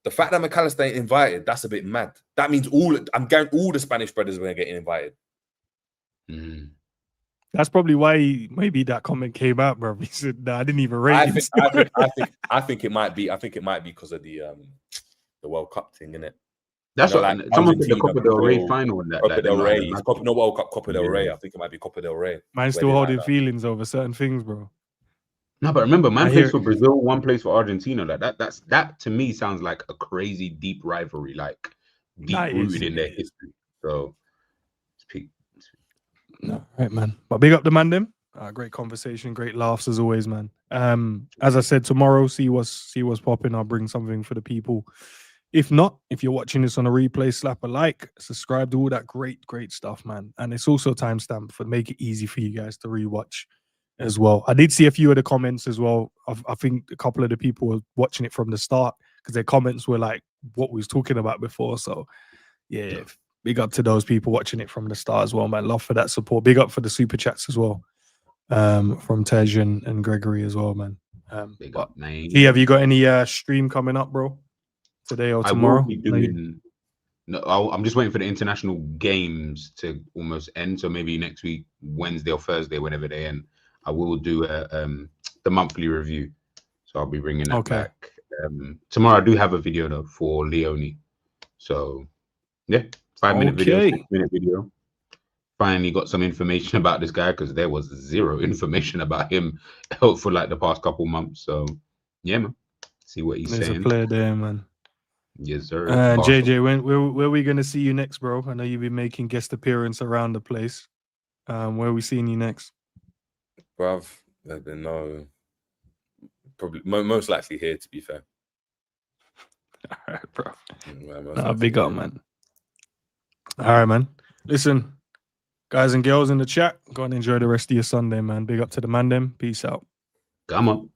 The fact that McAllister ain't invited, that's a bit mad. That means I'm guaranteed all the Spanish brothers are gonna get invited. That's probably why maybe that comment came out, bro. He said, "No, I didn't even rate him." I think it might be because of the World Cup thing, innit? That's what like someone said, the Copa del Rey final in that. Copa del Rey. It's not World Cup, Copa del Rey. I think it might be Copa del Rey. Man's still holding feelings over certain things, bro. No, but remember, man plays for Brazil, one plays for Argentina. Like that to me sounds like a crazy deep rivalry, like deep rooted in their history. So it's peak. No, right, man. But big up the man, them. Great conversation, great laughs as always, man. As I said, tomorrow, see what's popping. I'll bring something for the people. If not, if you're watching this on a replay, slap a like, subscribe, do all that great stuff, man. And it's also timestamped for make it easy for you guys to rewatch as well. I did see a few of the comments as well. I think a couple of the people were watching it from the start because their comments were like what we was talking about before. So yeah, big up to those people watching it from the start as well, man. Love for that support. Big up for the super chats as well, from Tej and Gregory as well, man. Big up, man. Have you got any stream coming up, bro? Today or tomorrow? I will be doing. No, I'm just waiting for the international games to almost end. So maybe next week, Wednesday or Thursday, whenever they end, I will do the monthly review. So I'll be bringing that back. Tomorrow I do have a video though for Leone. So yeah, 5-minute video, 6-minute video. Finally got some information about this guy because there was zero information about him for like the past couple months. So yeah, man. See what he's saying. There's a player there, man. Yes, sir. JJ, where are we gonna see you next, bro? I know you've been making guest appearance around the place. Where are we seeing you next? Bruv, there's been no, probably most likely here, to be fair. All right, bro. Big up, man. All right, man. Listen, guys and girls in the chat, go and enjoy the rest of your Sunday, man. Big up to the man, them. Peace out. Come on.